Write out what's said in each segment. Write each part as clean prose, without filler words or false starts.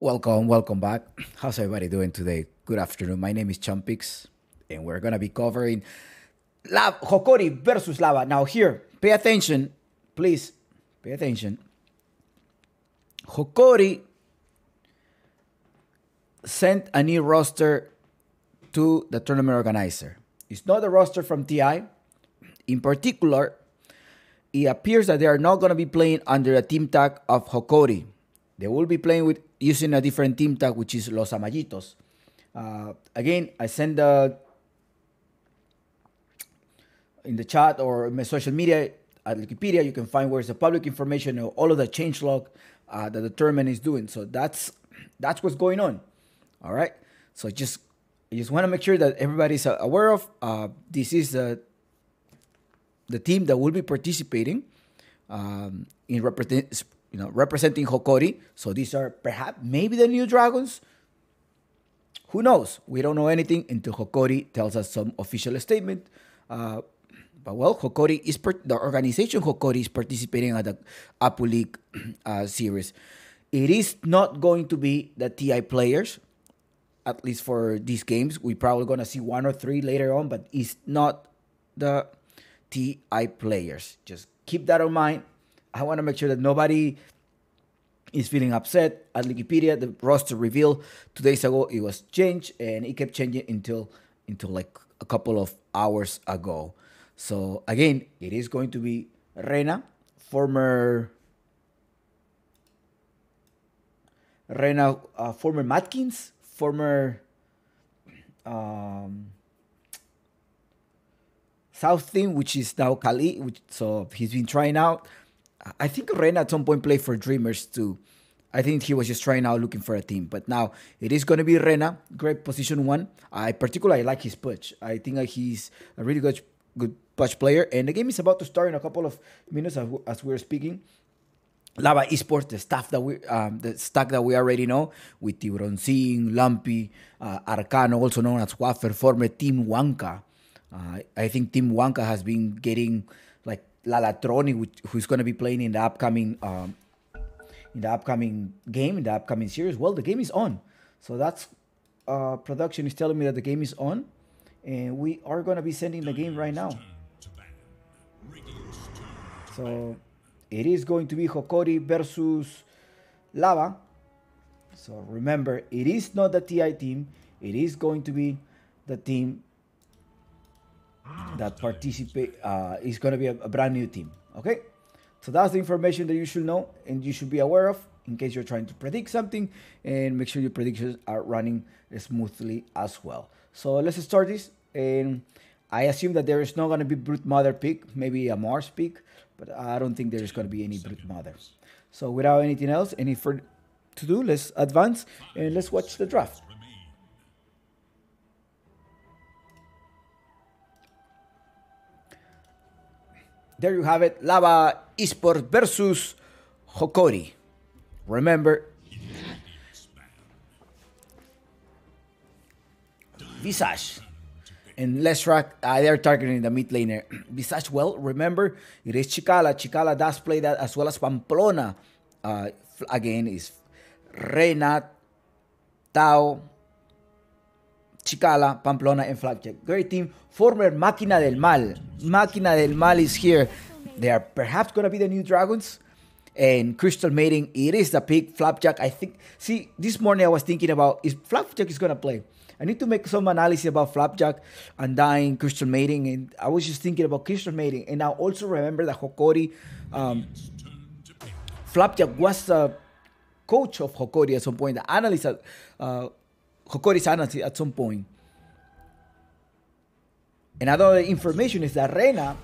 Welcome back. How's everybody doing today? Good afternoon. My name is Chumpix, and we're gonna be covering Hokori versus Lava. Now, here, pay attention, please. Pay attention. Hokori sent a new roster to the tournament organizer. It's not a roster from TI. In particular, it appears that they are not going to be playing under a team tag of Hokori. They will be playing with using a different team tag, which is Los Amayitos. Again, I send in the chat or in my social media at Wikipedia, you can find where's the public information of all of the changelog that the tournament is doing. So that's what's going on. All right. So I just want to make sure that everybody's aware of. This is the team that will be participating in representing Hokori. So these are perhaps maybe the new Dragons. Who knows? We don't know anything until Hokori tells us some official statement. But well, the organization Hokori is participating at the Apu League series. It is not going to be the TI players, at least for these games. We're probably going to see one or three later on, but it's not the TI players. Just keep that in mind. I want to make sure that nobody is feeling upset. At Wikipedia, the roster revealed 2 days ago it was changed, and it kept changing until like a couple of hours ago. So again, it is going to be Rena, former Matkins, former South team, which is now Kali. So he's been trying out. I think Rena at some point played for Dreamers too. I think he was just trying out looking for a team. But now it is going to be Rena, great position one. I particularly like his push. I think he's a really good push player. And the game is about to start in a couple of minutes as we're speaking. Lava Esports, the stack that we already know, with Tiburoncin, Lumpy, Arcano, also known as Waffer, former Team Wanka. I think Team Wanka has been getting like Lalatroni, who's going to be playing in the upcoming game, in the upcoming series. Well, the game is on, so that's production is telling me that the game is on, and we are going to be sending the game right now. So it is going to be Hokori versus Lava. So remember, it is not the TI team. It is going to be the team that participate. Is going to be a brand new team. Okay, so that's the information that you should know and you should be aware of in case you're trying to predict something, and make sure your predictions are running smoothly as well. So let's start this, and I assume that there is not going to be Brute Mother pick, maybe a Mars pick, but I don't think there is going to be any Brute Mother. So without anything else, any further to do, let's advance and let's watch the draft. There you have it, Lava Esports versus Hokori. Remember, Visage and Leshrak, they're targeting the mid laner. Visage, well, remember, it is Chicala. Chicala does play that, as well as Pamplona. Again, is Rena, Tao, Chicala, Pamplona, and Flapjack. Great team. Former Máquina del Mal. Máquina del Mal is here. They are perhaps going to be the new Dragons. And Crystal Mating, it is the pick. Flapjack, I think. See, this morning I was thinking about, if Flapjack is going to play, I need to make some analysis about Flapjack and dying Crystal Mating. And I was just thinking about Crystal Mating. And I also remember that Hokori, Flapjack was the coach of Hokori at some point, the analyst at Hokori's analyst at some point. Another information is that Rena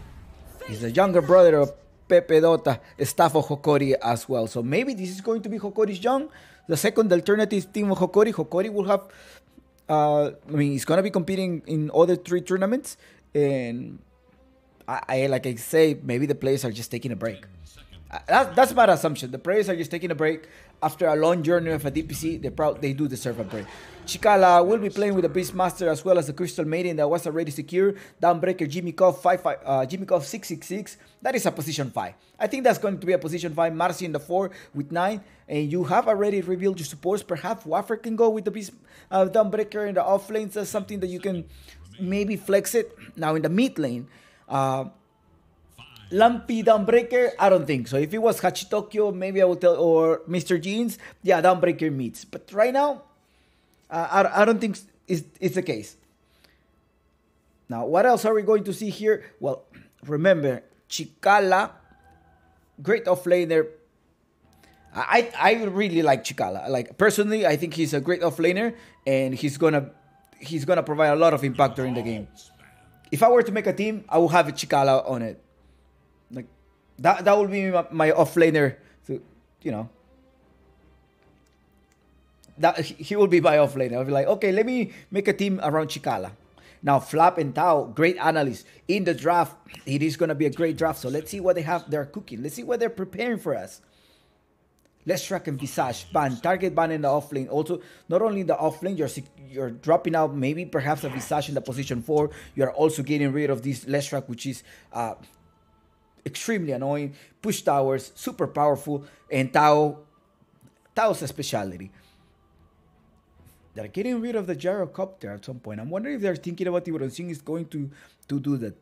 is the younger brother of Pepe Dota, staff of Hokori as well. So maybe this is going to be Hokori's young, the second alternative team of Hokori. Hokori will have, it's going to be competing in other 3 tournaments. And I like I say, maybe the players are just taking a break. That's my assumption. The players are just taking a break after a long journey of a DPC. They do deserve a break. Chikala will be playing with the Beastmaster as well as the Crystal Maiden that was already secure. Downbreaker Jimmy Koff 666. That is a position 5. I think that's going to be a position 5. Marcy in the 4 with 9. And you have already revealed your supports. Perhaps Waffer can go with the Beast Downbreaker in the off lanes. That's something that you can maybe flex it. Now in the mid lane, Lumpy Downbreaker, I don't think so. If it was Hachitokyo, maybe I would tell, or Mr. Jeans, yeah, Downbreaker meets. But right now, I don't think it's the case. Now, what else are we going to see here? Well, remember, Chikala, great offlaner. I really like Chikala. Like personally, I think he's a great offlaner, and he's gonna provide a lot of impact during the game. If I were to make a team, I would have Chikala on it. Like that would be my offlaner. To, you know, that he will be my offlaner. I'll be like, okay, let me make a team around Chikala. Now, Flap and Tao, great analysts in the draft. It is gonna be a great draft. So let's see what they're cooking. Let's see what they're preparing for us. Let's track and Visage ban, target ban in the offlane. Also, not only in the offlane, you're dropping out maybe perhaps a Visage in the position 4. You're also getting rid of this Leshrac, which is extremely annoying. Push towers, super powerful, and Tao's a specialty. They're getting rid of the gyrocopter at some point. I'm wondering if they're thinking about Tiburon Singh is going to do that.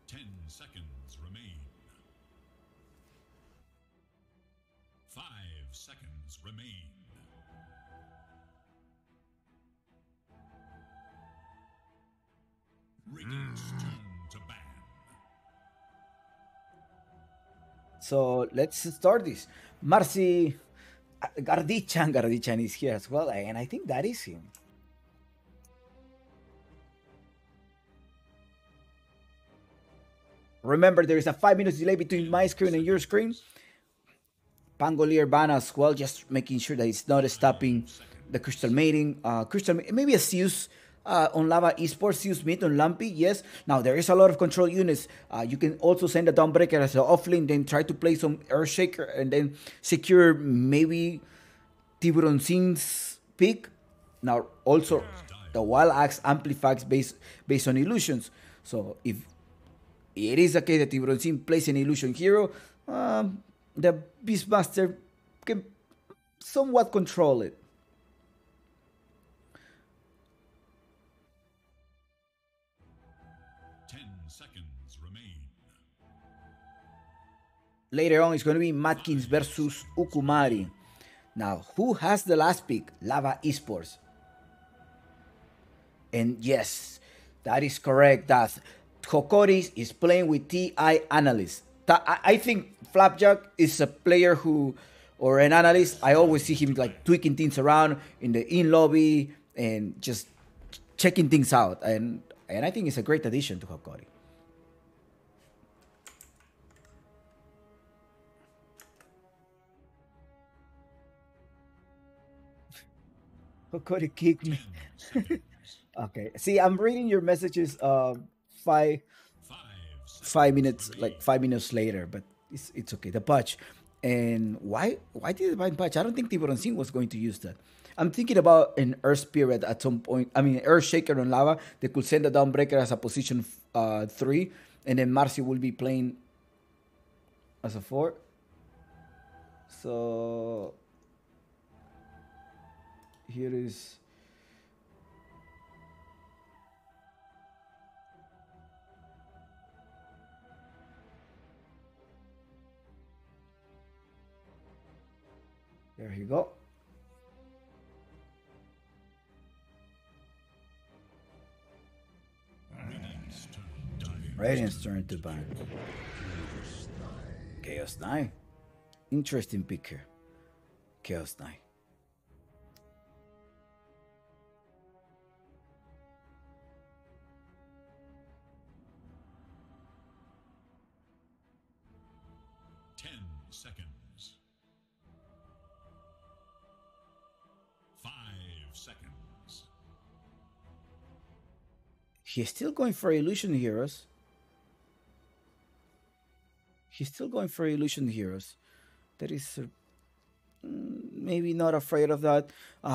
10 seconds remain. 5 seconds remain. Radiant's turn to ban. So let's start this. Marcy Gardichan is here as well, and I think that is him. Remember, there is a 5 minutes delay between my screen and your screen. Pangolier ban as well, just making sure that it's not stopping the Crystal Mating. Maybe a Zeus on Lava Esports, Zeus mid on Lumpy, yes. Now, there is a lot of control units. You can also send a Dawnbreaker as an offlane, then try to play some Earthshaker, and then secure maybe Tiburon Singh's pick. Now, also, the Wild Axe amplifies based on illusions. So, if it is the case that Tiburon Singh plays an illusion hero, the Beastmaster can somewhat control it. 10 seconds remain. Later on, it's going to be Matkins versus Ukumari. Now, who has the last pick? Lava Esports. And yes, that is correct. That Hokori is playing with TI analyst. I think Flapjack is a player who, or an analyst, I always see him like tweaking things around in the in-lobby and just checking things out. And I think it's a great addition to Hokori. Hokori kicked me. Okay. See, I'm reading your messages five 5 5 minutes, seconds like remain. 5 minutes later, but it's okay. The patch. And why did they buy patch? I don't think Tiburon Singh was going to use that. I'm thinking about an Earth Spirit at some point. I mean, Earth Shaker on Lava. They could send a Dawnbreaker as a position 3, and then Marcy will be playing as a 4. So here is. There you go. Radiant's turn dying. Radiant's turn to ban. Chaos 9. Interesting pick here. Chaos 9. 10 seconds. 5 seconds. He's still going for illusion heroes. He's still going for illusion heroes. That is maybe not afraid of that.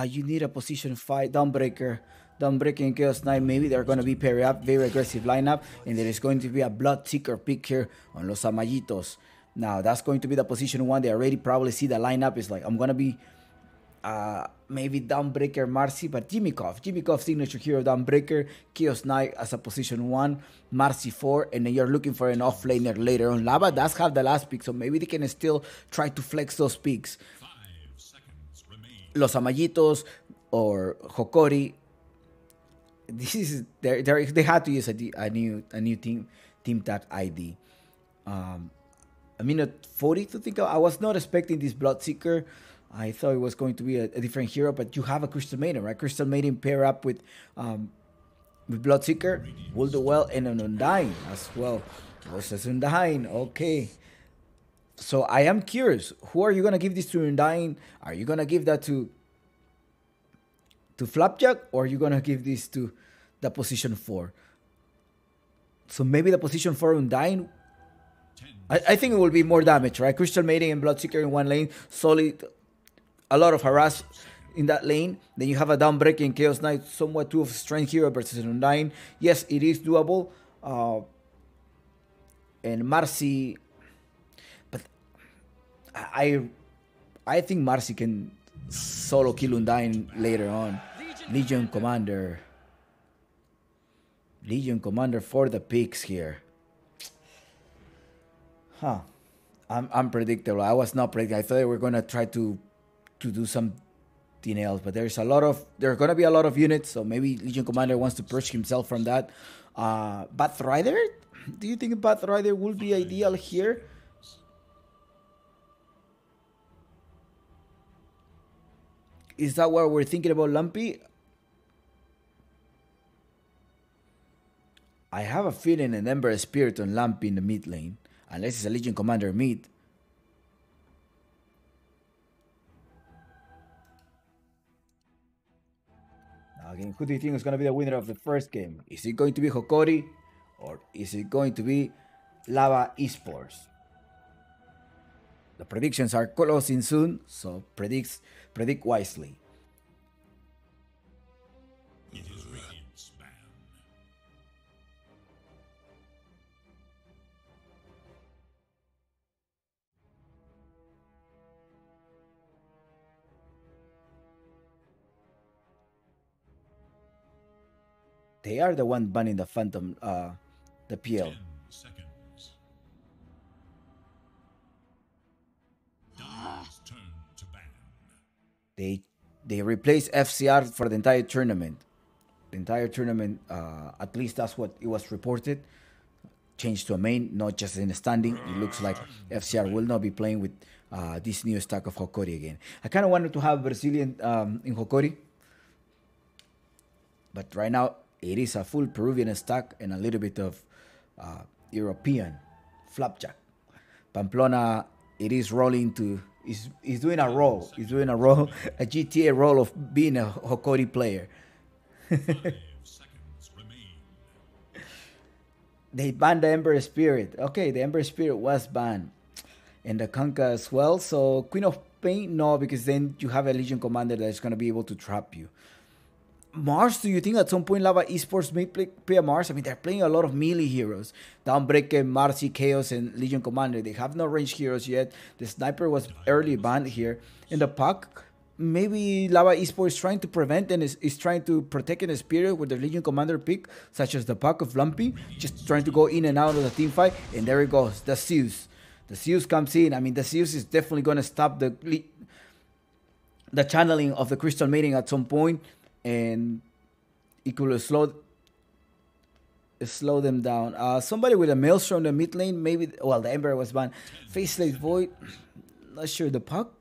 You need a position fight. Dawnbreaker and Chaos Knight. Maybe they're going to be paired up. Very aggressive lineup. And there is going to be a Blood Seeker pick here on Los Amayitos. Now, that's going to be the position one. They already probably see the lineup. It's like, I'm going to be maybe Dawnbreaker Marcy, but Jimmy Kov signature hero Dawnbreaker, Chaos Knight as a position 1, Marcy 4, and then you're looking for an offlaner later on. Lava does have the last pick, so maybe they can still try to flex those picks. 5 seconds remain. Los Amayitos or Hokori. This is they had to use a new team tag ID. A minute 40 to think of. I was not expecting this Bloodseeker. I thought it was going to be a different hero, but you have a Crystal Maiden, right? Crystal Maiden pair up with Bloodseeker will do well, and an Undying as well. Versus Undying, okay. So I am curious, who are you gonna give this to Undying? Are you gonna give that to Flapjack, or are you gonna give this to the position 4? So maybe the position 4 Undying. I think it will be more damage, right? Crystal Maiden and Bloodseeker in one lane, solid, a lot of harass in that lane. Then you have a Dawnbreaker and Chaos Knight, somewhat two of strength hero versus an Undying. Yes, it is doable. And Marcy, but I think Marcy can solo kill Undying later on. Legion Commander for the picks here. Huh. I'm unpredictable. I was not predicting. I thought they were gonna try to do something else, but there's gonna be a lot of units, so maybe Legion Commander wants to purge himself from that. Batrider? Do you think Batrider will be ideal here? Is that what we're thinking about, Lumpy? I have a feeling an Ember Spirit on Lumpy in the mid lane. Unless it's a Legion Commander mid. Now again, who do you think is going to be the winner of the first game? Is it going to be Hokori, or is it going to be Lava Esports? The predictions are closing soon, so predict wisely. It is Radiant Span. They are the one banning the Phantom, the PL. 10 seconds. Dive's turn to ban. They replace FCR for the entire tournament. The entire tournament, at least that's what it was reported. Changed to a main, not just in a standing. It looks like FCR will not be playing with this new stack of Hokori again. I kind of wanted to have Brazilian in Hokori, but right now it is a full Peruvian stack and a little bit of European Flapjack. Pamplona, it is rolling to is doing a roll. He's doing a roll, a GTA roll of being a Hokori player. 5 seconds remain. They banned the Ember Spirit. Okay, the Ember Spirit was banned. And the Kanka as well. So Queen of Pain, no, because then you have a Legion Commander that's going to be able to trap you. Mars, do you think at some point Lava Esports may play a Mars? I mean, they're playing a lot of melee heroes. Dawnbreaker, Marcy, Chaos, and Legion Commander. They have no ranged heroes yet. The Sniper was early banned here. In the pack, maybe Lava Esports is trying to prevent and is trying to protect in a spirit with the Legion Commander pick, such as the pack of Lumpy, just trying to go in and out of the team fight. And there it goes, the Zeus. The Zeus comes in. I mean, the Zeus is definitely going to stop the channeling of the Crystal Maiden at some point, and it could slow them down. Somebody with a Maelstrom in the mid lane, maybe. Well, the Ember was banned. Faceless Void, not sure. The puck,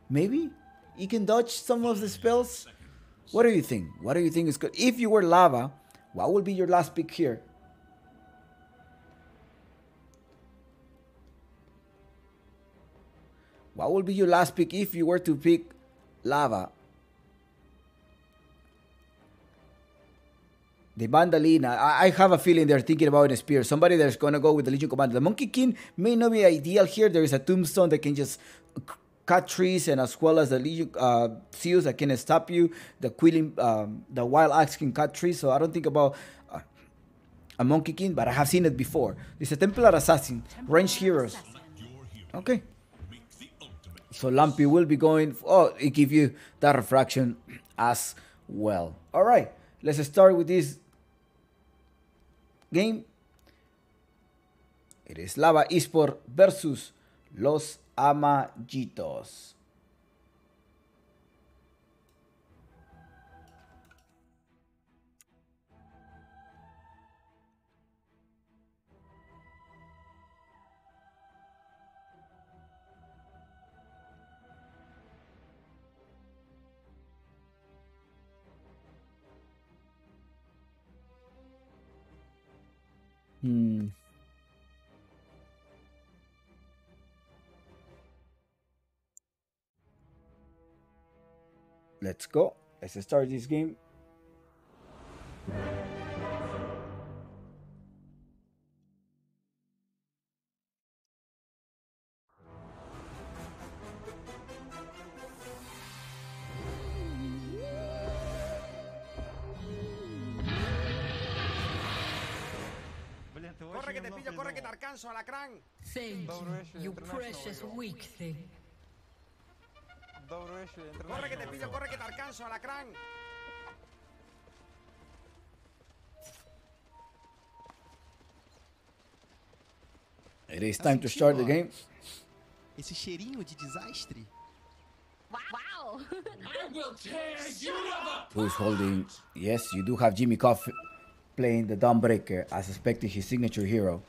maybe you can dodge some of the spells. What do you think? What do you think is good? If you were Lava, what would be your last pick here? What would be your last pick if you were to pick Lava? The Bandolina, I have a feeling they're thinking about a spear. Somebody that's going to go with the Legion Commander. The Monkey King may not be ideal here. There is a Tombstone that can just cut trees, and as well as the Legion Seals that can stop you. The Quilling, the Wild Axe can cut trees. So I don't think about a Monkey King, but I have seen it before. It's a Templar Assassin, ranged heroes. Okay. So Lumpy will be going. Oh, it gives you that refraction as well. All right. Let's start with this game. It is Lava Esports versus Los Amajitos. Let's go. Let's start this game. Corre que te pillo, corre que te alcanzo, alacrán. Thank you, you precious weak thing. Corre que te pillo, corre que te alcanzo, alacrán. It is time to start the game. Esse cheirinho de desastre. Wow! Who is holding? Yes, you do have Jimmy Coffey playing the Dawnbreaker as expected, his signature hero.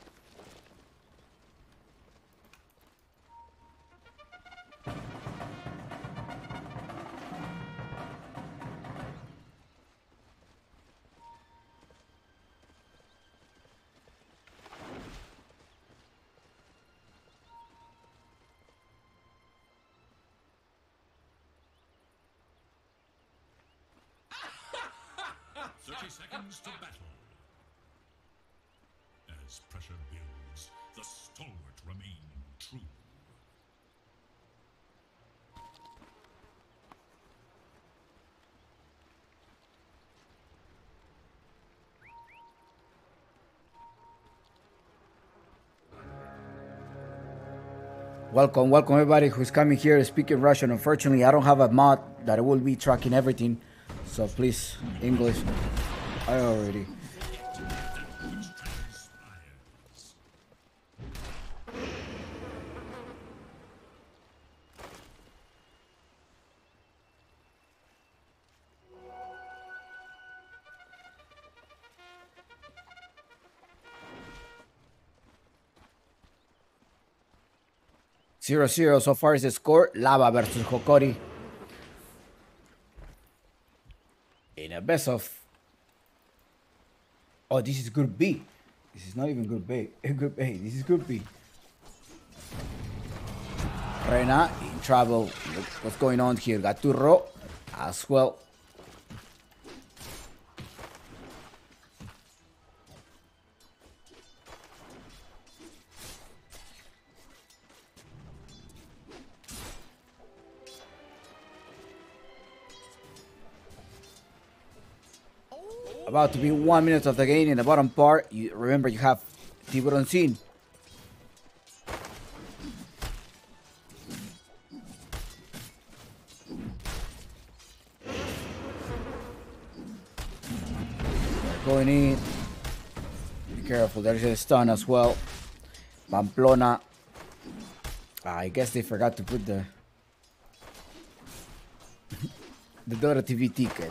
Seconds to battle. As pressure builds, the stalwart remain true. Welcome, welcome everybody who's coming here speaking Russian. Unfortunately, I don't have a mod that will be tracking everything. So please, English. I already. Zero zero so far is the score. Lava versus Hokori. In a best of. Oh, this is Group B. This is not even Group A. Group A. This is Group B. Rena in trouble. Look what's going on here. Gaturro as well. About to be 1 minute of the game in the bottom part. You remember you have Tiburon Scene. Going in. Be careful, there's a stun as well. Pamplona. I guess they forgot to put the the Dota TV ticket.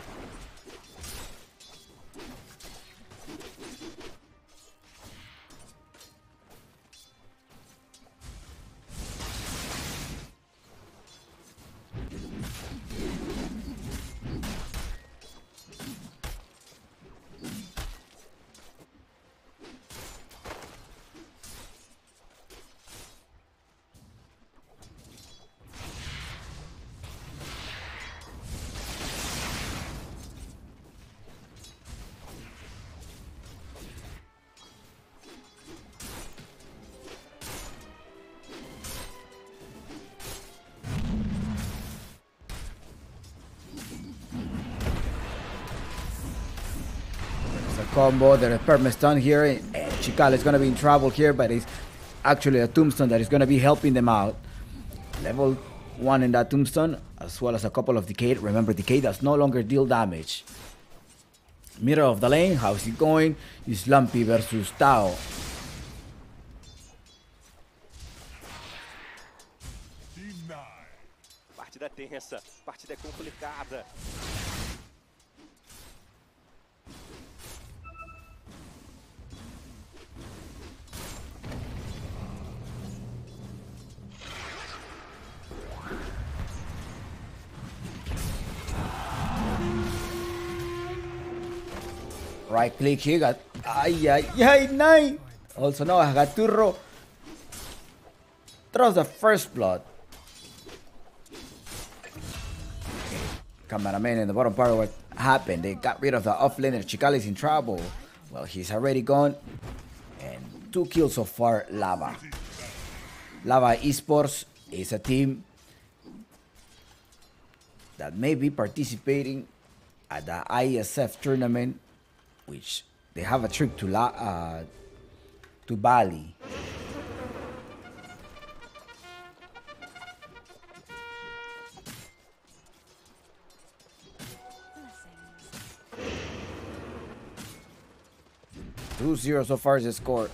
combo. The perma stun here. And Chikal is going to be in trouble here, but it's actually a tombstone that is going to be helping them out. Level 1 in that tombstone, as well as a couple of Decay. Remember, Decay does no longer deal damage. Middle of the lane, how's it going? It's Lumpy versus Tao. Partida tensa, partida complicada. Right click here, got nine. Also now Hagaturro throws the first blood. Cameraman in the bottom part of what happened. They got rid of the offlaner. Chikal is in trouble. Well, he's already gone. And 2 kills so far, Lava. Lava Esports is a team that may be participating at the ISF tournament, which they have a trip to Bali. Two 0 so far is the score.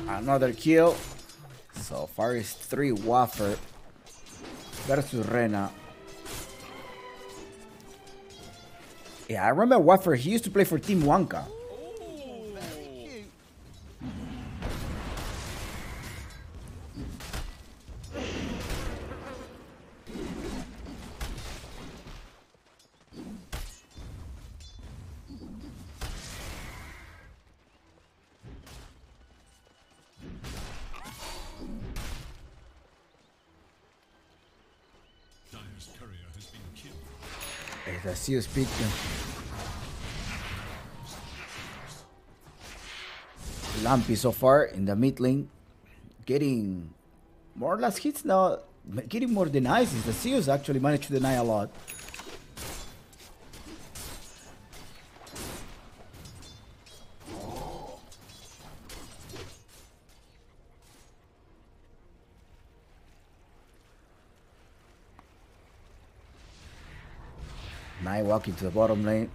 Another kill. So far is 3 Waffer versus Rena. Yeah, I remember Waffer. He used to play for Team Wanka. Dire's courier has been killed. The Seal speed. Lumpy so far in the mid lane, getting more or less hits now, getting more denies. The Seals actually managed to deny a lot. Nai walking to the bottom lane.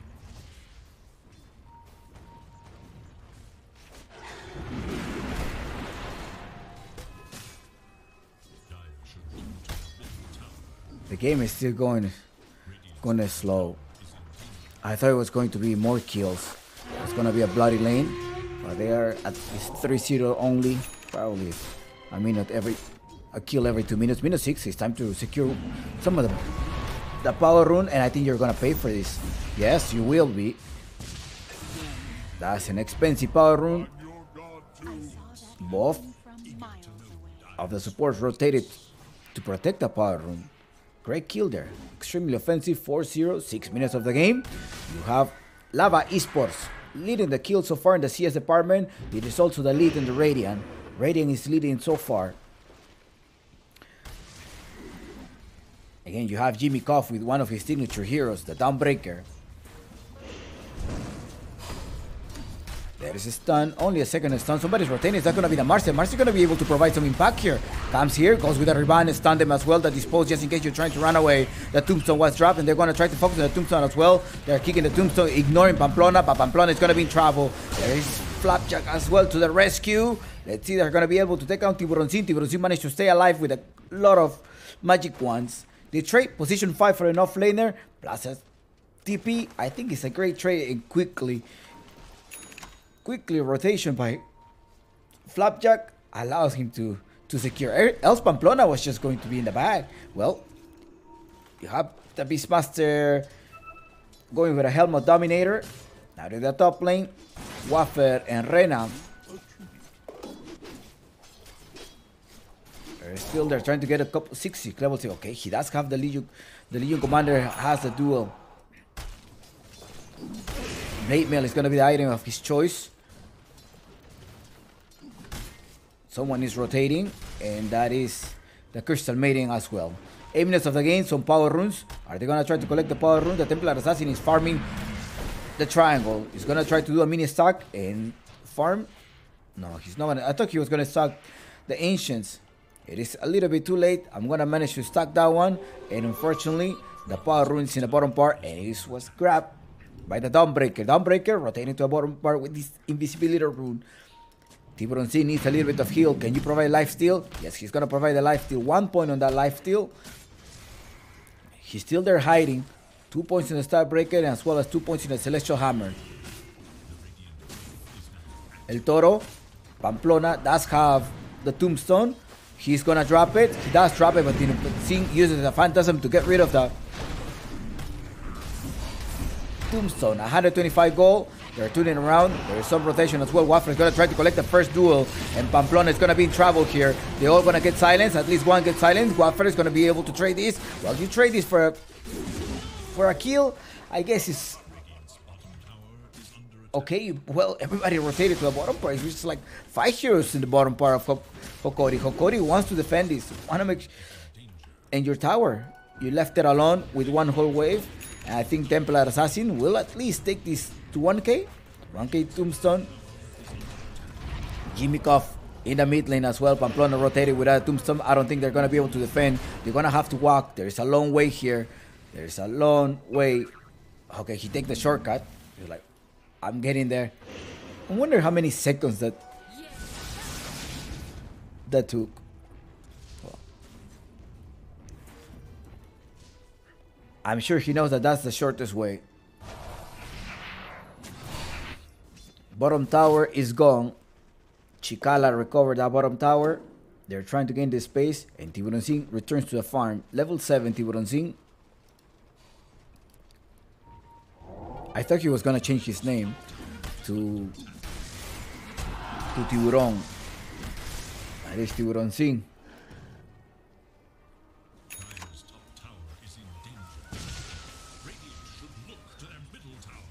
The game is still going slow. I thought it was going to be more kills. It's going to be a bloody lane, but they are at least 3-0 only. Probably a kill every 2 minutes. Minute 6, it's time to secure some of the power rune, and I think you're gonna pay for this. Yes, you will be. That's an expensive power rune. Both of the supports rotated to protect the power rune. Great kill there. Extremely offensive. 4-0, 6 minutes of the game. You have Lava Esports leading the kill so far in the CS department. It is also the lead in the Radiant. Radiant is leading so far. Again, you have Jimmy Koff with one of his signature heroes, the Dawnbreaker. There is a stun, only a second stun. Somebody's rotating. Is that going to be the Marcia? Marcia's going to be able to provide some impact here. Comes here, goes with a rebound and stun them as well. The dispose just in case you're trying to run away. The tombstone was dropped and they're going to try to focus on the tombstone as well. They're kicking the tombstone, ignoring Pamplona, but Pamplona is going to be in trouble. There is Flapjack as well to the rescue. Let's see, they're going to be able to take out Tiburoncin. Tiburoncin managed to stay alive with a lot of magic ones. They trade position 5 for an offlaner, plus a TP. I think it's a great trade and quickly rotation by Flapjack allows him to to secure. Else Pamplona was just going to be in the bag. Well, you have the Beastmaster going with a Helmet Dominator. Now to the top lane, Waffer and Rena. They're trying to get a couple 60 level 2. Okay, he does have the Legion. The Legion Commander has the duel. Blade Mail is going to be the item of his choice. Someone is rotating, and that is the Crystal Maiden as well. 8 minutes of the game, some power runes. Are they going to try to collect the power rune? The Templar Assassin is farming the triangle. He's going to try to do a mini stack and farm. No, he's not going to. I thought he was going to stack the Ancients. It is a little bit too late. I'm going to manage to stack that one. And unfortunately, the power rune is in the bottom part. And it was grabbed by the Dawnbreaker. Dawnbreaker rotating to the bottom part with this invisibility rune. Tiburon C needs a little bit of heal. Can you provide lifesteal? Yes, he's going to provide the lifesteal. 1 point on that lifesteal. He's still there hiding. 2 points in the Starbreaker as well as 2 points in the Celestial Hammer. El Toro, Pamplona, does have the Tombstone. He's gonna drop it. He does drop it, but Singh uses the Phantasm to get rid of the Tombstone. 125 gold. They're tuning around. There is some rotation as well. Waffer is gonna try to collect the first duel, and Pamplona is gonna be in trouble here. They're all gonna get silenced. At least one gets silenced. Waffer is gonna be able to trade this. Well, you trade this for a kill. I guess it's okay. Well, everybody rotated to the bottom part. It's just like 5 heroes in the bottom part of Hokori. Hokori wants to defend this. Wanna make and your tower. You left it alone with one whole wave. And I think Templar Assassin will at least take this to 1k. 1k Tombstone. Jimmy Koff in the mid lane as well. Pamplona rotated without a Tombstone. I don't think they're gonna be able to defend. They're gonna have to walk. There's a long way here. There's a long way. Okay, he takes the shortcut. He's like, I'm getting there. I wonder how many seconds that took. Well, I'm sure he knows that that's the shortest way. Bottom tower is gone. Chikala recovered that bottom tower. They're trying to gain the space, and Tiburon Singh returns to the farm. Level 7 Tiburon Singh. I thought he was gonna change his name to Tiburon. That is Tiburon Singh. Dire's top tower is in danger. Radiant should look to their middle tower.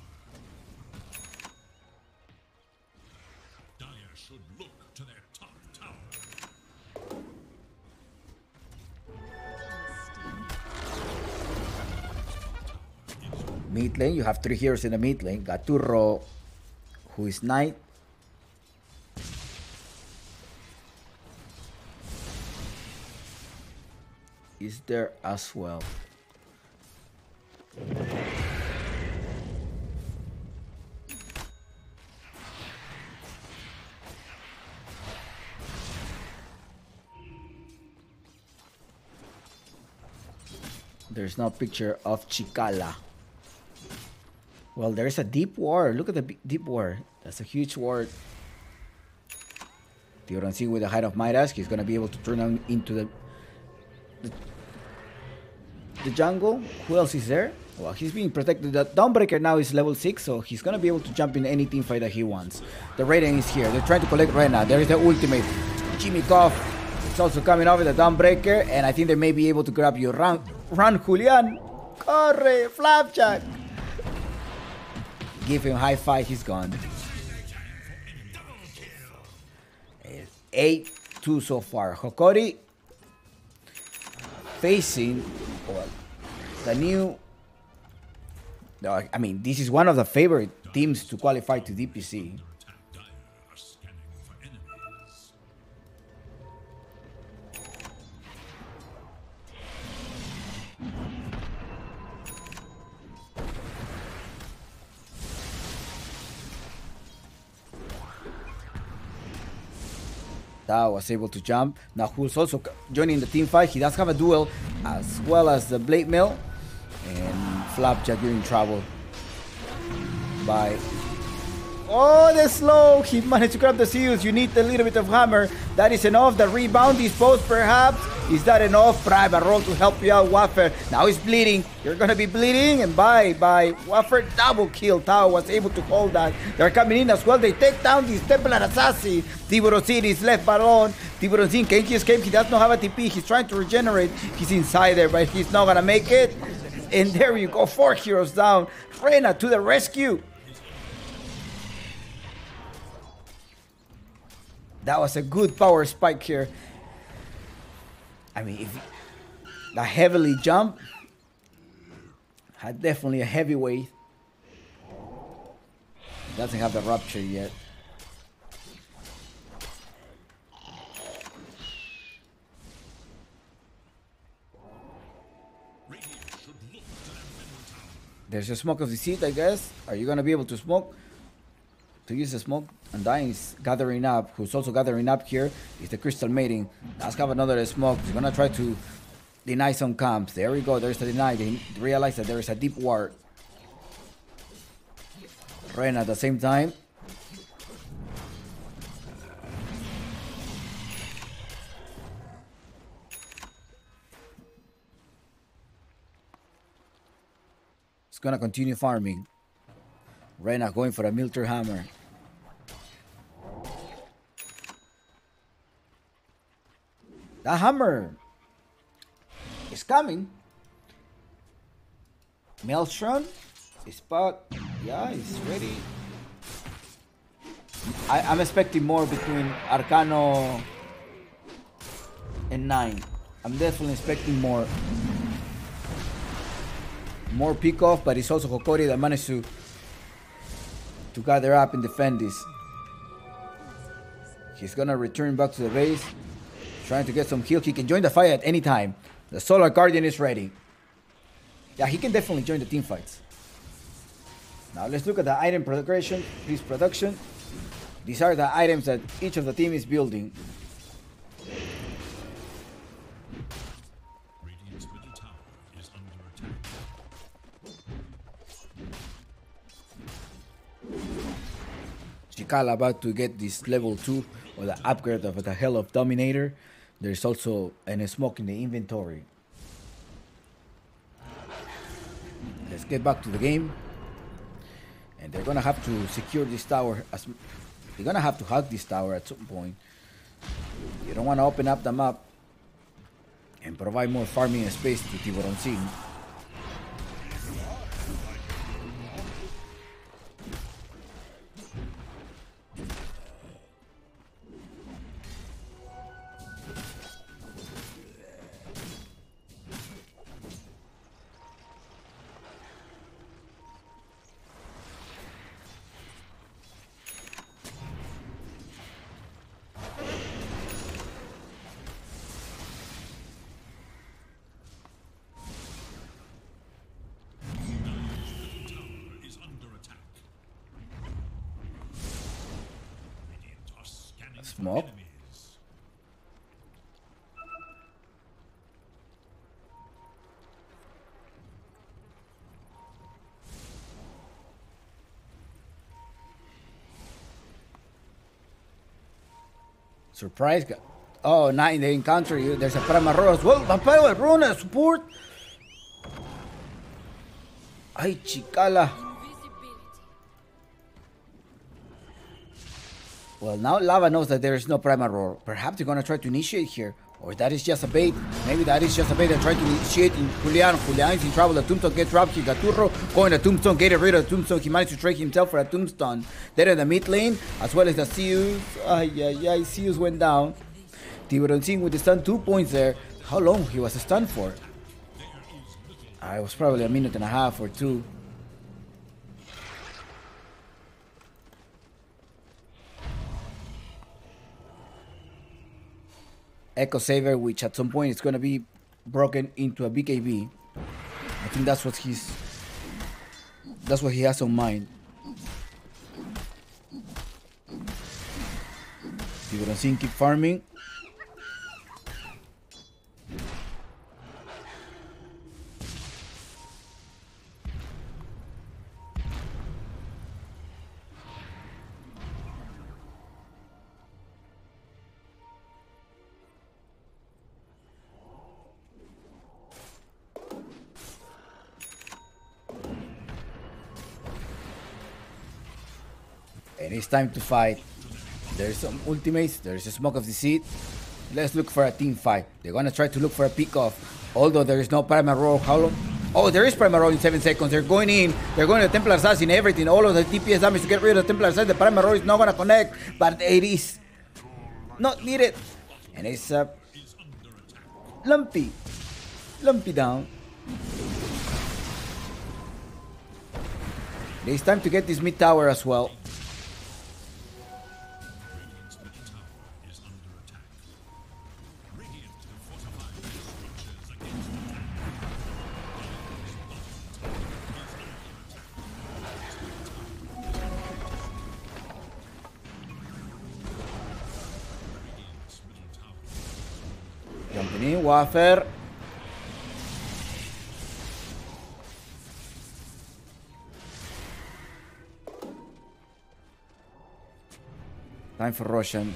Dire should look to their top tower. Mid lane, you have 3 heroes in the mid lane. Gaturro, who is Knight. Is there as well. There's no picture of Chikala. Well, there's a deep ward. Look at the deep ward. That's a huge ward. Tiburon Singh with the height of Midas. He's going to be able to turn on into the jungle. Who else is there? Well, he's being protected. The Dawnbreaker now is level 6, so he's going to be able to jump in any team fight that he wants. The Raiden is here. They're trying to collect Rena. There is the ultimate. Jimmy Koff is also coming over the Dawnbreaker, and I think they may be able to grab you. Run, Julian. Corre, Flapjack. Give him high five, he's gone. 8-2 so far. Hokori facing the new. I mean, this is one of the favorite teams to qualify to DPC. Attack Dire are scanning for enemies. That was able to jump. Now who's also joining the team fight. He does have a duel as well as the Blade Mill. And Flapjack, you're in trouble by Oh, the slow. He managed to grab the seals. You need a little bit of hammer. That is enough. The rebound is post, perhaps. Is that enough? Private roll to help you out, Waffer. Now he's bleeding. You're going to be bleeding. And bye. Waffer double kill. Tao was able to hold that. They're coming in as well. They take down this Templar Assassin. Tiburon is left alone. Tiburon, can he escape? He does not have a TP. He's trying to regenerate. He's inside there, but he's not going to make it. And there you go. 4 heroes down. Reyna to the rescue. That was a good power spike here. I mean, if the heavily jump had definitely a heavyweight. Doesn't have the rupture yet. There's a smoke of deceit, I guess. Are you gonna be able to smoke? To use the smoke? Undying is gathering up. Who's also gathering up here is the Crystal Mating. Let's have another smoke. He's gonna try to deny some camps. There we go. There's a deny. They realize that there is a deep ward. Ren at the same time. He's gonna continue farming. Reyna going for a Milter Hammer. The hammer is coming. Maelstrom is back. Yeah, he's ready. I'm expecting more between Arcano and 9. I'm definitely expecting more. More pick off, but it's also Hokori that managed to gather up and defend this. He's gonna return back to the base, trying to get some heal. He can join the fight at any time. The Solar Guardian is ready. Yeah, he can definitely join the team fights. Now let's look at the item progression, his production. These are the items that each of the team is building. Radiant's middle tower is under attack. Chikala about to get this level 2 or the upgrade of the Hell of Dominator. There's also a smoke in the inventory. Let's get back to the game. And they're gonna have to secure this tower. They're gonna have to hug this tower at some point. You don't want to open up the map and provide more farming space to Tiburon Sing. Smoke. Surprise. Oh, 9, they encounter you. There's a Pramarro as well. Vampire Runa support. Ay, chicala. Well, now Lava knows that there is no Primal Roar. Perhaps they're going to try to initiate here. Or that is just a bait. Maybe that is just a bait. They're trying to initiate in Julian. Julian is in trouble. The Tombstone gets dropped. He got Turro. Going to Tombstone. Getting rid of the Tombstone. He managed to trade himself for a Tombstone. There in the mid lane. As well as the Zeus. Zeus went down. Tiburon Sing with the stun. 2 points there. How long he was stunned for? It was probably a minute and a half or 2. Echo Saver, which at some point is going to be broken into a BKB. I think that's what he has on mind. Tiburon Sing keep farming. And it's time to fight. There's some ultimates. There's a smoke of deceit. Let's look for a team fight. They're gonna try to look for a pick off. Although there is no primal roll. How long? Oh, there is primal roll in 7 seconds. They're going in. They're going to Templar Assassin, everything. All of the DPS damage to get rid of the Templar Assassin. The primal roll is not gonna connect, but it is not needed. And it's Lumpy down. It's time to get this mid tower as well. Jumping in, Wafer. Time for Roshan.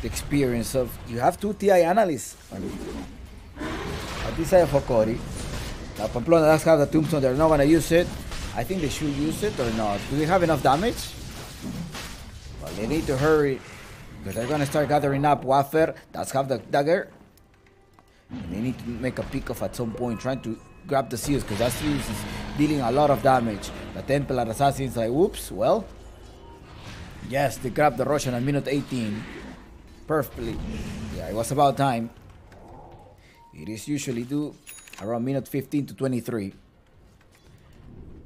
The experience of... You have 2 TI analysts. At this side of Hokori. Now Pamplona does have the tombstone. They're not going to use it. I think they should use it or not. Do they have enough damage? Well, they need to hurry. Because they're going to start gathering up. Wafer does have the dagger. And they need to make a pick off at some point. Trying to grab the seals. Because that seals is dealing a lot of damage. The Templar Assassin's like, whoops, well... Yes, they grabbed the Russian at minute 18. Perfectly. Yeah, it was about time. It is usually due around minute 15 to 23.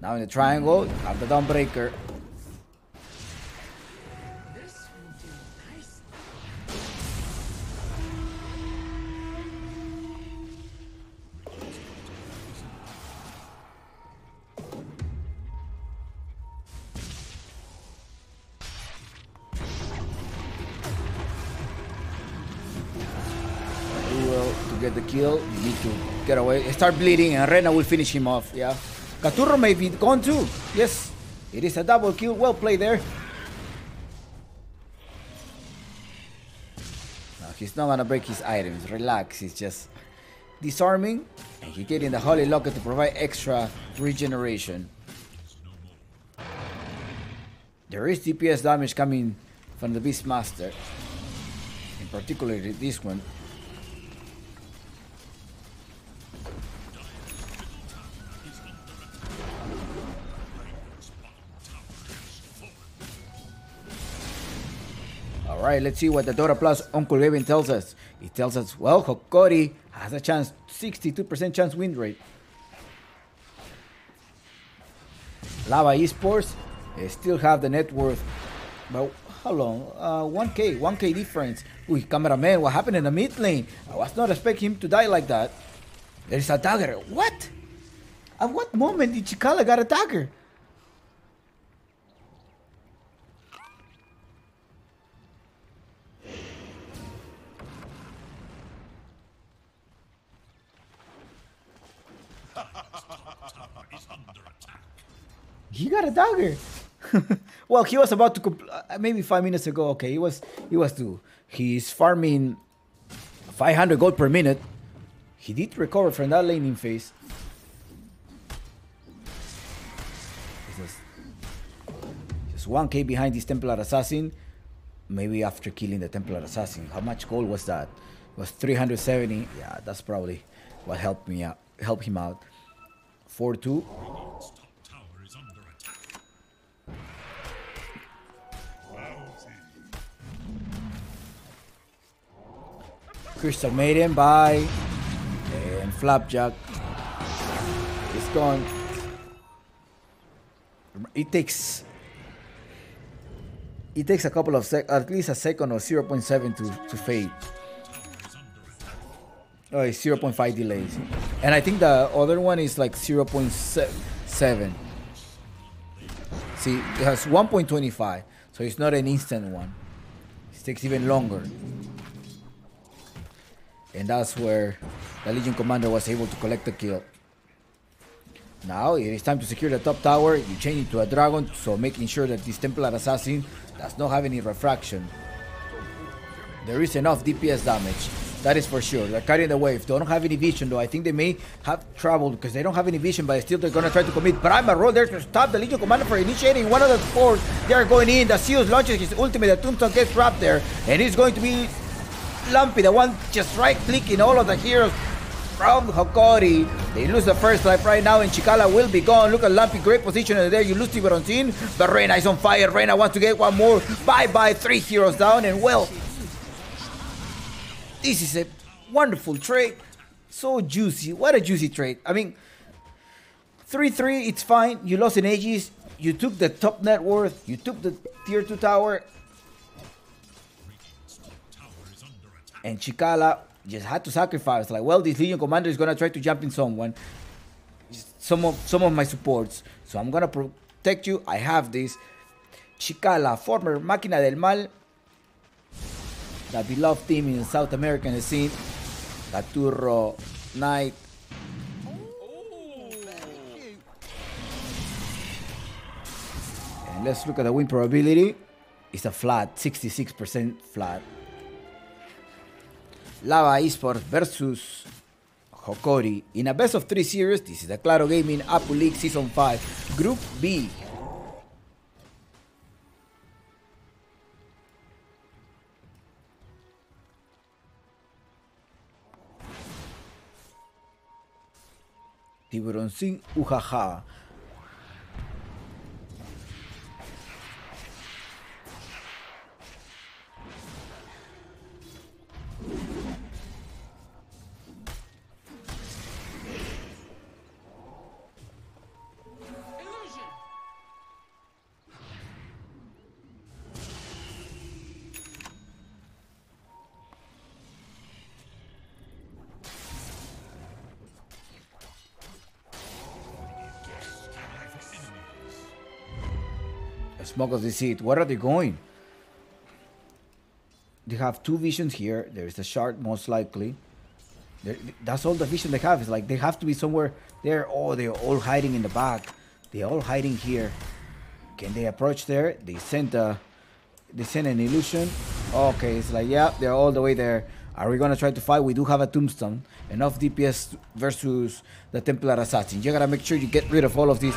Now in the triangle, have the Dawnbreaker. Get the kill, you need to get away, start bleeding, and Rena will finish him off. Yeah, Caturro may be gone too. Yes, it is a double kill. Well played there. Now he's not gonna break his items. Relax. He's just disarming, and he's getting the Holy Locket to provide extra regeneration. There is DPS damage coming from the Beastmaster, in particular this one. Alright, let's see what the Dora Plus Uncle Raven tells us. He tells us, well, Hokori has a chance, 62% chance win rate. Lava Esports still have the net worth. But how long? 1k difference. Uy, cameraman, what happened in the mid lane? I was not expecting him to die like that. There's a dagger. What? At what moment did Chikala got a dagger? He got a dagger. Well, he was about to maybe 5 minutes ago. Okay, he was due. He's farming 500 gold per minute. He did recover from that laning phase. Just 1k behind this Templar Assassin. Maybe after killing the Templar Assassin. How much gold was that? It was 370. Yeah, that's probably what helped him out. 4-2. Crystal Maiden, bye. And Flapjack. It's gone. It takes a couple of at least a second or 0.7 to fade. Oh, it's 0.5 delays. And I think the other one is like 0.7. See, it has 1.25. So it's not an instant one. It takes even longer. And that's where the Legion Commander was able to collect the kill. Now it is time to secure the top tower. You change it to a dragon, so making sure that this Templar Assassin does not have any refraction. There is enough DPS damage. That is for sure. They're carrying the wave. They don't have any vision, though. I think they may have trouble because they don't have any vision, but still they're going to try to commit. Primal roll there to stop the Legion Commander for initiating one of the fours. They are going in. The Zeus launches his ultimate. The Tombstone gets trapped there. And it's going to be Lumpy, the one just right-clicking all of the heroes from Hokori. They lose the first life right now, and Chikala will be gone. Look at Lumpy, great position there. You lose Tiburoncin, but Reina is on fire. Reina wants to get one more. Bye-bye, 3 heroes down, and well, this is a wonderful trade. So juicy. What a juicy trade. I mean, 3-3, it's fine. You lost in Aegis. You took the top net worth. You took the tier 2 tower. And Chikala just had to sacrifice. Like, well, this Legion Commander is going to try to jump in someone. Some of my supports. So I'm going to protect you. I have this. Chikala, former Máquina del Mal. The beloved team in the South American scene. Gaturro, Knight. And let's look at the win probability. It's a flat, 66% flat. Lava Esports versus Hokori in a best of 3 series. This is the Claro Gaming Apu League Season 5 Group B. Tiburoncin Ujaja. Smoke of the seed. Where are they going? They have 2 visions here. There is a shard, most likely. That's all the vision they have. It's like they have to be somewhere there. Oh, they're all hiding in the back. They're all hiding here. Can they approach there? They sent an illusion. Okay, it's like, yeah, they're all the way there. Are we gonna try to fight? We do have a tombstone. Enough DPS versus the Templar Assassin. You gotta make sure you get rid of all of these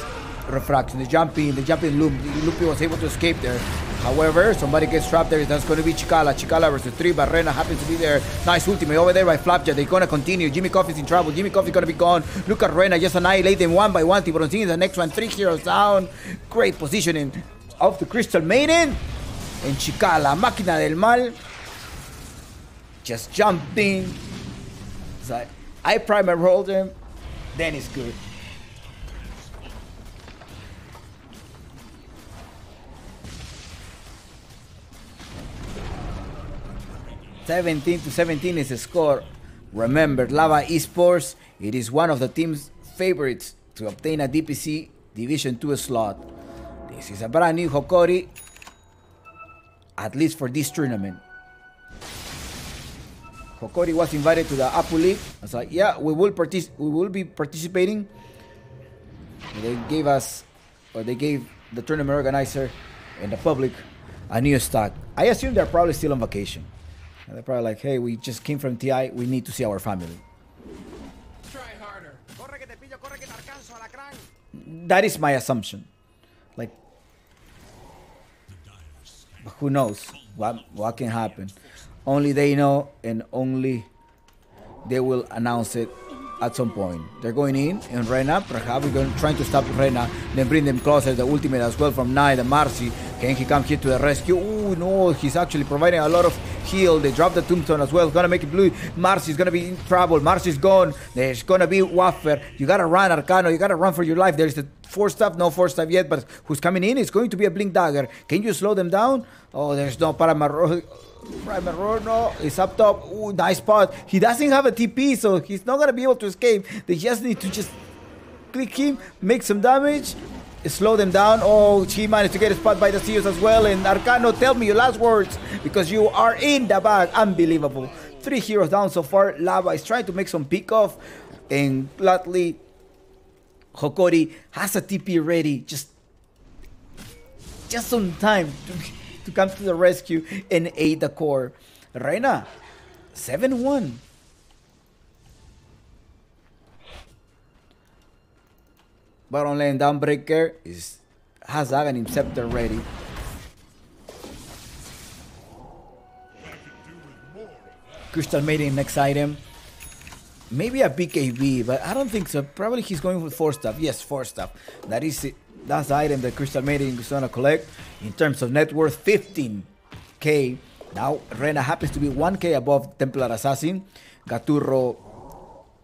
refraction. The jumping loop. Lupi was able to escape there. However, somebody gets trapped there. That's going to be Chikala. Chikala versus 3. Barrena happens to be there. Nice ultimate over there by Flapjack. They're going to continue. Jimmy Coffey's in trouble. Jimmy Coffey's going to be gone. Look at Rena just annihilate them one by one. Tiburoncin is the next one. 3 heroes down. Great positioning of the Crystal Maiden. And Chikala, Máquina del Mal, just jumping. So I primer rolled him. Then it's good. 17-17 is the score. Remember, Lava Esports, it is one of the team's favorites to obtain a DPC Division 2 slot. This is a brand new Hokori, at least for this tournament. Hokori was invited to the Apu League. I was like, yeah, we will be participating. They gave us, or they gave the tournament organizer and the public a new stock. I assume they're probably still on vacation. And they're probably like, hey, we just came from TI. We need to see our family. Try harder. Corre que te pillo, corre que te alcanzo, alacrán. That is my assumption. Like, who knows what can happen? Only they know, and only they will announce it at some point. They're going in, and Rena, perhaps we're going to try to stop Rena, then bring them closer. The ultimate as well from Nai, the Marcy. Can he come here to the rescue? Oh no, he's actually providing a lot of heal. They drop the tombstone as well. Gonna make it blue. Marcy's gonna be in trouble. Marcy's gone. There's gonna be Waffer. You gotta run, Arcano. You gotta run for your life. There's the 4-staff, no 4-staff yet, but who's coming in? It's going to be a Blink Dagger. Can you slow them down? Oh, there's no Paramaro. No, it's up top. Ooh, nice spot. He doesn't have a TP, so he's not gonna be able to escape. They just need to just click him, make some damage, slow them down. Oh, he managed to get a spot by the Zeus as well. And Arcano, tell me your last words, because you are in the bag. Unbelievable. 3 heroes down so far. Lava is trying to make some pick off, and gladly Hokori has a TP ready, just on time to come to the rescue and aid the core. Reina 7-1. Bottom lane Downbreaker has Aghanim Scepter ready. Crystal Maiden next item. Maybe a BKB, but I don't think so. Probably he's going with 4-stuff. Yes, 4-stuff. That is it. That's the item that Crystal Maiden is gonna collect. In terms of net worth, 15k. Now Rena happens to be 1k above Templar Assassin. Gaturro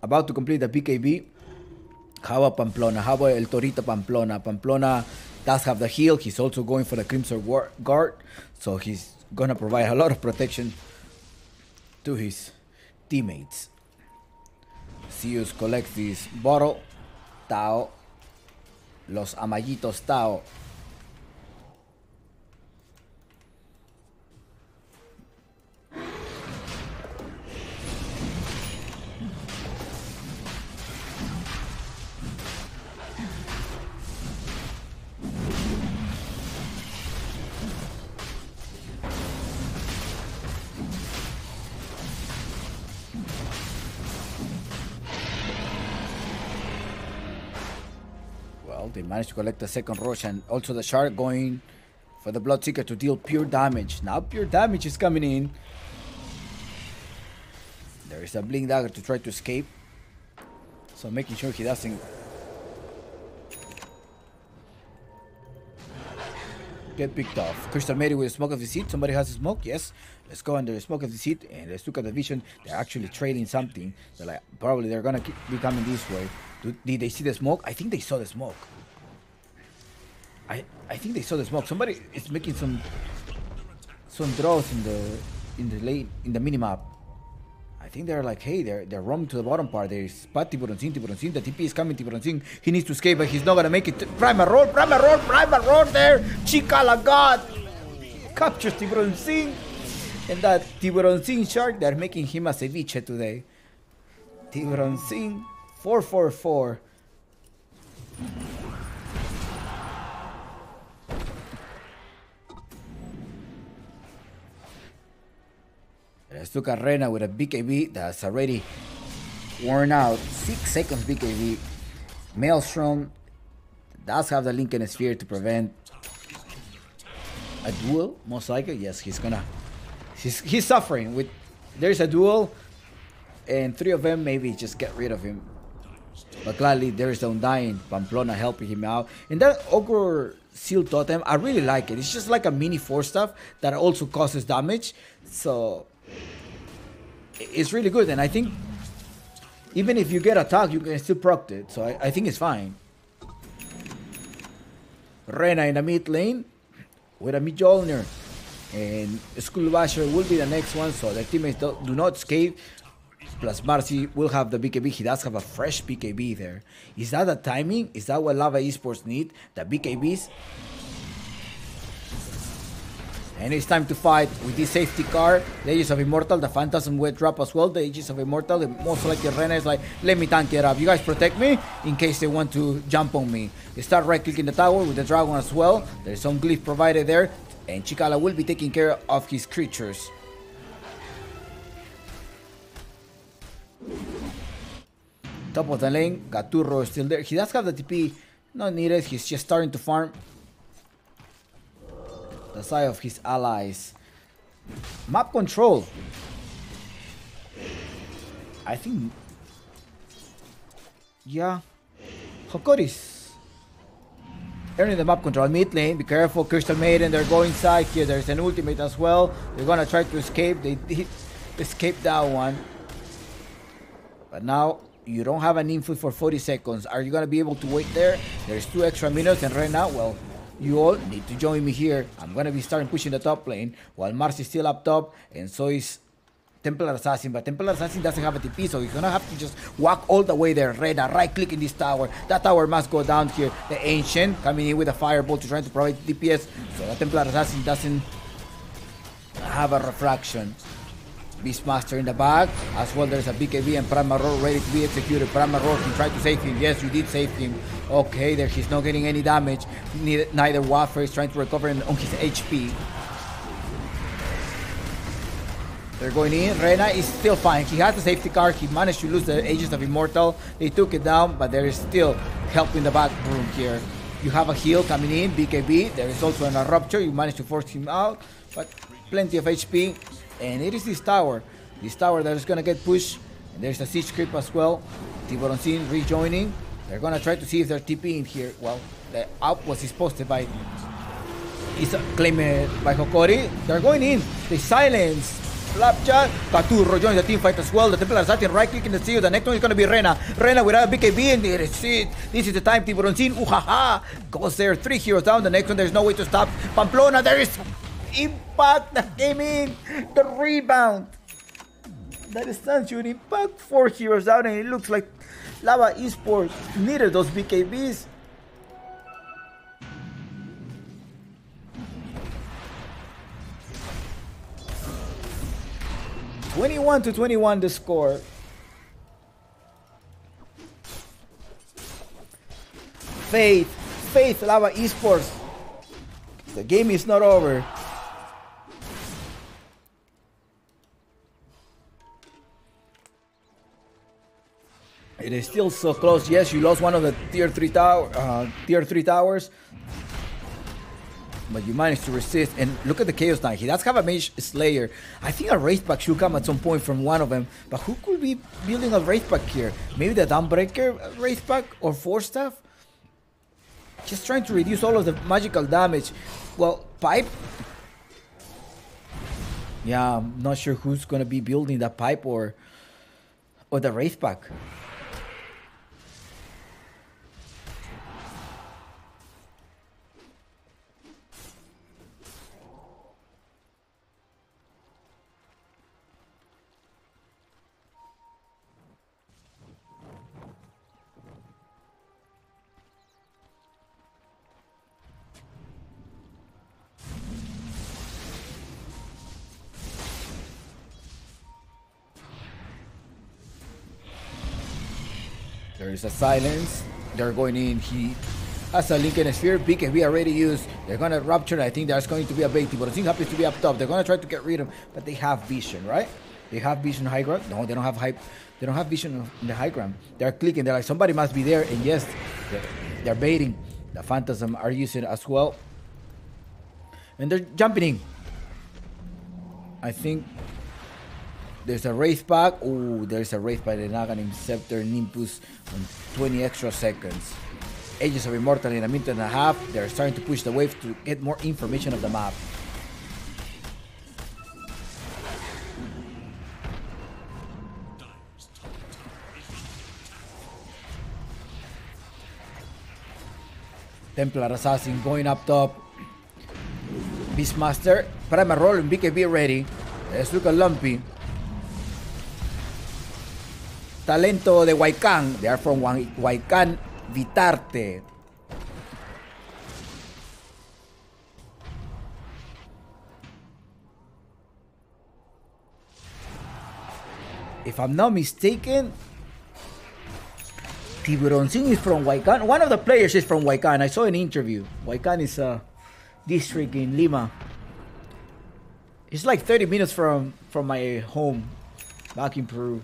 about to complete the BKB. How about Pamplona? How about El Torito Pamplona? Pamplona does have the heal. He's also going for the Crimson Guard. So he's gonna provide a lot of protection to his teammates. Zeus collects this bottle. Tao. Los Amayitos Tao. They managed to collect the second rush, and also the shark going for the Bloodseeker to deal pure damage. Now pure damage is coming in. There is a Blink Dagger to try to escape, so making sure he doesn't get picked off. Crystal Maiden with a Smoke of Deceit. Somebody has a smoke. Yes, let's go under the Smoke of Deceit, and let's look at the vision. They're actually trading something. They're like, probably they're gonna be coming this way. Did they see the smoke? I think they saw the smoke. I think they saw the smoke. Somebody is making some draws in the minimap. I think they're like, hey, they're roaming to the bottom part. There's Spot Tiburoncin. The TP is coming. Tiburoncin. He needs to escape, but he's not gonna make it. Primal roll there. Chica la God captures Tiburoncin, and that Tiburoncin shark, they're making him a ceviche today. Tiburoncin 444. Let's look at Rena with a BKB that's already worn out. 6 seconds BKB. Maelstrom does have the Lincoln Sphere to prevent a duel, most likely. Yes, he's suffering with. There's a duel, and 3 of them, maybe just get rid of him. But gladly, there is the Undying Pamplona helping him out. And that Ogre Seal Totem, I really like it. It's just like a mini 4-stuff that also causes damage. So it's really good. And I think even if you get attacked, you can still proc it. So I think it's fine. Rena in the mid lane with a Mjolnir. And Skullbasher will be the next one. So the teammates do not escape. Plus Marcy will have the BKB. He does have a fresh BKB there. Is that the timing? Is that what Lava Esports need? The BKBs? And it's time to fight with this safety car. The Aegis of Immortal. The Phantasm will drop as well. The Aegis of Immortal. The most likely Rena is like, let me tank it up. You guys protect me in case they want to jump on me. They start right-clicking the tower with the dragon as well. There's some glyph provided there. And Chikala will be taking care of his creatures. Top of the lane, Gaturro is still there. He does have the TP, not needed. He's just starting to farm the side of his allies. Map control. I think, yeah, Hokori's earning the map control. Mid lane, be careful. Crystal Maiden, they're going side here. There's an ultimate as well. They're gonna try to escape. They did escape that one. But now, you don't have an input for 40 seconds. Are you going to be able to wait there? There's 2 extra minutes, and right now, well, you all need to join me here. I'm going to be starting pushing the top lane, while Mars is still up top, and so is Templar Assassin. But Templar Assassin doesn't have a TP, so he's going to have to just walk all the way there. Rena, right-click in this tower. That tower must go down here. The Ancient coming in with a Firebolt to try to provide DPS, so the Templar Assassin doesn't have a refraction. Beastmaster in the back. As well, there's a BKB and Primal Roar ready to be executed. Primal Roar can try to save him. Yes, you did save him. Okay, there he's not getting any damage. Neither Wafer is trying to recover on his HP. They're going in. Rena is still fine. He has the safety car. He managed to lose the Aegis of Immortal. They took it down, but there is still help in the back room here. You have a heal coming in, BKB. There is also a rupture. You managed to force him out, but plenty of HP. And it is this tower. This tower that is going to get pushed. And there's a siege creep as well. Tiburon rejoining. They're going to try to see if they're TPing here. Well, the up was posted by... is claimed by Hokori. They're going in. They silence. Flapjack. Caturro joins the team fight as well. The Templar is acting right click in the seal. The next one is going to be Rena. Rena without a BKB, and this is the time. Tiburon Uhaha. Goes there. 3 heroes down. The next one, there's no way to stop. Pamplona, there is impact that came in. The rebound. That is such an impact. 4 heroes down, and it looks like Lava Esports needed those BKBs. (21-21) the score. Faith, Lava Esports. The game is not over. It is still so close. Yes, you lost one of the tier 3 towers. But you managed to resist. And look at the Chaos Knight. He does have a Mage Slayer. I think a Wraith Pack should come at some point from one of them. But who could be building a Wraith Pack here? Maybe the Dawnbreaker Wraith Pack or Force Staff? Just trying to reduce all of the magical damage. Well, Pipe. Yeah, I'm not sure who's going to be building the Pipe or the Wraith Pack. There is a silence. They're going in. He has a Lincoln Sphere. BKB already used. They're going to rupture. I think there's going to be a bait. But it happens to be up top. They're going to try to get rid of him. But they have vision, right? They have vision high ground. No, they don't have hype. They don't have vision in the high ground. They're clicking. They're like, somebody must be there. And yes, they're baiting. The Phantasm are using it as well. And they're jumping in. I think there's a Wraith Pack. Oh, there's a Wraith by the Naganim Scepter Nimbus on 20 extra seconds. Aegis of Immortal in a minute and a half. They're starting to push the wave to get more information of the map. Templar Assassin going up top. Beastmaster. Primal roll and BKB ready. Let's look at Lumpy. Talento de Huaycán. They are from Huaycán, Vitarte. If I'm not mistaken, Tiburon is from Huaycán. One of the players is from Huaycán. I saw an interview. Huaycán is a district in Lima. It's like 30 minutes from my home back in Peru.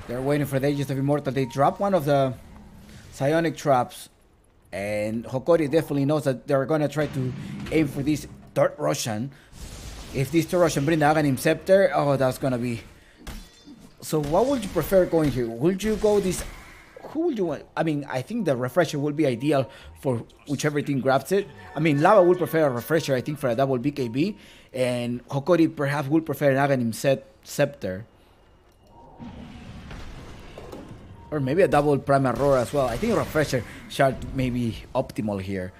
They're waiting for the Aegis of Immortal. They drop one of the psionic traps. And Hokori definitely knows that they're going to try to aim for this third Roshan. If this third Roshan bring the Aghanim Scepter, oh, that's going to be... So what would you prefer going here? Would you go this... Who would you want? I mean, I think the refresher will be ideal for whichever team grabs it. I mean, Lava would prefer a refresher, I think, for a double BKB. And Hokori perhaps would prefer an Aghanim Scepter. Or maybe a double Primal Roar as well. I think Refresher shard maybe optimal here.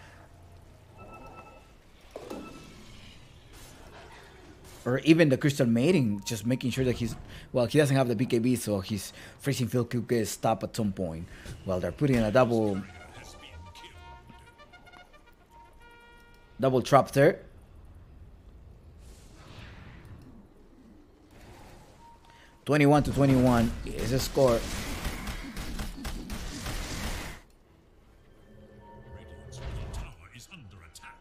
Or even the Crystal Mating, just making sure that he's... Well, he doesn't have the BKB, so his freezing field could get stopped at some point. Well, they're putting a double trap there. (21-21) is the score. Radiant's middle tower is under attack.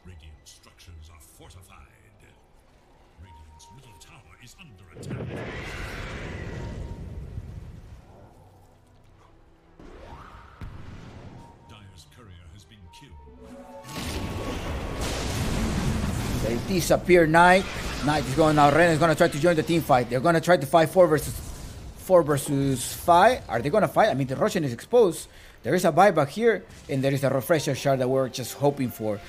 Radiant structures are fortified. Radiant's middle tower is under attack. Dire's courier has been killed. They disappear. Knight is going now. Ren is going to try to join the team fight. They're going to try to fight 4 versus 5. Are they going to fight? I mean, the Russian is exposed. There is a buyback here, and there is a refresher shard that we're just hoping for.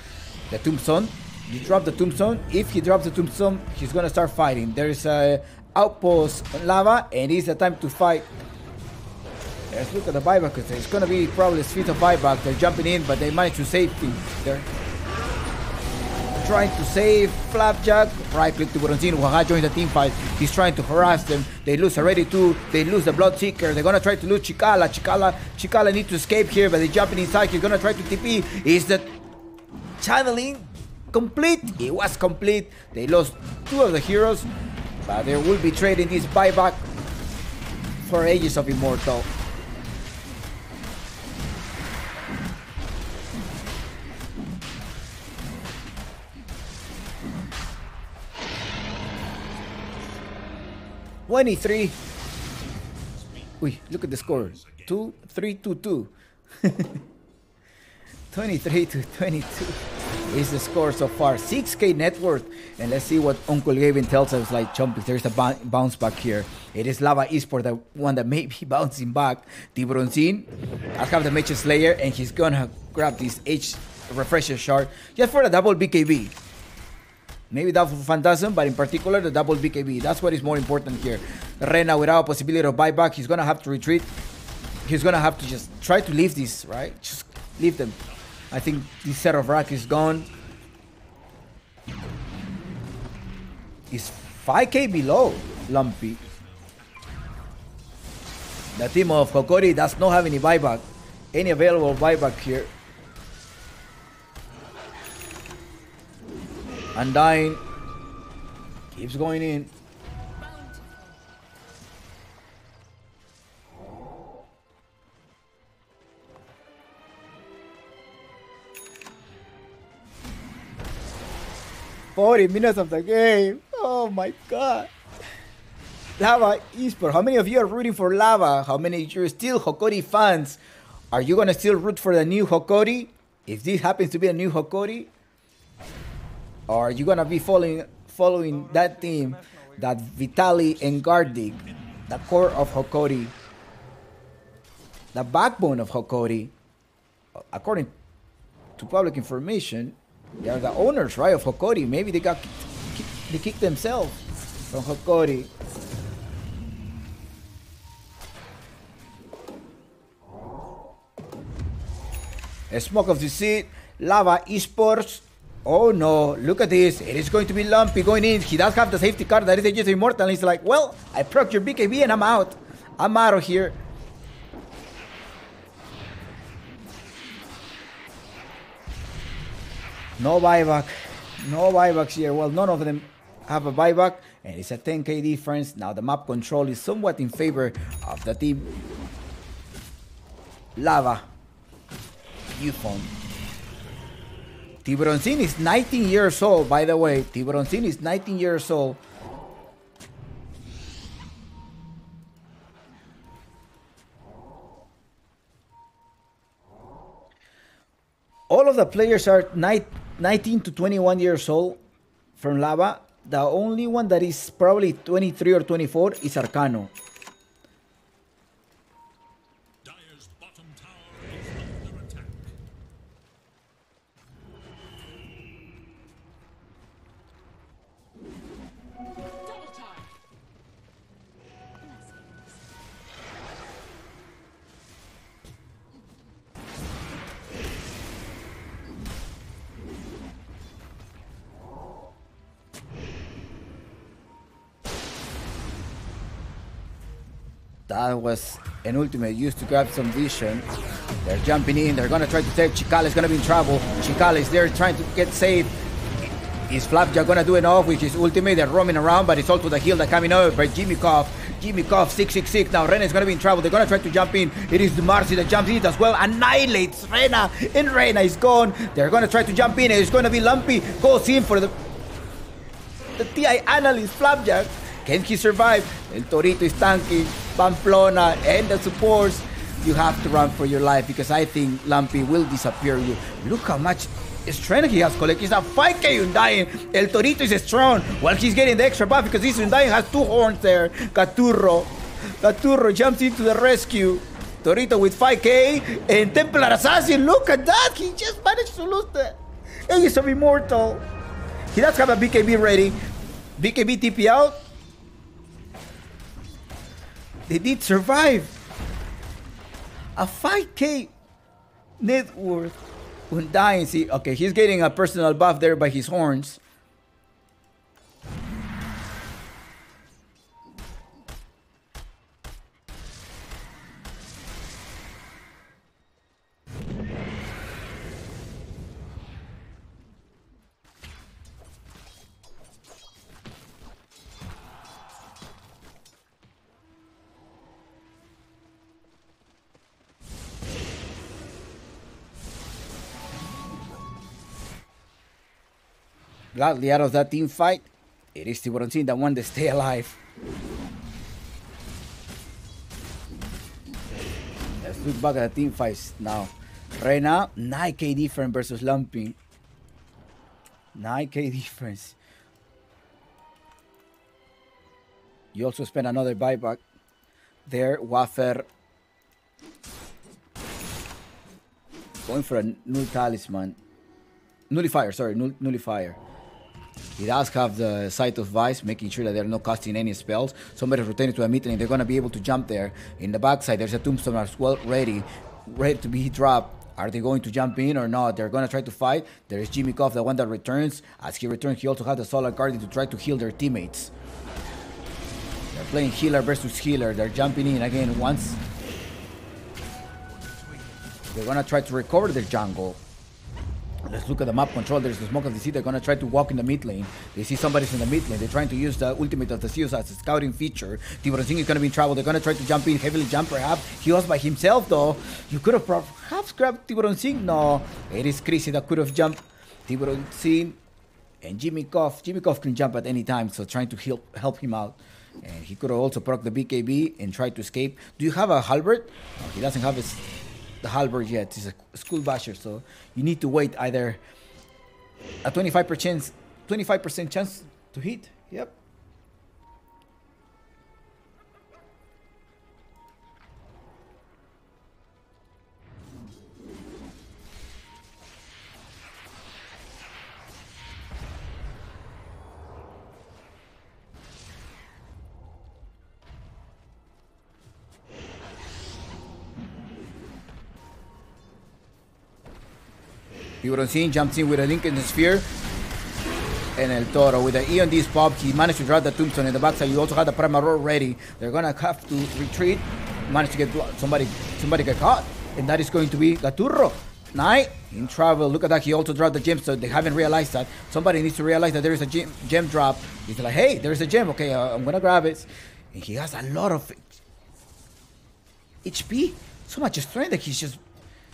The Tombstone. You drop the Tombstone. If he drops the Tombstone, he's going to start fighting. There is a outpost on lava, and it's the time to fight. Let's look at the buyback, because it's going to be probably a street of buyback. They're jumping in, but they managed to save him. They're trying to save Flapjack. Right click to Bronzino. Waha joins the team fight. He's trying to harass them. They lose already too. They lose the Bloodseeker. They're gonna try to lose Chikala. Chikala need to escape here, but they're jumping inside. He's gonna try to TP. Is the channeling complete? It was complete. They lost 2 of the heroes, but they will be trading this buyback for Ages of Immortal. (23). Wait, look at the score. 2-3-2-2. 23-22 is the score so far. 6k net worth. And let's see what Uncle Gavin tells us. Like, Chumpy, there's a bounce back here. It is Lava Esports, the one that may be bouncing back. Tibronzin, I'll have the Mage Slayer, and he's gonna grab this H refresher shard just for the double BKB. Maybe double Phantasm, but in particular the double BKB. That's what is more important here. Rena, without a possibility of buyback, he's gonna have to retreat. He's gonna have to just try to leave this, right? Just leave them. I think this set of rack is gone. Is 5k below Lumpy. The team of Hokori does not have any buyback. Any available buyback here. Undying keeps going in. (40 minutes of the game. Oh my god. Lava Esports. How many of you are rooting for Lava? How many of you are still Hokori fans? Are you gonna still root for the new Hokori? If this happens to be a new Hokori? Or are you gonna be following that team, that Vitali and Gardig, the core of Hokori, the backbone of Hokori? According to public information, they are the owners, right, of Hokori. Maybe they kicked themselves from Hokori. A smoke of deceit. Lava Esports. Oh no, look at this. It is going to be Lumpy going in. He does have the safety card that is Aegis of Immortal. And he's like, well, I proc your BKB and I'm out. I'm out of here. No buyback. No buybacks here. Well, none of them have a buyback. And it's a 10k difference. Now the map control is somewhat in favor of the team Lava. Ufon. Tibronzin is 19 years old, by the way. Tibronzin is 19 years old. All of the players are 19 to 21 years old from Lava. The only one that is probably 23 or 24 is Arcano. Dire's bottom tower is under attack. Double time. That was an ultimate used to grab some vision. They're jumping in. They're going to try to take. Chicale's going to be in trouble. Chicale's there trying to get safe. Is Flapjack going to do enough with his ultimate? They're roaming around, but it's also the heal that coming over by Jimmy Cough. Jimmy Cough 666. Now Rena is going to be in trouble. They're going to try to jump in. It is Marcy that jumps in as well. Annihilates Rena. And Rena is gone. They're going to try to jump in. It's going to be Lumpy. Goes in for the TI analyst Flapjack. Can he survive? El Torito is tanking. Pamplona and the supports. You have to run for your life because I think Lumpy will disappear you. Look how much strength he has collected. He's a 5k Undying. El Torito is strong. While he's getting the extra buff because this Undying has 2 horns there. Gaturro jumps into the rescue. Torito with 5k and Templar Assassin. Look at that. He just managed to lose the Ace of Immortal. He does have a BKB ready. BKB TP out. They did survive. A 5k net worth. Undying. See, okay, he's getting a personal buff there by his horns. Gladly out of that team fight, it is Tiburon Team that won to stay alive. Let's look back at the team fights now. Right now, 9k difference versus Lumpy. 9k difference. You also spend another buyback there. Wafer going for a null talisman. Nullifier, sorry, nullifier. He does have the Sight of Vice, making sure that they're not casting any spells. Somebody's rotating to a mid lane. They're going to be able to jump there. In the backside, there's a Tombstone as well ready to be dropped. Are they going to jump in or not? They're going to try to fight. There is Jimmy Cough, the one that returns. As he returns, he also has the Solar Guardian to try to heal their teammates. They're playing healer versus healer. They're jumping in again once. They're going to try to recover their jungle. Let's look at the map control. There's the smoke of the sea. They're going to try to walk in the mid lane. They see somebody's in the mid lane. They're trying to use the ultimate of the Zeus as a scouting feature. Tiburon is going to be in trouble. They're going to try to jump in, heavily jump perhaps. He was by himself though. You could have perhaps grabbed Tiburon Singh. No, it is Chrissy that could have jumped. Tiburon Singh and Jimmy Cough. Jimmy Cough can jump at any time, so trying to help him out. And he could have also proc the BKB and tried to escape. Do you have a halberd? No, he doesn't have the halberd yet. He's a school basher, so you need to wait either a 25% chance to hit. Yep. Tiburon Singh jumps in with a link in the sphere. And El Toro with the E on this pop, he managed to drop the Tombstone in the backside. You also have the Prima Roar ready. They're gonna have to retreat. Managed to get somebody get caught. And that is going to be Gaturro. Knight in trouble. Look at that. He also dropped the gem, so they haven't realized that. Somebody needs to realize that there is a gem drop. He's like, hey, there's a gem. Okay, I'm gonna grab it. And he has a lot of HP. So much strength that he's just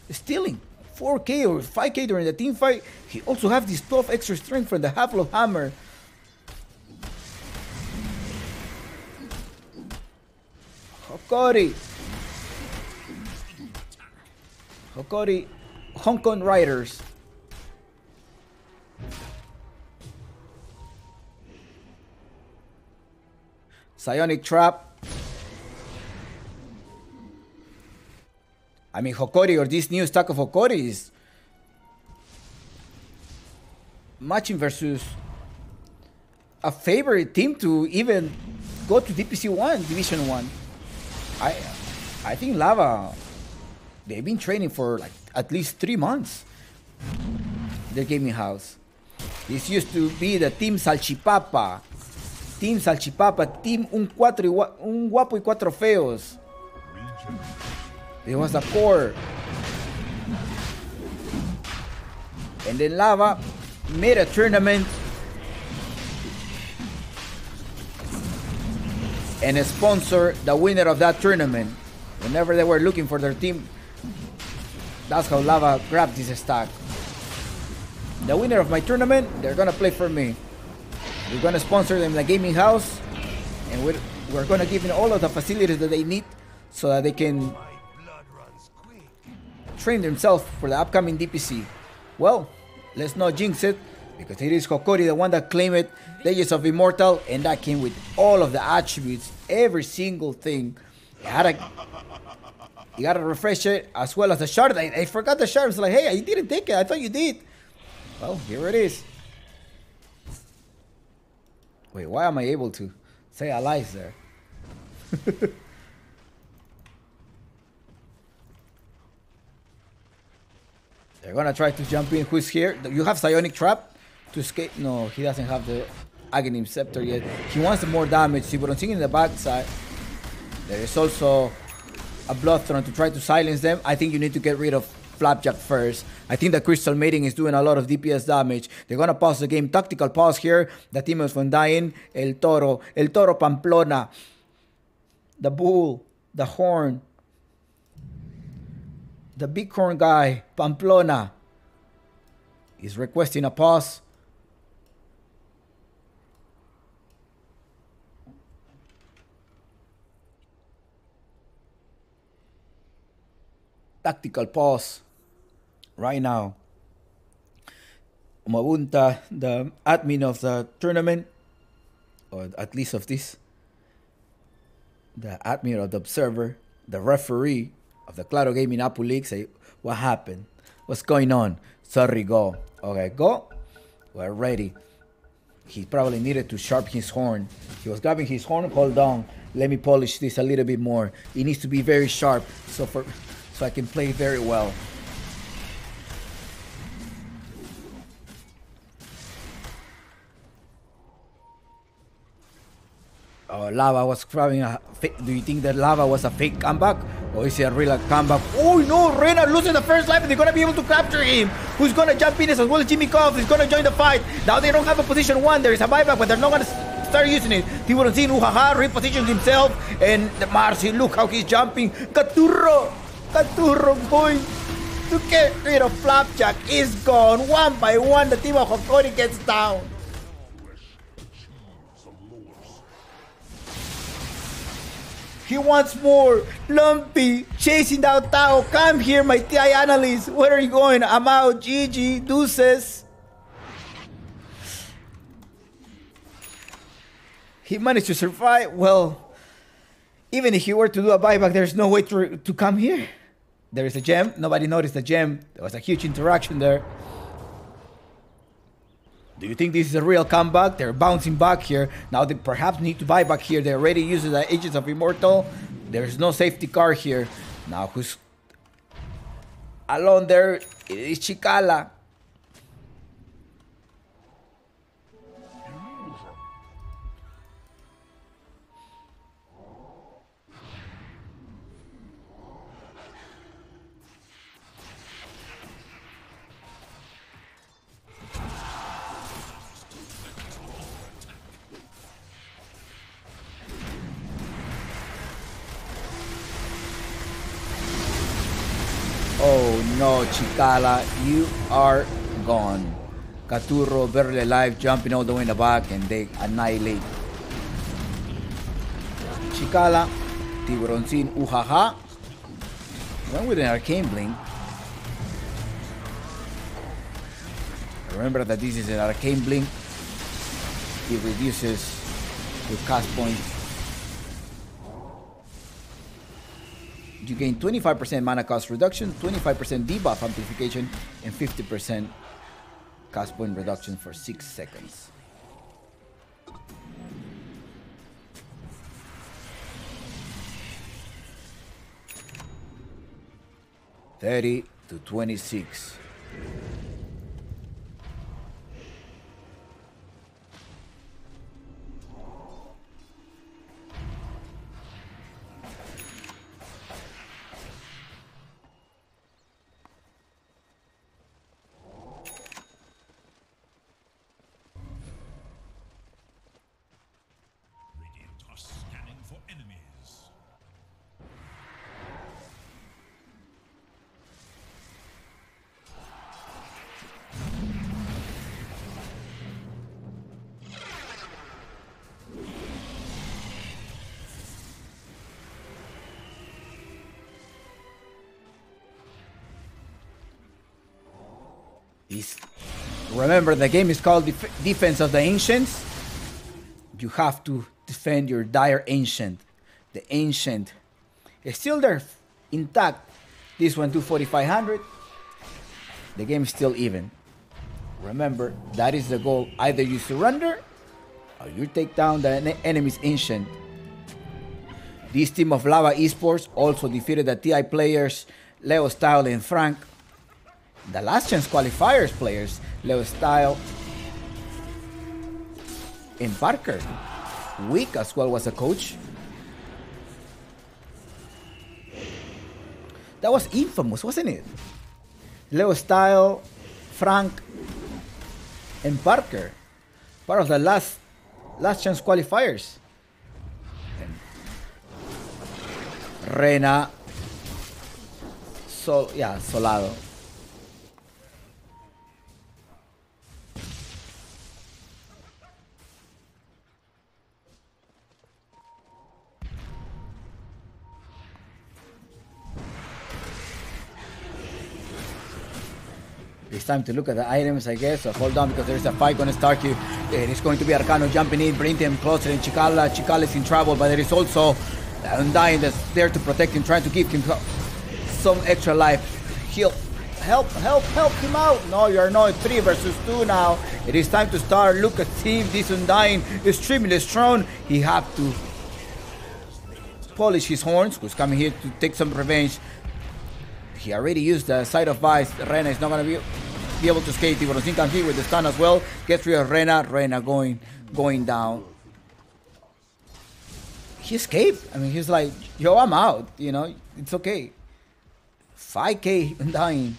stealing. 4k or 5k during the team fight. He also has this 12 extra strength from the Half-Loaf Hammer. Hokori, Hong Kong Riders. Psionic Trap. I mean, Hokori or this new stack of Hokori is matching versus a favorite team to even go to DPC 1, Division 1. I think Lava, they've been training for like at least 3 months. Their gaming house. This used to be the Team Salchipapa. Team Salchipapa, Team Un Guapo y Cuatro Feos. It was the core. And then Lava made a tournament and sponsor the winner of that tournament. Whenever they were looking for their team, that's how Lava grabbed this stack. The winner of my tournament, they're gonna play for me. We're gonna sponsor them in the gaming house, and we're gonna give them all of the facilities that they need so that they can train themselves for the upcoming DPC. Well, let's not jinx it, because it is Hokori, the one that claimed Legends of Immortal, and that came with all of the attributes, every single thing. You gotta refresh it, as well as the shard. I forgot the shard. It's like, hey, I didn't take it. I thought you did. Well, here it is. Wait, why am I able to say allies there? They're gonna try to jump in. Who's here? You have Psionic Trap to escape. No, he doesn't have the Aghanim Scepter yet. He wants more damage. See what I'm seeing in the backside. There is also a Blood Throne to try to silence them. I think you need to get rid of Flapjack first. I think the Crystal Mating is doing a lot of DPS damage. They're gonna pause the game. Tactical pause here. The team is from dying. El Toro Pamplona. The Bull. The Horn. The Bighorn guy, Pamplona, is requesting a pause. Tactical pause right now. Mabunta, the admin of the tournament, or at least of this, the admin of the observer, the referee of the Claro Gaming Apu League, say, what happened? What's going on? Sorry, go. Okay, go. We're ready. He probably needed to sharpen his horn. He was grabbing his horn. Hold on. Let me polish this a little bit more. It needs to be very sharp so I can play very well. Oh, Lava was grabbing a fake. Do you think that Lava was a fake comeback? Or is it a real comeback? Oh no, Reina losing the first life and they're going to be able to capture him. Who's going to jump in as well as Jimmy Cobb is going to join the fight. Now they don't have a position 1. There is a buyback, but they're not going to start using it. Tiburoncin, Uhaha, repositions himself. And Marcy, look how he's jumping. Caturro going to get rid of Flapjack. Is gone. One by one, the team of Hokori gets down. He wants more. Lumpy chasing down Tao. Come here, my TI analyst. Where are you going? I'm out. GG. Deuces. He managed to survive. Well, even if he were to do a buyback, there's no way to come here. There is a gem. Nobody noticed the gem. There was a huge interaction there. Do you think this is a real comeback? They're bouncing back here. Now they perhaps need to buy back here. They already used the Agents of Immortal. There's no safety car here. Now who's alone there? It is Chikala. Oh no, Chikala, you are gone. Caturro barely alive, jumping all the way in the back, and they annihilate Chikala. Tiburoncin, Uhaha. Went with an Arcane Blink. Remember that this is an Arcane Blink. It reduces your cast points. You gain 25% mana cost reduction, 25% debuff amplification, and 50% cast point reduction for 6 seconds. $30-26. Is remember the game is called Defense of the Ancients. You have to defend your dire ancient. The ancient is still there, intact. This one to 4500. The game is still even. Remember, that is the goal. Either you surrender or you take down the enemy's ancient. This team of Lava Esports also defeated the TI players Leo Style and Frank. The last chance qualifiers players Leo Style and Parker. Weak as well was a coach. That was infamous, wasn't it? Leo Style, Frank, and Parker. Part of the last chance qualifiers. And Rena. Solado. It's time to look at the items, I guess. So hold on, because there's a fight going to start here. And it's going to be Arcano jumping in, bringing him closer. And Chikala is in trouble, but there is also Undying that's there to protect him, trying to give him some extra life. He'll help him out. No, you're not 3 versus 2 now. It is time to start. Look at him. This Undying is extremely strong. He have to polish his horns, who's coming here to take some revenge. He already used the Side of Vice. Rena is not going to be able to escape. Tiburon comes here with the stun as well. Gets rid of Rena. Rena going down. He escaped. I mean, he's like, yo, I'm out. You know, it's okay. 5K Undying.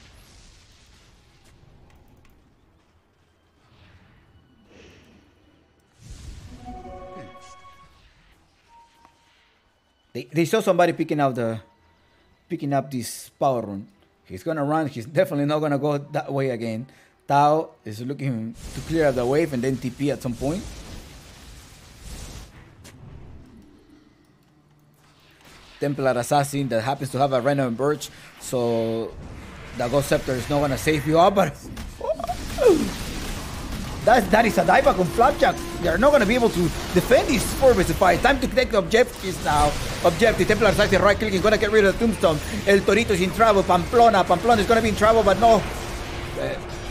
They saw somebody picking up this power rune. He's gonna run. He's definitely not gonna go that way again. Tao is looking to clear the wave and then TP at some point. Templar Assassin that happens to have a random Birch, so the Ghost Scepter is not gonna save you up, but that is a dieback on Flapjack. They're not gonna be able to defend this 4 vs 5. Time to take the objectives now. Objective, Templar Assassin right clicking, gonna get rid of the Tombstone. El Torito is in trouble. Pamplona is gonna be in trouble, but no.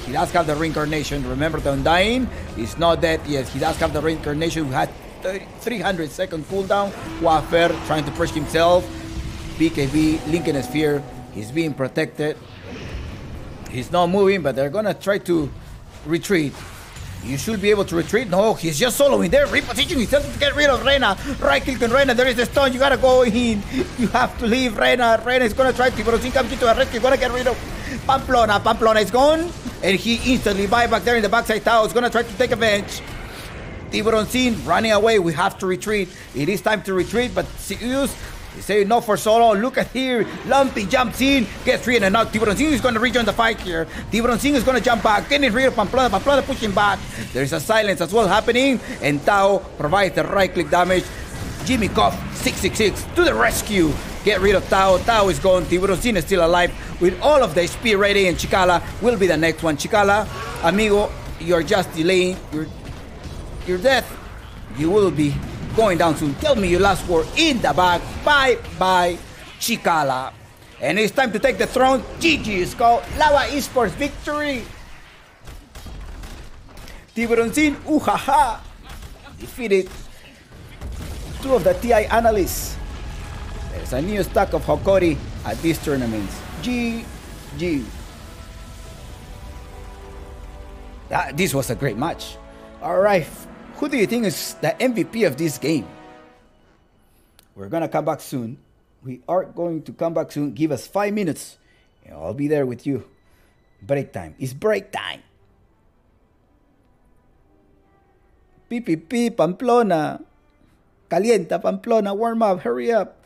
He does have the reincarnation. Remember, the Undying is not dead. Yes, he does have the reincarnation. We had 300-second cooldown. Wafer trying to push himself. BKB, Lincoln Sphere. He's being protected. He's not moving, but they're gonna try to retreat. You should be able to retreat. No, he's just soloing there, repositioning himself to get rid of Rena. Right click on Rena. There is the stun. You gotta go in. You have to leave Rena. Rena is gonna try to. Tiburon comes into a rescue. Gonna get rid of Pamplona. Pamplona is gone. And he instantly buy back there in the backside tower. Is gonna try to take advantage. Tiburon running away. We have to retreat. It is time to retreat, but Sirius is saying no for solo. Look at here. Lumpy jumps in, gets rid, and now Tiburon is going to rejoin the fight here. Tiburon is going to jump back, getting rid of Pamplona. Pamplona pushing back. There's a silence as well happening, and Tao provides the right click damage. Jimmy Cough 666 to the rescue. Get rid of Tao. Tao is gone. Tiburon is still alive with all of the HP ready, and Chikala will be the next one. Chikala, amigo, you're just delaying your death. You will be going down soon. Tell me your last word in the back. Bye, Chikala. And it's time to take the throne. GG is called Lava Esports victory. Tiburon uhaha, defeated 2 of the TI analysts. There's a new stack of Hokori at these tournaments. GG. This was a great match. All right. Who do you think is the MVP of this game? We're going to come back soon. We are going to come back soon. Give us 5 minutes, and I'll be there with you. Break time. It's break time. PPP, Pamplona. Calienta, Pamplona. Warm up. Hurry up.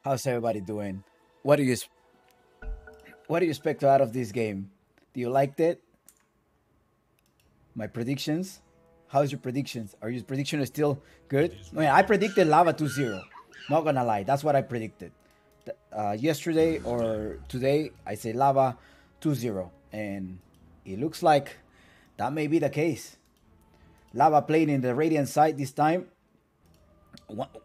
How's everybody doing? What do you what do you expect out of this game? Do you like it? My predictions? How's your predictions? Are your predictions still good? I mean, I predicted Lava 2-0. Not gonna lie, that's what I predicted. Yesterday or today, I say Lava 2-0. And it looks like that may be the case. Lava playing in the Radiant side this time.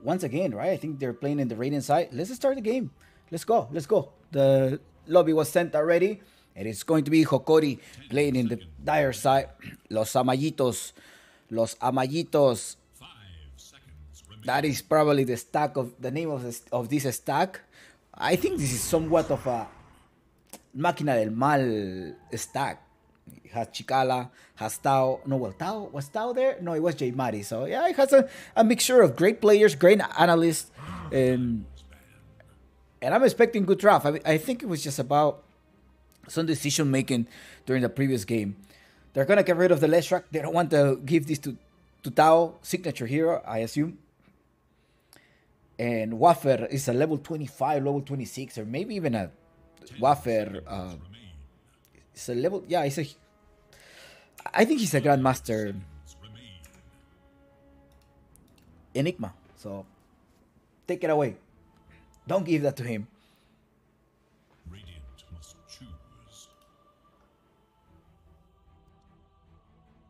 Once again, right? I think they're playing in the Radiant side. Let's start the game. Let's go. Let's go. The lobby was sent already. And it's going to be Hokori playing in the Dire side. Los Amayitos. Los Amayitos. 5 seconds remaining. That is probably the stack of the name of this stack. I think this is somewhat of a Máquina del Mal stack. It has Chicala, has Tao. No, well, Tao was Tao there? No, it was J Mari. So yeah, it has a mixture of great players, great analysts, and I'm expecting good draft. I think it was just about some decision making during the previous game. They're gonna get rid of the Leshrac. They don't want to give this to Tao, signature hero, I assume. And Waffer is a level 25, level 26, or maybe even a Waffer. It's a level, yeah. I think he's a Grandmaster Enigma. So take it away. Don't give that to him. Radiant must choose.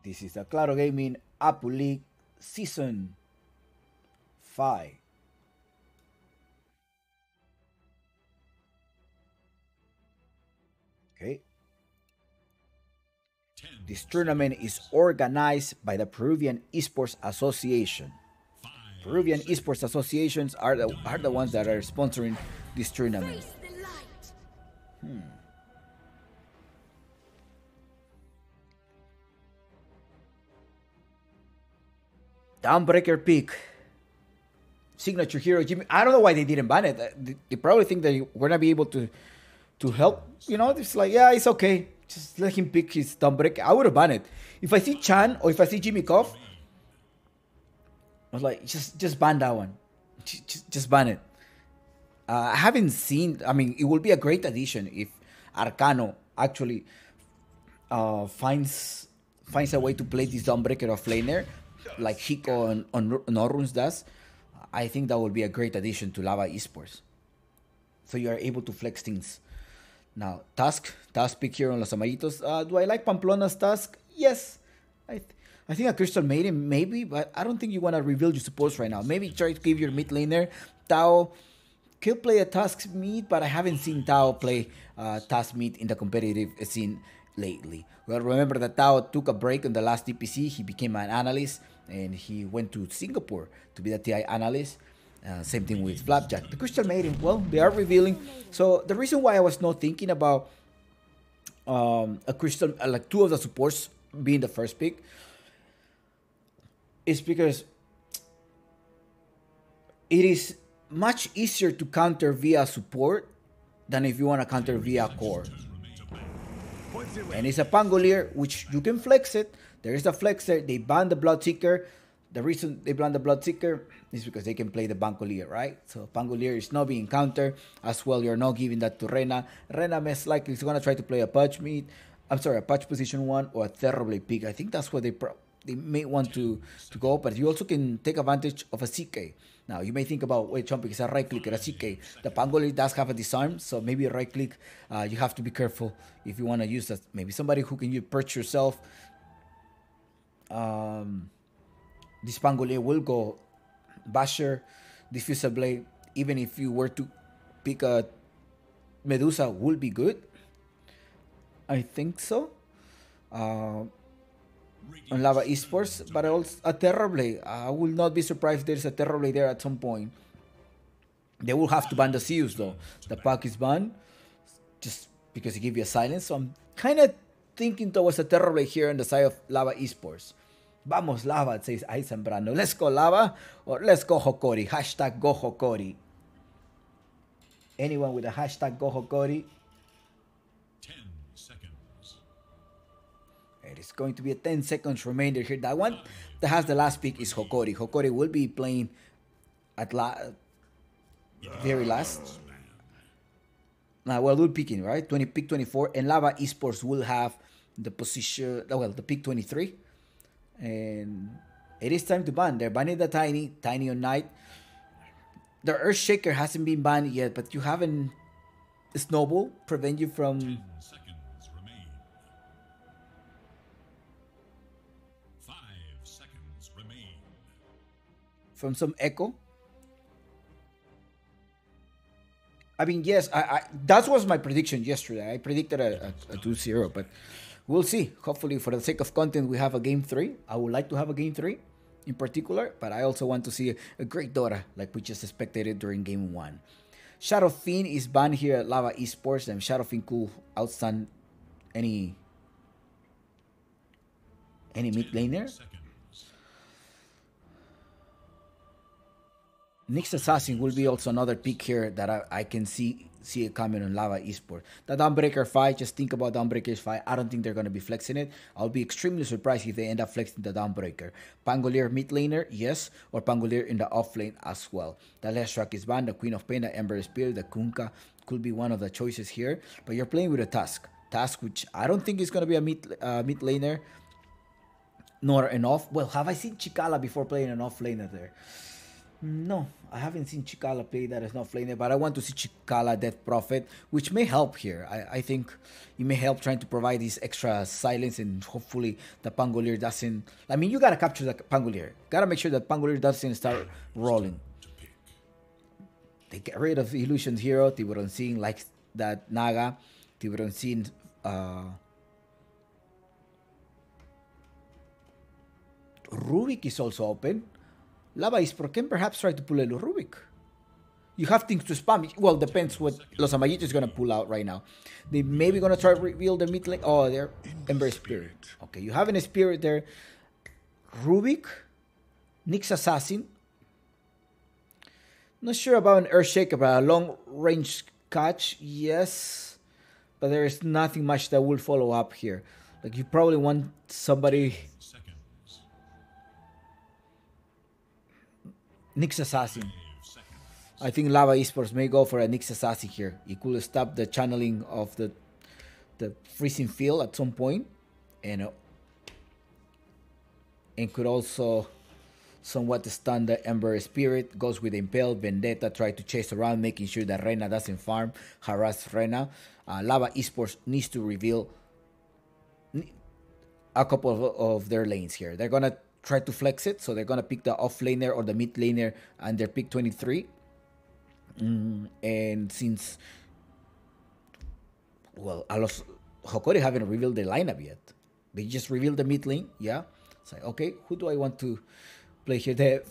This is the Claro Gaming Apu League Season 5. Okay. 10 This tournament is organized by the Peruvian Esports Association. Peruvian Esports Associations are the ones that are sponsoring this tournament. Face the light. Downbreaker pick. Signature hero Jimmy. I don't know why they didn't ban it. They probably think that we're gonna be able to help. You know, it's like, yeah, it's okay. Just let him pick his Downbreaker. I would have banned it. If I see Chan or if I see Jimmy Koff, I was like, just ban that one. Just ban it. I haven't seen. I mean, it will be a great addition if Arcano actually finds a way to play this Dawnbreaker off laner, like Hiko on Noruns does. I think that will be a great addition to Lava Esports. So you are able to flex things. Now, Task pick here on Los Amarillitos. Do I like Pamplona's Task? Yes. I think a Crystal Maiden, maybe, but I don't think you want to reveal your supports right now. Maybe try to give your mid laner. Tao could play a Task mid, but I haven't seen Tao play Task mid in the competitive scene lately. Well, remember that Tao took a break on the last DPC. He became an analyst, and he went to Singapore to be the TI analyst. Same thing with Flapjack. The Crystal Maiden, well, they are revealing. So the reason why I was not thinking about a Crystal, like two of the supports being the first pick, is because it is much easier to counter via support than if you want to counter via core. And it's a Pangolier, which you can flex it. There is a flexer. They banned the Bloodseeker. The reason they banned the Bloodseeker is because they can play the Pangolier, right? So Pangolier is not being countered. As well, you're not giving that to Rena. Rena most likely is going to try to play a patch mid. I'm sorry, a patch position 1 or a Terribly pick. I think that's what they may want to go. But you also can take advantage of a CK. Now, you may think about, wait, Chompik is a right click or a CK. The Pangolier does have a disarm, so maybe a right click. You have to be careful if you want to use that. Maybe somebody who can perch yourself. This Pangolier will go Basher, Diffuser Blade. Even if you were to pick a Medusa, would be good. I think so. On Lava Esports, but also a Terrorblade. I will not be surprised if there's a Terrorblade there at some point. They will have to ban the Zeus though. The pack is banned just because it gives you a silence. So I'm kind of thinking towards a Terrorblade here on the side of Lava Esports. Vamos Lava, says Ay Zambrano. Let's go Lava or let's go Hokori. Hashtag go Hokori. Anyone with a hashtag go Hokori? 10 seconds. It is going to be a 10 seconds remainder here. That one that has the last pick is Hokori. Hokori will be playing at very last. Well, we're picking, right? Pick 24, and Lava Esports will have the position, well, the pick 23. And it is time to ban. They're banning the Tiny on Night. The Earthshaker hasn't been banned yet, but you haven't Snowball prevent you from 10 seconds remain. 5 seconds remain. from some echo. I mean, yes, that was my prediction yesterday. I predicted a 2-0, but we'll see. Hopefully, for the sake of content, we have a game 3. I would like to have a game 3 in particular, but I also want to see a great Dota like we just spectated during game 1. Shadow Fiend is banned here at Lava Esports, and Shadow Fiend could outstand any mid laner. Seconds. Nyx Assassin will be also another pick here that I can see it coming on Lava Esports. The Dawnbreaker fight, just think about Dawnbreaker's fight. I don't think they're going to be flexing it. I'll be extremely surprised if they end up flexing the Dawnbreaker. Pangolier mid laner, yes, or Pangolier in the off lane as well. The Leshrac is banned, the Queen of Pain, the Ember Spirit, the Kunkka could be one of the choices here. But you're playing with a Tusk, which I don't think is going to be a mid laner, nor an off. Well, have I seen Chikala before playing an off laner there? No, I haven't seen Chikala play that as not laner, but I want to see Chikala Death Prophet, which may help here. I think it may help trying to provide this extra silence, and hopefully the Pangolier doesn't... I mean, you gotta capture the Pangolier. Gotta make sure that Pangolier doesn't start rolling. They get rid of Illusion's hero. Tiburon Sin likes that Naga. Tiburon Sin... Rubik is also open. Lava Esports can perhaps try to pull a Rubik. You have things to spam. Well, depends what Los Amayitos is going to pull out right now. They maybe going to try to reveal the mid lane. Oh, they're Ember Spirit. Okay, you have a Spirit there. Rubik. Nyx Assassin. Not sure about an Earthshaker, but a long range catch, yes. But there is nothing much that will follow up here. Like, you probably want somebody... Nyx Assassin. I think Lava Esports may go for a Nyx Assassin here. It could stop the channeling of the freezing field at some point, and could also somewhat stun the Ember Spirit. Goes with Impale, Vendetta, try to chase around, making sure that Reyna doesn't farm, harass Reyna. Lava Esports needs to reveal a couple of their lanes here. They're gonna try to flex it, so they're gonna pick the off laner or the mid laner and their pick 23. And since, well, Hokori haven't revealed the lineup yet. They just revealed the mid lane, yeah. It's like, okay, who do I want to play here? The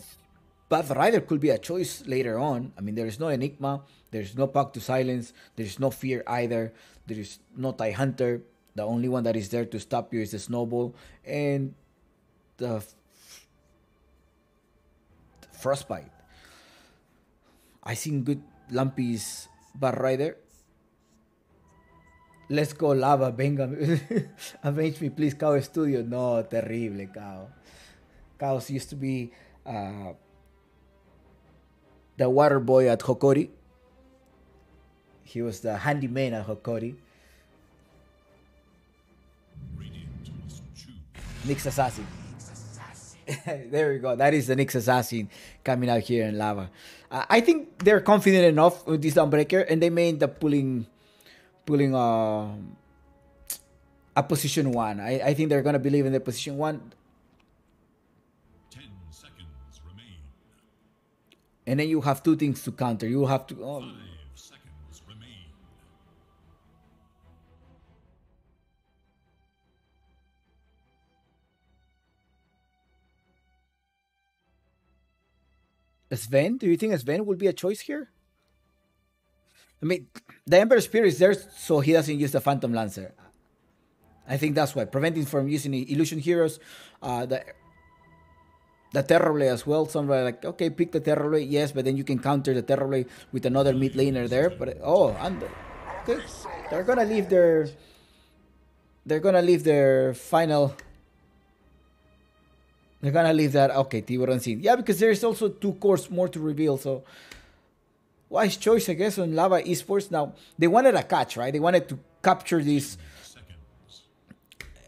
Path Rider could be a choice later on. I mean, there is no Enigma, there's no Pact to Silence, there's no Fear either, there is no TIE Hunter. The only one that is there to stop you is the Snowball and the Frostbite. I seen good Lumpy's Bar Rider. Let's go Lava, venga. Avenge me, please, Kao Studio. No, terrible, Kao. Chaos used to be the water boy at Hokori. He was the handyman at Hokori. Nyx Assassin. There we go. That is the Nyx Assassin coming out here in Lava. I think they're confident enough with this Dawnbreaker, and they may end up pulling a position 1. I think they're gonna believe in the position 1. 10 seconds remain. And then you have two things to counter. You have to 5 seconds remain. Sven. Do you think Sven will be a choice here? I mean, the Ember Spirit is there so he doesn't use the Phantom Lancer. I think that's why. Preventing from using Illusion Heroes. The Terrorblade as well. Somebody like, okay, pick the Terrorblade, yes, but then you can counter the Terrorblade with another mid laner there. But and okay, they're gonna leave their final. They're gonna leave that. Okay, Tiburon Sin. Yeah, because there's also 2 cores more to reveal. So, wise choice, I guess, on Lava Esports. Now, they wanted a catch, right? They wanted to capture this Seconds.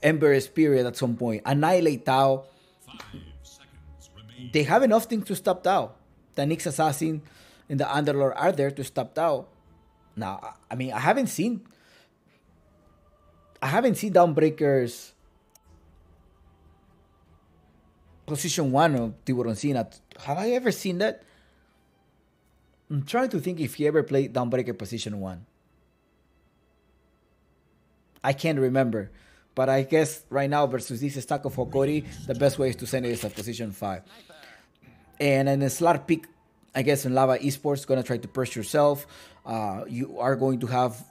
Ember Spirit at some point, annihilate Tao. 5 seconds remain. They have enough things to stop Tao. The Nyx Assassin and the Underlord are there to stop Tao. Now, I mean, I haven't seen Dawnbreaker's position 1 of Tiburon Sin. Have I ever seen that? I'm trying to think if he ever played Dawnbreaker position 1. I can't remember. But I guess right now versus this stack of Hokori, the best way is to send it as a position 5. And in a slot pick, I guess in Lava Esports, gonna try to push yourself. You are going to have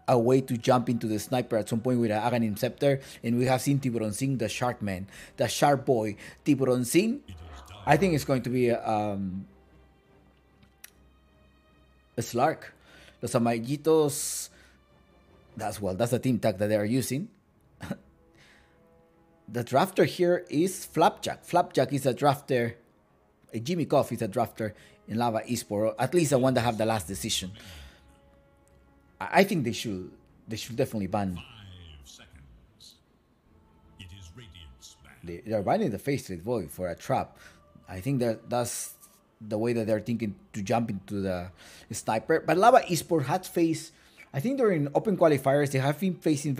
a way to jump into the sniper at some point with an Aghanim Scepter. And we have seen Tiburon Sin, the Shark Man, the Shark Boy. Tiburon Sin, I think it's going to be a Slark. Los Amarillitos, that's the team tag that they are using. The drafter here is Flapjack. Flapjack is a drafter. Jimmy Koff is a drafter in Lava Esports, or at least the one that have the last decision. I think they should definitely ban. 5 seconds. It is Radiant's ban. They're banning the Face Trade Void for a trap. I think that's the way that they're thinking to jump into the sniper. But Lava Esports had faced, I think during open qualifiers, they have been facing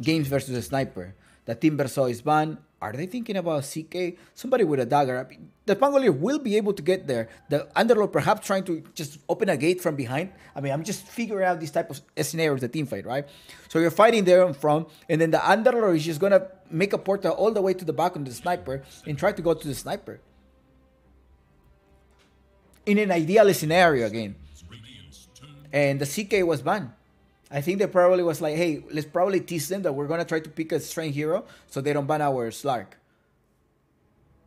games versus a sniper. The Timbersaw is banned. Are they thinking about CK? Somebody with a dagger. I mean, the Pangolier will be able to get there. The Underlord perhaps trying to just open a gate from behind. I mean, I'm just figuring out this type of scenario of the team fight, right? So you're fighting there in front, and then the Underlord is just going to make a portal all the way to the back of the sniper and try to go to the sniper. In an ideal scenario again. And the CK was banned. I think they probably was like, hey, let's probably tease them that we're going to try to pick a strength hero so they don't ban our Slark.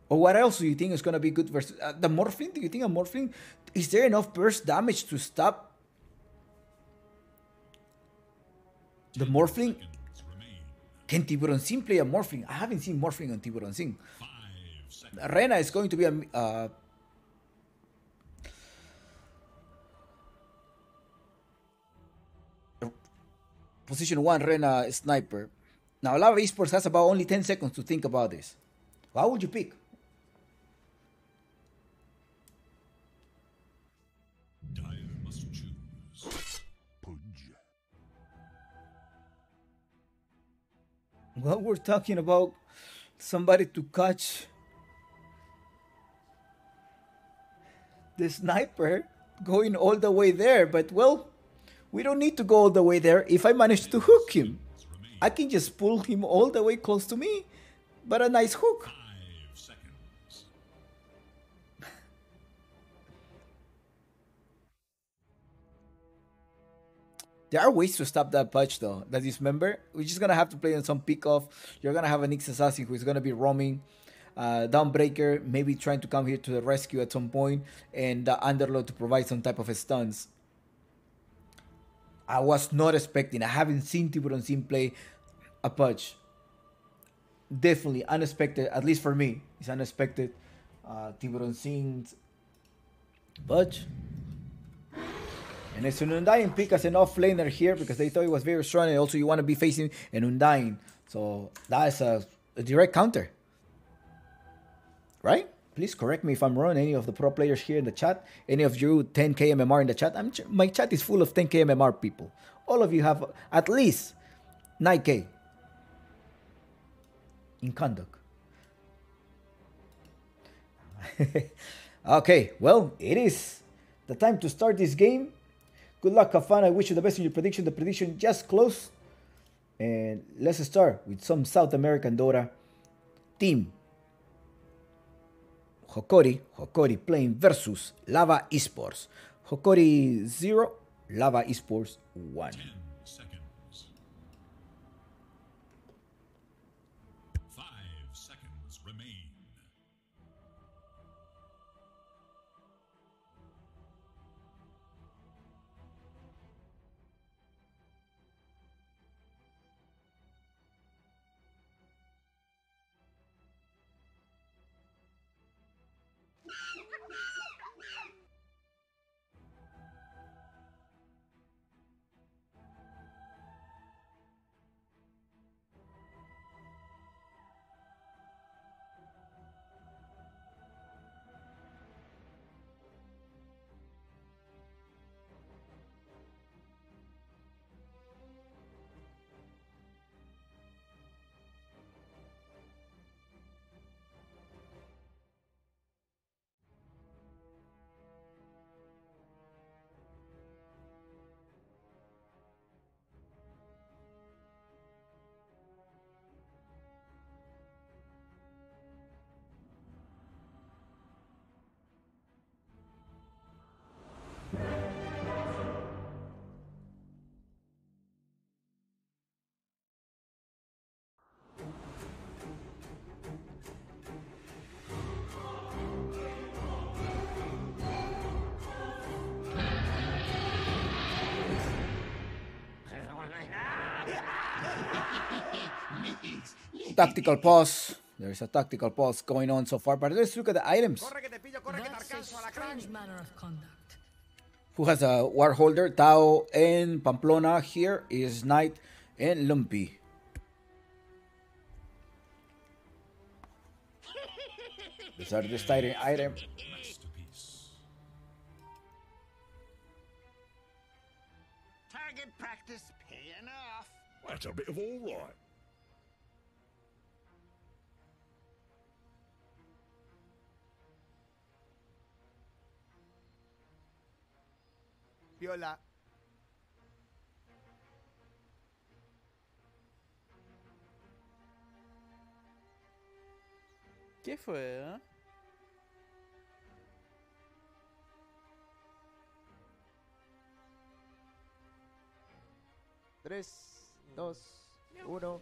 Or what else do you think is going to be good versus... the Morphling? Do you think a Morphling... Is there enough burst damage to stop the Morphling? Can Tiburon Sin play a Morphling? I haven't seen Morphling on Tiburon Sin. 5 seconds. Rena is going to be a... Position 1 Rena sniper. Now Lava Esports has about only 10 seconds to think about this. What would you pick? Dire must choose. Pudge. Well, we're talking about somebody to catch the sniper going all the way there, but well, we don't need to go all the way there. If I manage to hook him, I can just pull him all the way close to me. But a nice hook. 5 seconds. There are ways to stop that punch though. That is, remember? We're just gonna have to play on some pick off. You're gonna have a Nyx Assassin who is gonna be roaming. Dawnbreaker maybe trying to come here to the rescue at some point, and the Underlord to provide some type of stuns. I was not expecting. I haven't seen Tiburon Sin play a punch. Definitely unexpected, at least for me. It's unexpected. Tiburon Sin's punch. And it's an Undying pick as an off-laner here because they thought it was very strong, and also you want to be facing an Undying. So that's a direct counter. Right? Please correct me if I'm wrong. Any of the pro players here in the chat, any of you 10k MMR in the chat. My chat is full of 10k MMR people. All of you have at least 9k in conduct. Okay, well, it is the time to start this game. Good luck, have fun. I wish you the best in your prediction. The prediction just closed. And let's start with some South American Dota team. Hokori playing versus Lava Esports. Hokori 0, Lava Esports 1. 10 seconds. 5 seconds remain. tactical pause. There's a tactical pause going on so far, but let's look at the items. Corre que te pillo, corre que te That's a alcanzo, alacrán. strange manner of conduct. Who has a war holder? Tao and Pamplona. Here is Knight and Lumpy. These are the starting item. Masterpiece. Target practice paying off. That's a bit of all right. Viola. ¿Qué fue? 3, 2, 1.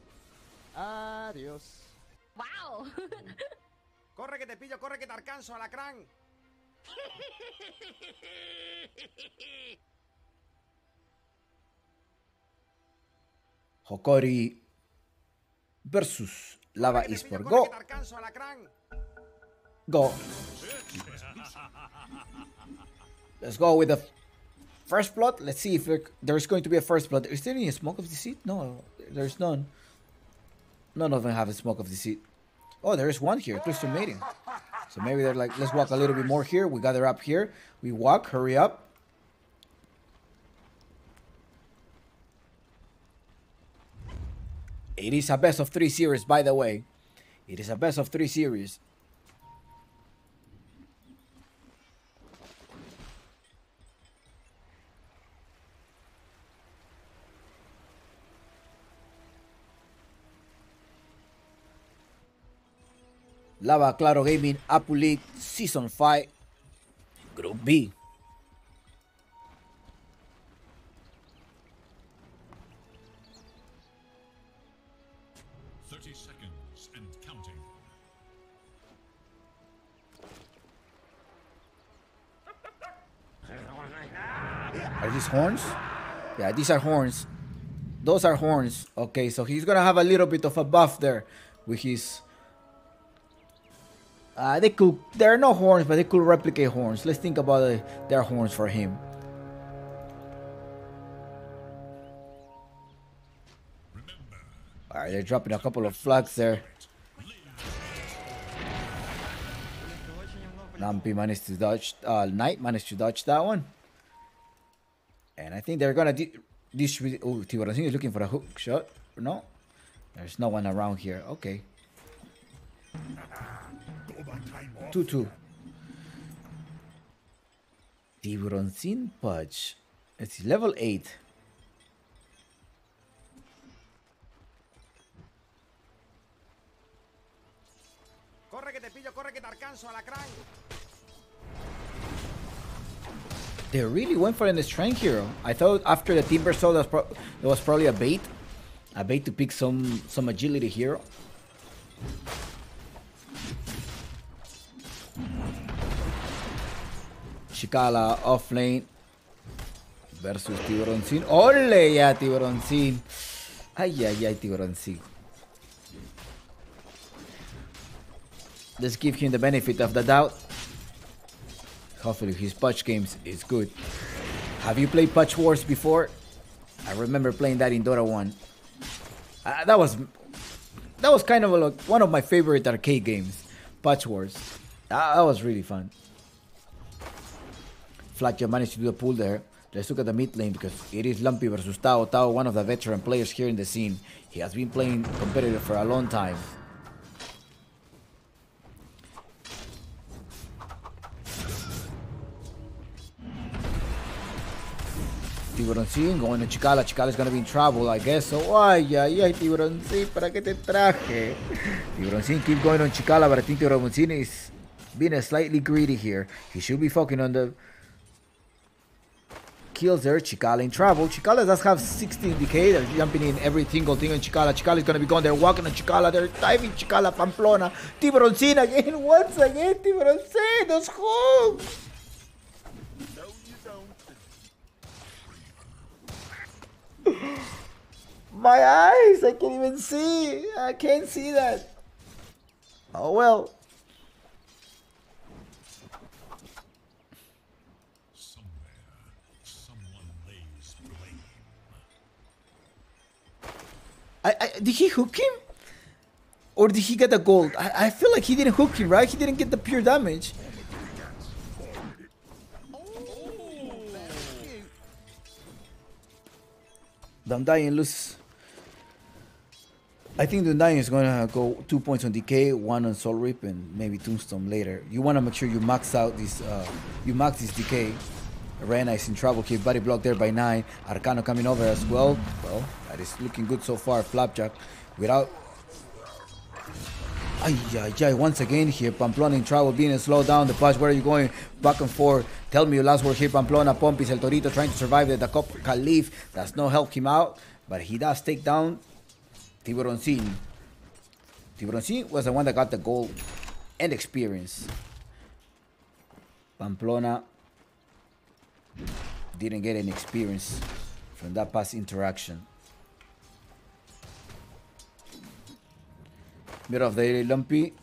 Adiós. Wow! Corre que te pillo, corre que te alcanzo, alacrán. Hokori versus Lava Corre que te pillo, Esports. corre Go, que te alcanzo, alacrán. go. Let's go with the first blood. Let's see if there's going to be a first blood. Is there any smoke of deceit? No, there's none. None of them have a smoke of deceit. Oh, there is one here, close to mating. So maybe they're like, let's walk a little bit more here. We gather up here. We walk, hurry up. It is a best of 3 series, by the way. It is a best of 3 series. Lava Claro Gaming Apu League Season 5 Group B. Seconds and counting. Are these horns? Yeah, these are horns. Those are horns. Okay, so he's gonna have a little bit of a buff there with his. There are no horns, but they could replicate horns. Let's think about their horns for him. Alright, they're dropping a couple of flags there. Nampi managed to dodge, Knight managed to dodge that one. And I think they're gonna distribute. Oh, Tiburon is looking for a hook shot. No? There's no one around here. Okay. 2-2. Tiburon Pudge. It's level 8. Corre que te pillo, corre que te alcanzo, alacrán. They really went for an strength hero. I thought after the Timber Saw there was probably a bait to pick some agility hero. Chikala off lane versus Tiburoncin. Ole ya Tiburoncin. Ay ay ay Tiburoncin. Let's give him the benefit of the doubt. Hopefully his patch games is good. Have you played Patch Wars before? I remember playing that in Dota 1. That was kind of like one of my favorite arcade games. Patch Wars. That was really fun. Flakia managed to do the pull there. Let's look at the mid lane because it is Lumpy versus Tao. Tao, one of the veteran players here in the scene. He has been playing competitive for a long time. Tiburoncin going to Chikala. Chikala is going to be in trouble, I guess. So, ay, Tiburoncin, ¿para qué te traje? Tiburoncin keep going on Chikala, but I think Tiburoncin is being slightly greedy here. He should be focusing on the kills there. Chikala in trouble. Chikala does have 16 decay. They're jumping in every single thing on Chikala. Chikala is going to be going there, walking on Chikala. They're diving Chikala, Pamplona. Tiburoncin again, once again. Tiburoncin, those hooks. My eyes! I can't even see! I can't see that! Oh well. Somewhere, someone lays blame. Did he hook him? Or did he get the gold? I feel like he didn't hook him, right? He didn't get the pure damage. Dundying lose. I think Dundying is gonna go 2 points on Decay, 1 on Soul Rip, and maybe Tombstone later. You wanna make sure you max out this. You max this Decay. Arena is in trouble here. Body block there by 9. Arcano coming over as well. Well, that is looking good so far. Flapjack without. Ay, once again here, Pamplona in trouble, being slowed down. The push, where are you going? Back and forth. Tell me your last word here, Pamplona. Pompis, El Torito trying to survive the Caliph. Does not help him out, but he does take down Tiburoncin. Tiburoncin was the one that got the gold and experience. Pamplona didn't get any experience from that past interaction. Middle of the area, Lumpy.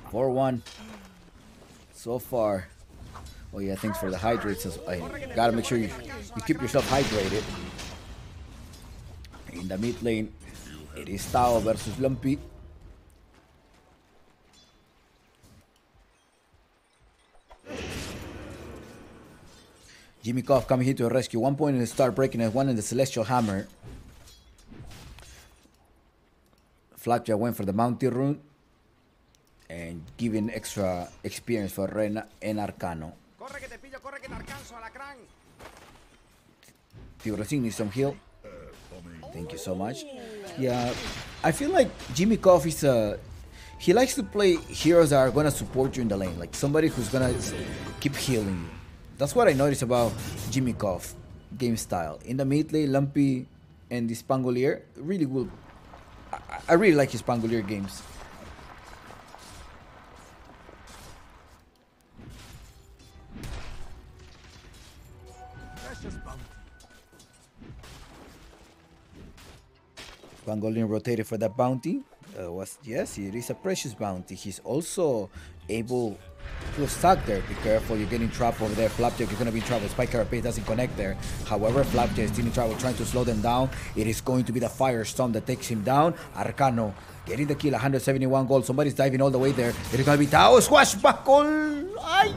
Four 1 so far. Oh yeah, thanks for the hydrates. I gotta make sure you keep yourself hydrated. In the mid lane, it is Tao versus Lumpy. Jimmy Koff coming here to rescue. 1 point in the start, breaking it. 1 in the Celestial Hammer. Flapjack went for the Mountain Rune and giving extra experience for Rena and Arcano. Tiburoncin needs some heal. Thank you so much. Yeah, I feel like Jimmy Koff is he likes to play heroes that are gonna support you in the lane, like somebody who's gonna keep healing you. That's what I noticed about Jimmy Koff game style. In the mid lane, Lumpy and this Pangolier really will. I really like his Pangolier games. Pangolier rotated for that bounty. Yes, it is a precious bounty. He's also able to stack there. Be careful, you're getting trapped over there. Flapjack, you're going to be in trouble. Spike Carapace doesn't connect there. However, Flapjack is still in trouble, trying to slow them down. It is going to be the Firestorm that takes him down. Arcano getting the kill, 171 gold. Somebody's diving all the way there. It is going to be Tao. Swashbuckle! Ay!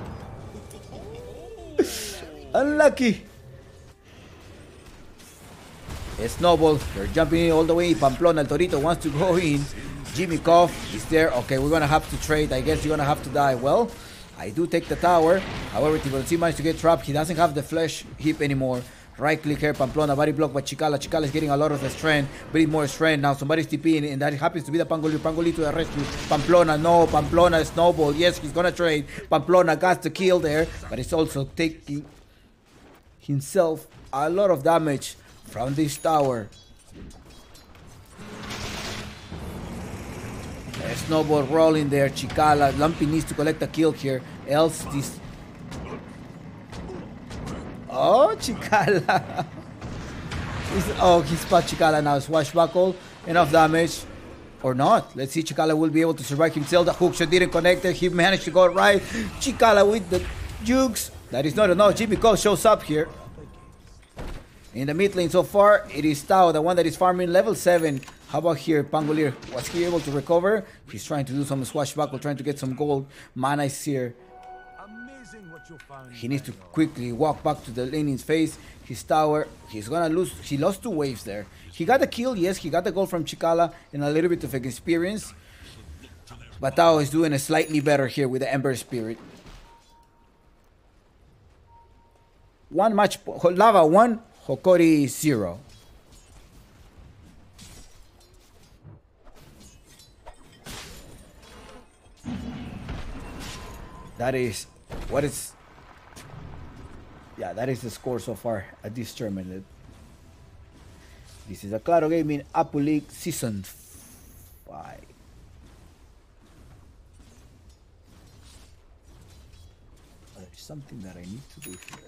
Unlucky. Snowball, they're jumping in all the way. Pamplona, El Torito wants to go in. Jimmy Koff is there. Okay, we're gonna have to trade. I guess you're gonna have to die. Well, I do take the tower. However, Tiburoncin managed to get trapped. He doesn't have the flesh heap anymore. Right click here, Pamplona, body block by Chicala. Chicala is getting a lot of the strength, bring more strength. Now somebody's TPing, and that happens to be the Pangoli. Pangoli to the rescue. Pamplona, no, Pamplona, Snowball. Yes, he's gonna trade. Pamplona got the kill there, but it's also taking himself a lot of damage from this tower. A Snowball rolling there. Chicala. Lumpy needs to collect a kill here. Else this. Oh, Chicala. He's spot Chicala now. Swashbuckle. Enough damage. Or not. Let's see. Chicala will be able to survive himself. The hook shot didn't connect it. He managed to go right. Chicala with the jukes. That is not enough. Jimmy Cole shows up here. In the mid lane so far, it is Tao, the one that is farming level 7. How about here, Pangolier? Was he able to recover? He's trying to do some swashbuckle, trying to get some gold. Mana is here. He needs to quickly walk back to the lane in his face. His tower, he's gonna lose. He lost 2 waves there. He got the kill, yes, he got the gold from Chicala and a little bit of experience. But Tao is doing a slightly better here with the Ember Spirit. 1 match, Lava 1, Hokori 0. That is what is. Yeah, that is the score so far at this tournament. This is a Claro Gaming Apple League Season 5. There's something that I need to do here.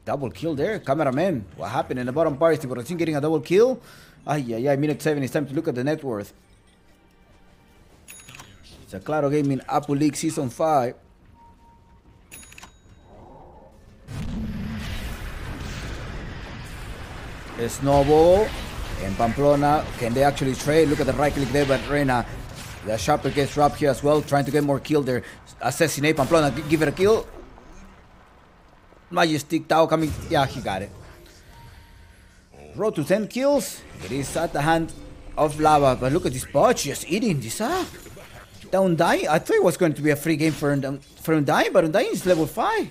Double kill there, cameraman. What happened in the bottom part? Is Tiburoncin getting a double kill? Ay, minute 7. It's time to look at the net worth. It's a Claro Gaming Apple League Season 5. A snowball and Pamplona. Can they actually trade? Look at the right click there, but Reina. The Sharper gets robbed here as well, trying to get more kill there. Assassinate Pamplona, give it a kill. Majestic Tao coming. Yeah, he got it. Road to 10 kills. It is at the hand of Lava. But look at this bot just eating this up. The Undying. I thought it was going to be a free game for Undying, but Undying is level 5.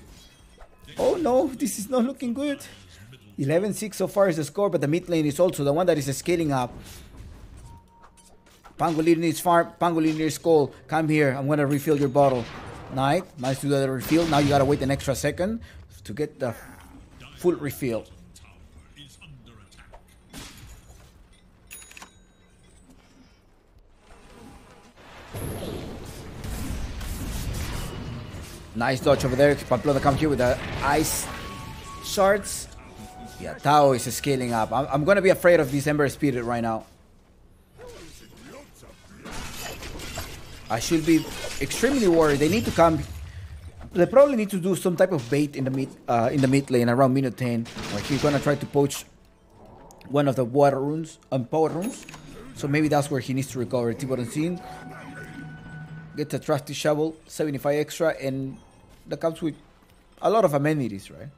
Oh no, this is not looking good. 11-6 so far is the score, but the mid lane is also the one that is scaling up. Pangolin needs farm. Pangolin needs Skull. Come here. I'm going to refill your bottle. Knight. Nice to do the refill. Now you got to wait an extra second to get the full refill. Nice dodge over there. Pamplona come here with the ice shards. Yeah, Tao is scaling up. I'm gonna be afraid of this Ember Spirit right now. I should be extremely worried. They need to come. They probably need to do some type of bait in the mid lane around minute 10, where he's gonna try to poach one of the water runes, power runes. So maybe that's where he needs to recover. Tiburoncin gets a trusty shovel, 75 extra, and that comes with a lot of amenities, right?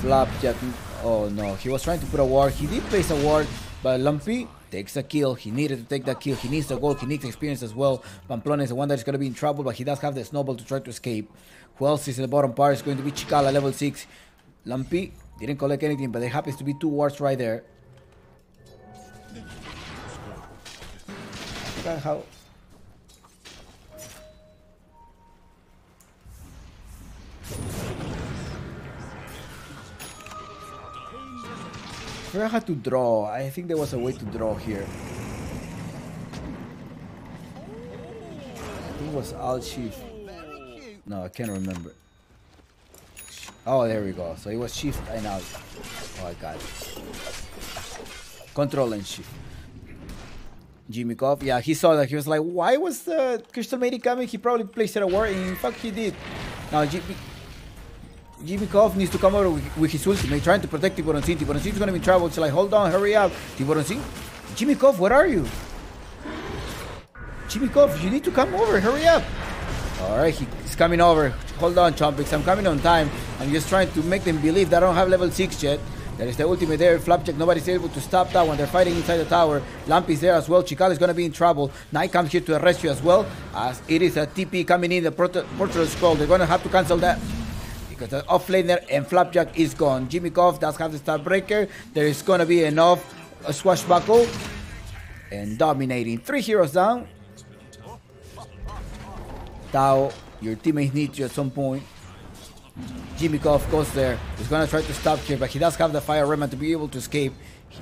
Flapjack. Oh no, he was trying to put a ward. He did place a ward, but Lumpy takes a kill. He needed to take that kill. He needs the gold. He needs experience as well. Pamplona is the one that is going to be in trouble, but he does have the snowball to try to escape. Who else is in the bottom part? It's going to be Chikala, level 6. Lumpy didn't collect anything, but there happens to be 2 wards right there. Look at how... I had to draw. I think there was a way to draw here. I think it was Alt Shift. No, I can't remember. Oh, there we go. So it was Shift and Alt. Oh, I got it. Control and Shift. Jimmy Cobb, yeah, he saw that. He was like, why was the Crystal Maiden coming? He probably placed it a ward, and in fact he did. Now Jimmy Cobb needs to come over with his ultimate, trying to protect Tiburoncin. Tiburoncin is going to be in trouble. It's like, hold on, hurry up. Tiburoncin? Jimmy Cobb, where are you? Jimmy Cobb, you need to come over, hurry up. Alright, he's coming over. Hold on, Chompix, I'm coming on time. I'm just trying to make them believe that I don't have level 6 yet. There is the ultimate there. Flapjack, nobody's able to stop that one. They're fighting inside the tower. Lampy's there as well. Chikal is going to be in trouble. Knight comes here to the rescue as well, as it is a TP coming in, the Portal Scroll. They're going to have to cancel that, because the offlaner and Flapjack is gone. Jimmy Cobb does have the star breaker. There is going to be enough swashbuckle and dominating. 3 heroes down. Tao, your teammates need you at some point. Jimmy Cobb goes there. He's going to try to stop here, but he does have the fire remnant to be able to escape. He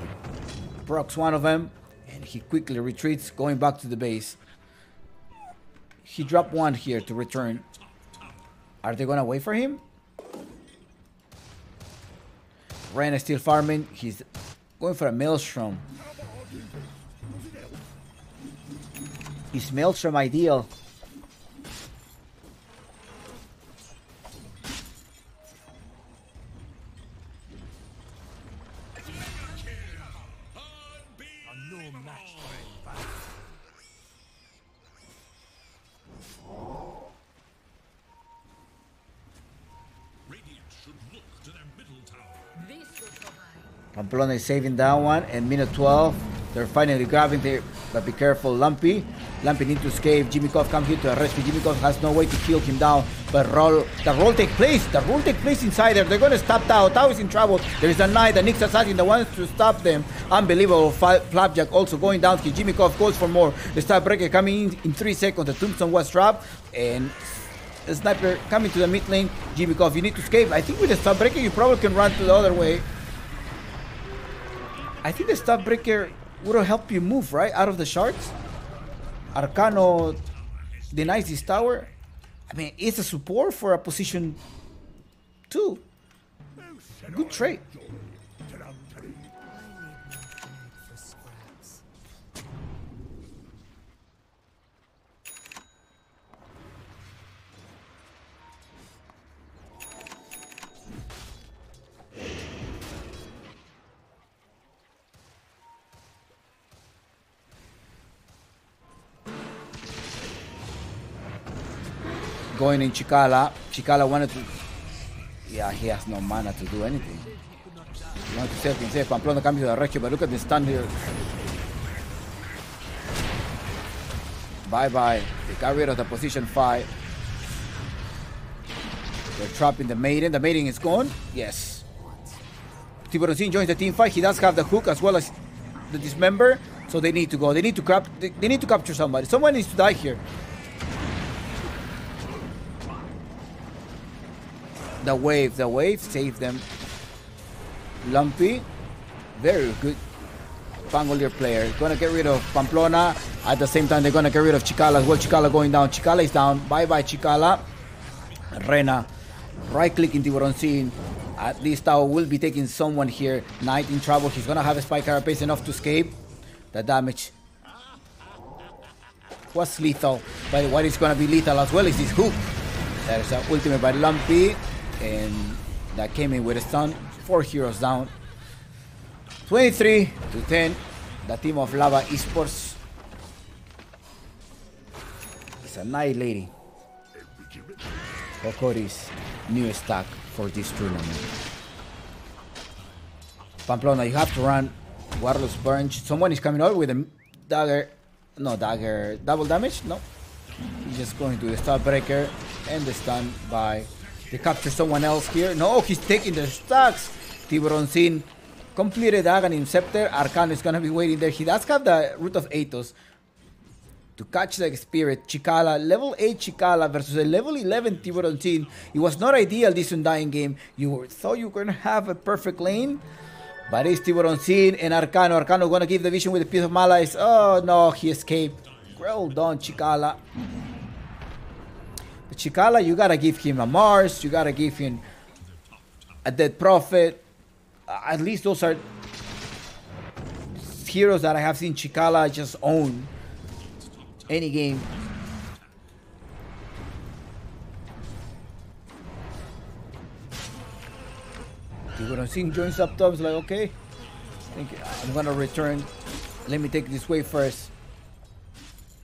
procs one of them, and he quickly retreats, going back to the base. He dropped one here to return. Are they going to wait for him? Ren is still farming. He's going for a Maelstrom. Is Maelstrom ideal? Pamplona is saving that one, and minute 12, they're finally grabbing there, but be careful, Lumpy. Lampy need to escape. Jimmy Cobb comes here to the rescue. Jimmy Cobb has no way to kill him down. But the roll take place. The roll take place inside there. They're going to stop Tao. Tao is in trouble. There is a knight. The Nyx assassin that wants to stop them. Unbelievable. Flapjack also going down. Jimmy Cobb goes for more. The Starbreaker coming in 3 seconds. The Tombstone was trapped. And the Sniper coming to the mid lane. Jimmy Cobb, you need to escape. I think with the Starbreaker, you probably can run to the other way. I think the Starbreaker would have helped you move, right? Out of the shards. Arcano denies this tower. I mean, it's a support for a position 2. Good trade. Going in Chikala. Chikala wanted to... Yeah, he has no mana to do anything. He wanted to save himself. Pamplona comes to the rescue, but look at the stun here. Bye-bye. They got rid of the position 5. They're trapping the Maiden. The Maiden is gone. Yes. Tiburon joins the team fight. He does have the hook as well as the dismember. So they need to go. They need to capture somebody. Someone needs to die here. The wave saved them. Lumpy, very good Pangolier player. Gonna get rid of Pamplona. At the same time, they're gonna get rid of Chikala as well. Chikala going down. Chikala is down. Bye-bye, Chikala. Rena, right-click in Tiburon scene. At least Tao will be taking someone here. Knight in trouble. He's gonna have a spike carapace enough to escape. The damage was lethal, but what is gonna be lethal as well is this hook. That is an ultimate by Lumpy. And that came in with a stun. 4 heroes down. 23-10. The team of Lava Esports is annihilating Hokori's new stack for this tournament. Pamplona, you have to run Warlord's Bunch. Someone is coming out with a dagger. No, dagger. Double damage? No. He's just going to the Starbreaker and the stun by... They capture someone else here. No, he's taking the stacks. Tiburon Sin completed Aghanim Scepter. Arcano is going to be waiting there. He does have the Root of Athos to catch the spirit. Chikala, level 8 Chikala versus a level 11 Tiburon Sin. It was not ideal this Undying game. You thought you were going to have a perfect lane. But it's Tiburon Sin and Arcano. Arcano going to give the vision with a piece of Malais. Oh no, he escaped. Well done, Chikala. Chikala, you gotta give him a Mars, you gotta give him a Dead Prophet. At least those are heroes that I have seen Chikala just own any game. Tiburon Singh joins up top, it's like, okay, I'm gonna return. Let me take this wave first.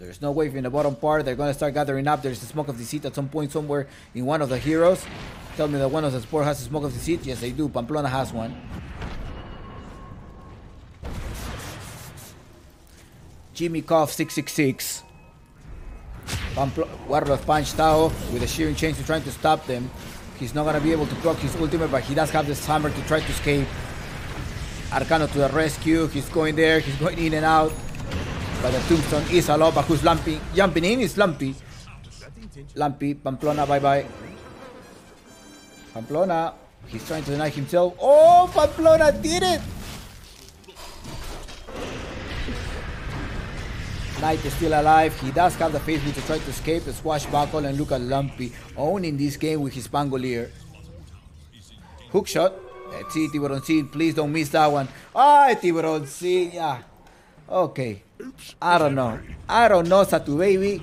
There's no wave in the bottom part. They're going to start gathering up. There's a Smoke of Deceit at some point somewhere in one of the heroes. Tell me that one of the sport has a Smoke of Deceit. Yes, they do. Pamplona has one. Jimmy Cough 666. Warlord Punch Tao with a Shearing Chains to trying to stop them. He's not going to be able to block his ultimate, but he does have this hammer to try to escape. Arcano to the rescue. He's going there. He's going in and out. But the Tombstone is a lot, but who's jumping in is Lumpy. Lumpy, Pamplona, bye-bye. Pamplona, he's trying to deny himself. Oh, Pamplona did it! Knight is still alive. He does have the face to try to escape the swashbuckle, and look at Lumpy owning this game with his Pangolier. Hook shot. Let's see, Tiburon Sin. Please don't miss that one. Ah, Tiburon Sin. Yeah. Okay. I don't know, Satu baby.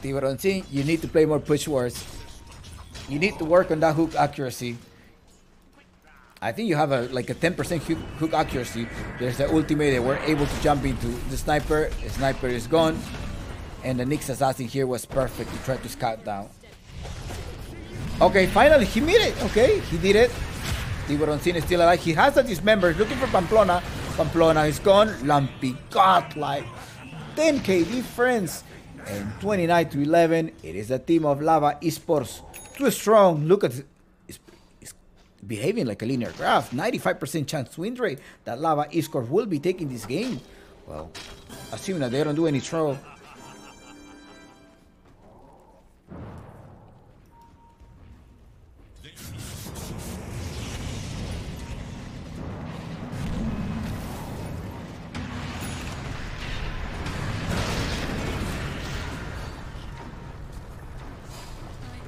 Tiburon Sin, you need to play more push wars. You need to work on that hook accuracy. I think you have like a 10% hook accuracy. There's the ultimate. They were able to jump into the sniper. The sniper is gone. And the Nyx assassin here was perfect to try to scout down. Okay, finally he made it. Okay, he did it. Tiburon Sin is still alive. He has a dismember looking for Pamplona. Pamplona is gone. Lumpy godlike. 10k difference. And 29-11, it is the team of Lava Esports. Too strong. Look at it's behaving like a linear graph. 95% chance win rate that Lava Esports will be taking this game. Well, assuming that they don't do any trouble. I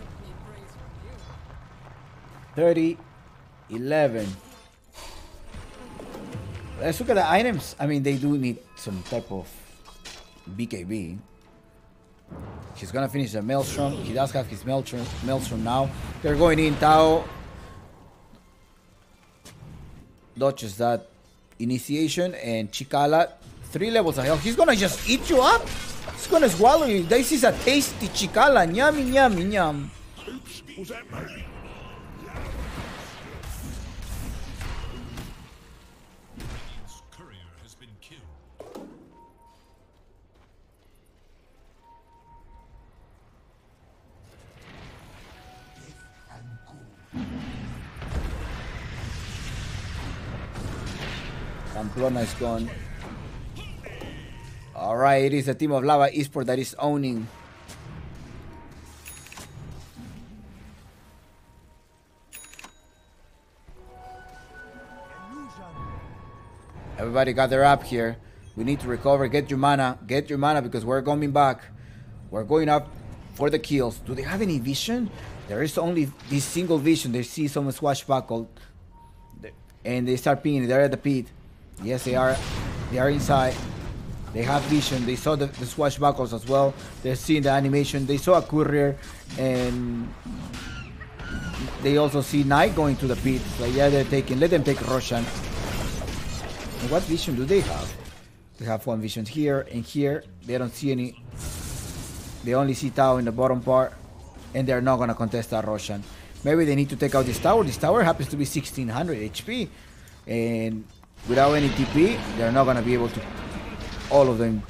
don't need praise from you. 30-11. Let's look at the items. I mean, they do need some type of BKB. He's gonna finish the Maelstrom. He does have his Maelstrom now. They're going in. Tao dodges that initiation, and Chikala 3 levels of health. He's gonna just eat you up. He's gonna swallow you. This is a tasty Chikala. Yummy, yummy, yum. Was that me? Radiant's courier has been killed. Pamplona is gone. Alright, it is a team of Lava Esports that is owning. Everybody gather up here. We need to recover. Get your mana. Get your mana because we're coming back. We're going up for the kills. Do they have any vision? There is only this single vision. They see someone swashbuckle. And they start pinging. They're at the pit. Yes, they are. They are inside. They have vision. They saw the swashbuckles as well. They're seeing the animation. They saw a courier. And they also see Knight going to the pit. Like, yeah, they're taking. Let them take Roshan. And what vision do they have? They have one vision here and here. They don't see any. They only see Tao in the bottom part. And they're not going to contest that Roshan. Maybe they need to take out this tower. This tower happens to be 1600 HP. And without any TP, they're not going to be able to, all of them,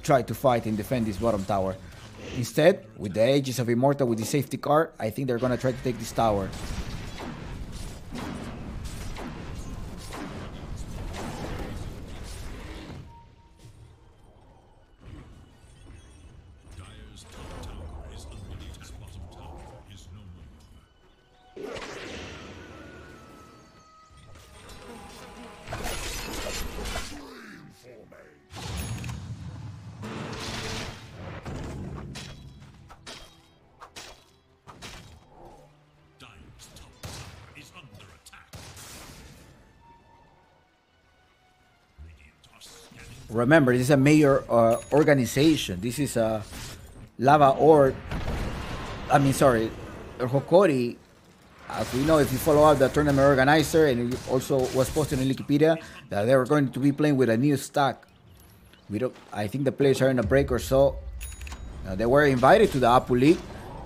try to fight and defend this bottom tower. Instead, with the Aegis of Immortal, with the safety card, I think they're going to try to take this tower. Dire's top tower is underneath. His bottom tower is no more. Dire's top tower is under attack. Radiant are scanning. Remember, this is a major organization. This is a Lava Org. I mean, sorry, Hokori. As we know, if you follow up the tournament organizer, and it also was posted in Wikipedia that they were going to be playing with a new stack. We don't. I think the players are in a break or so. They were invited to the Apu League,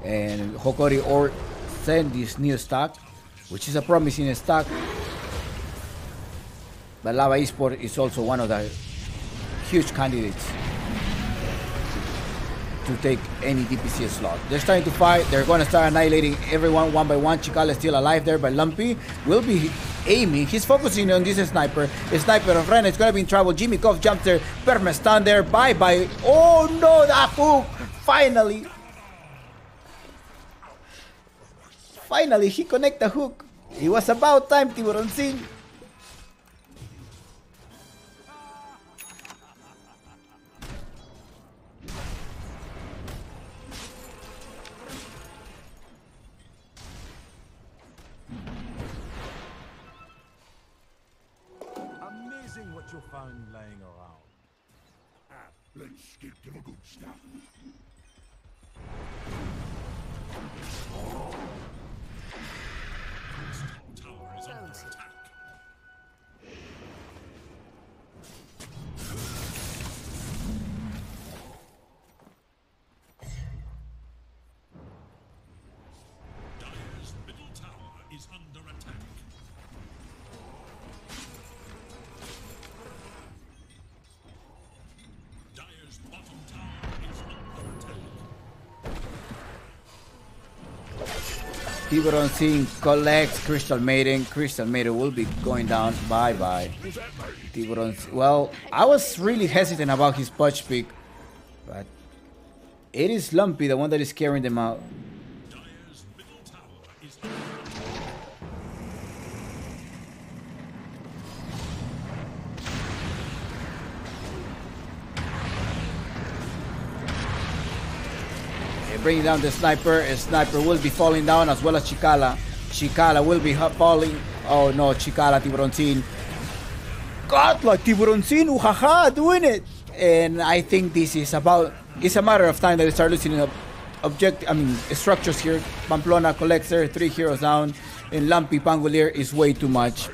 and Hokori Org sent this new stack, which is a promising stack. But Lava Esports is also one of the huge candidates to take any DPC slot. They're starting to fight. They're going to start annihilating everyone one by one. Chikala is still alive there, but Lumpy will be aiming. He's focusing on this sniper. The sniper of Ren is going to be in trouble. Jimmy Koff jumps there. Perma stun there. Bye-bye. Oh no, that hook! Finally! Finally, he connected the hook. It was about time, Tiburon Singh. Amazing what you found lying around. Let's get to the good stuff. His top tower is under attack. Dire's middle tower is under attack. Tiburon Scene collects Crystal Maiden. Crystal Maiden will be going down. Bye-bye. Tiburon. Well, I was really hesitant about his punch pick, but it is Lumpy, the one that is carrying them out. Dire's middle tower is They bring down the sniper. A sniper will be falling down as well as Chikala. Chikala will be falling. Oh no, Chikala, Tiburon Scene. God, like Tiburon Scene, uhaha, doing it. And I think this is about, it's a matter of time that they start losing structures here. Pamplona collects their 3 heroes down, and Lumpy Pangolier is way too much.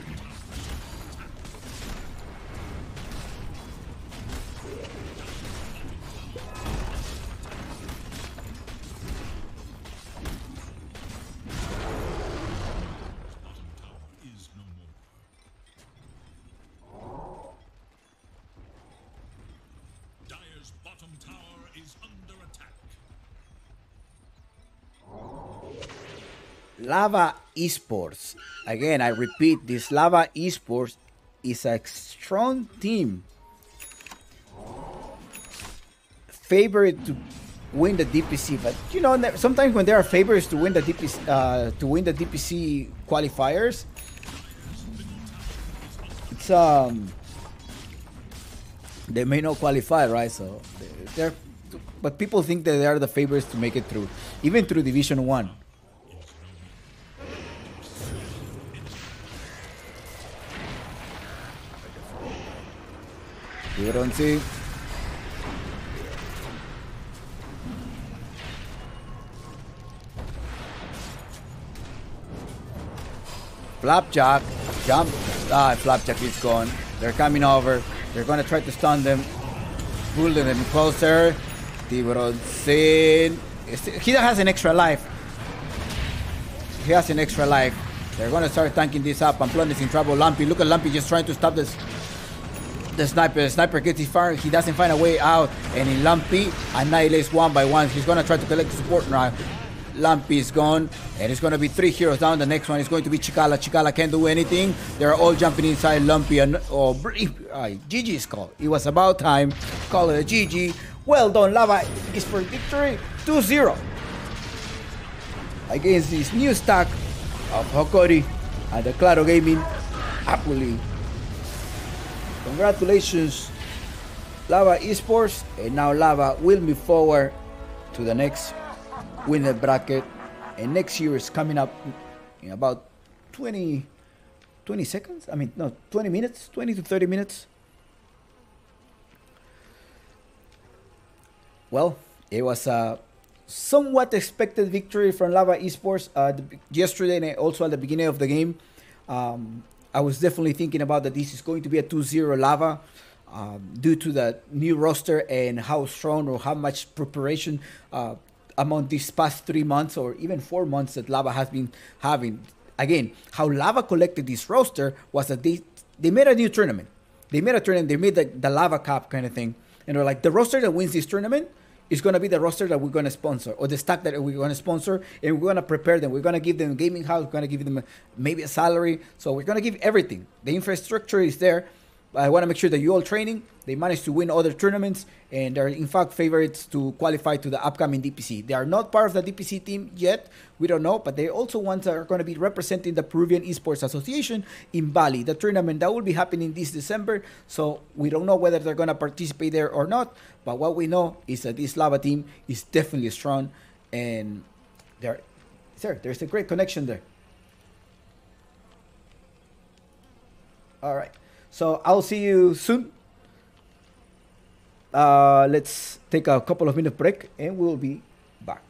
is no more. Dire's bottom tower is under attack. Lava Esports. Again, I repeat, this Lava Esports is a strong team. Favorite to win the DPC, but you know, sometimes when there are favorites to win the DPC qualifiers, it's they may not qualify, right? So they're, but people think that they are the favorites to make it through, even through Division 1. You don't see. Flapjack, jump. Flapjack is gone. They're coming over. They're gonna try to stun them. Pulling them closer. Tiburon Scene. He has an extra life. He has an extra life. They're gonna start tanking this up. Pamplona is in trouble. Lumpy, look at Lumpy just trying to stop this. The sniper gets his fire. He doesn't find a way out. And in Lumpy annihilates one by one. He's gonna try to collect the support now. Lumpy is gone, and it's going to be 3 heroes down. The next one is going to be Chikala. Chikala can't do anything. They're all jumping inside Lumpy. And GG's call. It was about time. Call it a GG. Well done, Lava is for victory. 2-0 against this new stack of Hokori and the Claro Gaming Apuli. Congratulations, Lava Esports, and now Lava will move forward to the next winner bracket, and next year is coming up in about 20 seconds. 20 minutes, 20 to 30 minutes. Well, it was a somewhat expected victory from Lava Esports yesterday, and also at the beginning of the game. I was definitely thinking about that this is going to be a 2-0 Lava due to the new roster and how strong or how much preparation among these past 3 months or even 4 months that Lava has been having. Again, how Lava collected this roster was that they made a new tournament. They made the Lava Cup kind of thing. And they're like, the roster that wins this tournament is going to be the roster that we're going to sponsor, or the stack that we're going to sponsor, and we're going to prepare them. We're going to give them a gaming house. We're going to give them maybe a salary. So we're going to give everything. The infrastructure is there. I want to make sure that you're all training. They managed to win other tournaments, and they're in fact favorites to qualify to the upcoming DPC. They are not part of the DPC team yet. We don't know, but they also ones that are going to be representing the Peruvian Esports Association in Bali, the tournament that will be happening this December. So we don't know whether they're going to participate there or not. But what we know is that this Lava team is definitely strong, and there's a great connection there. All right. So I'll see you soon. Let's take a couple of minute break and we'll be back.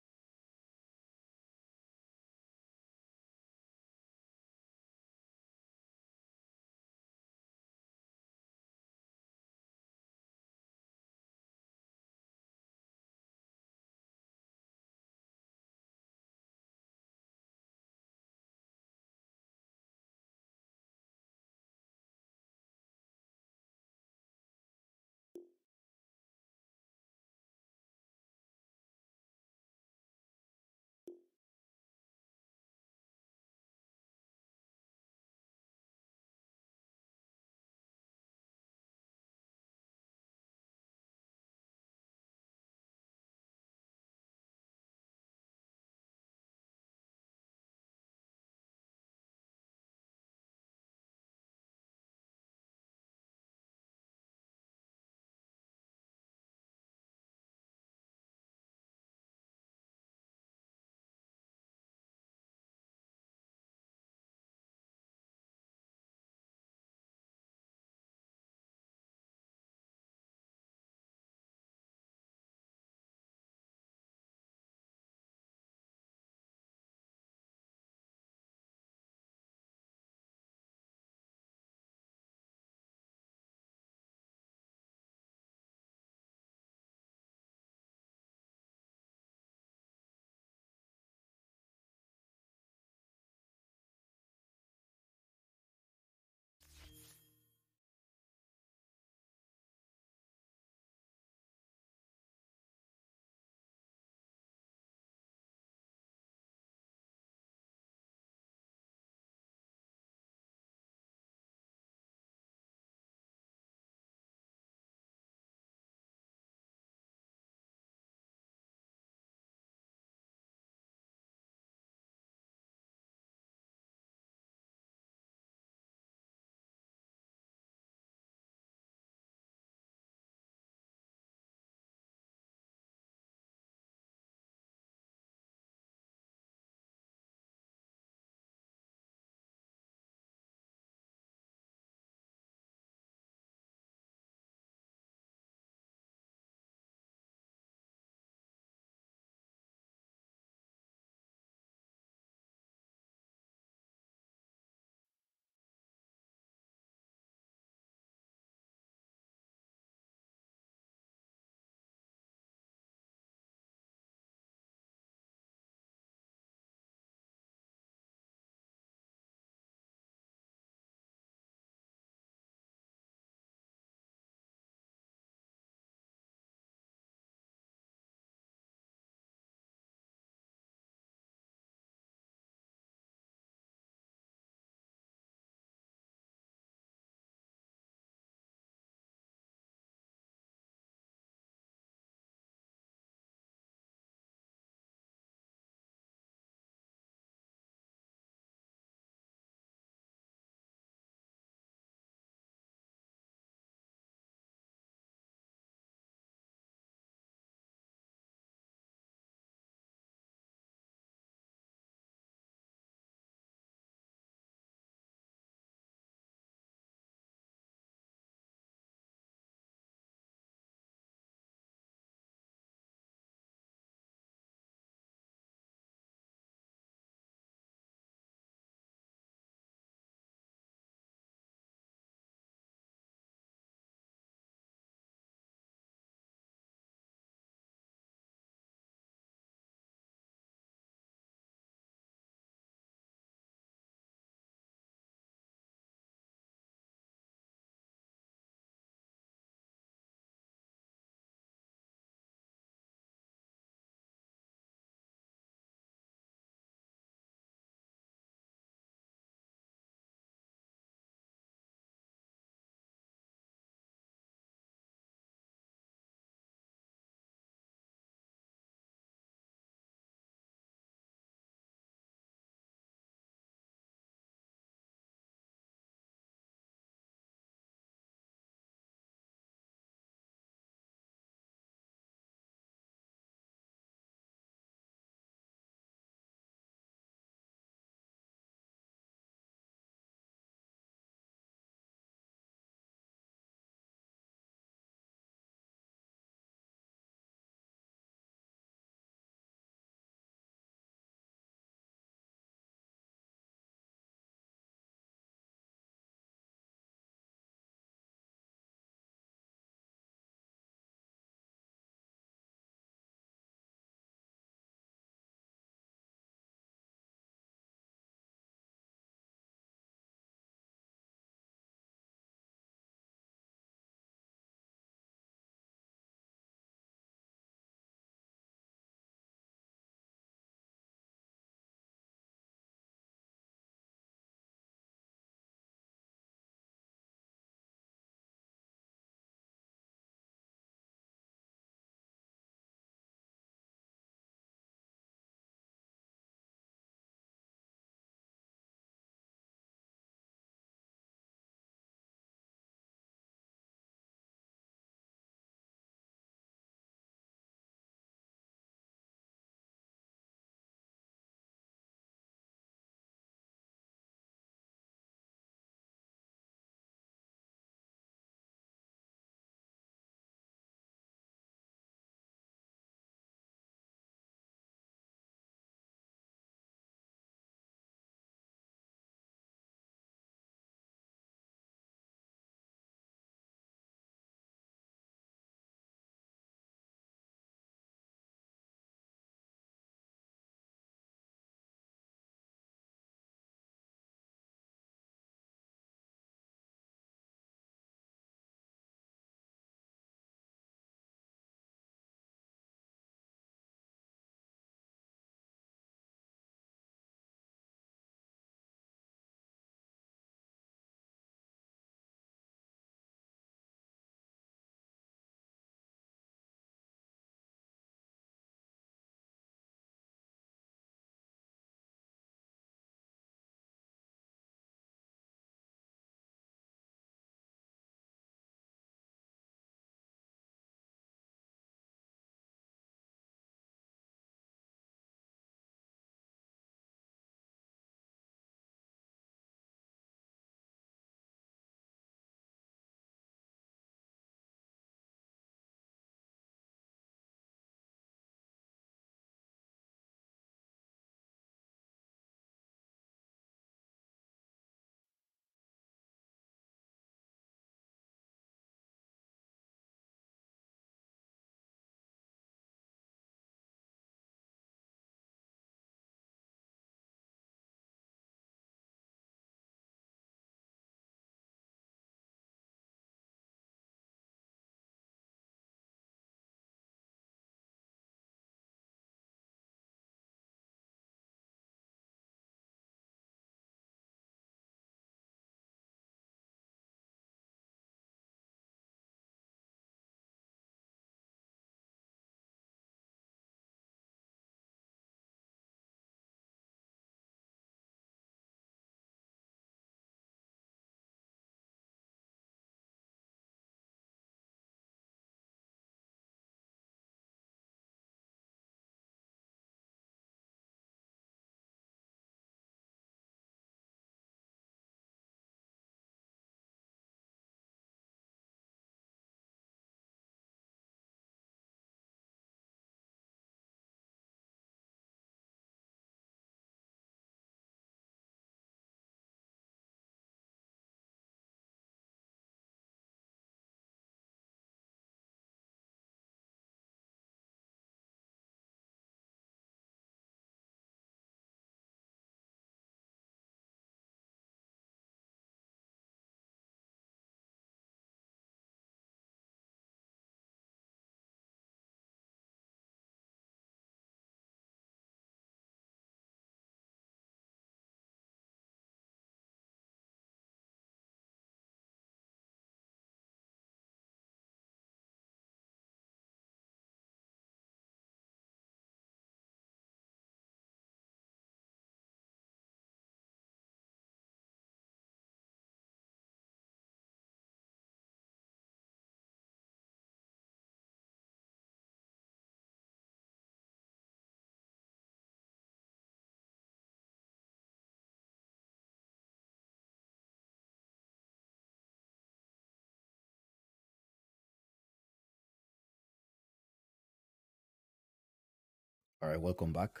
All right, welcome back.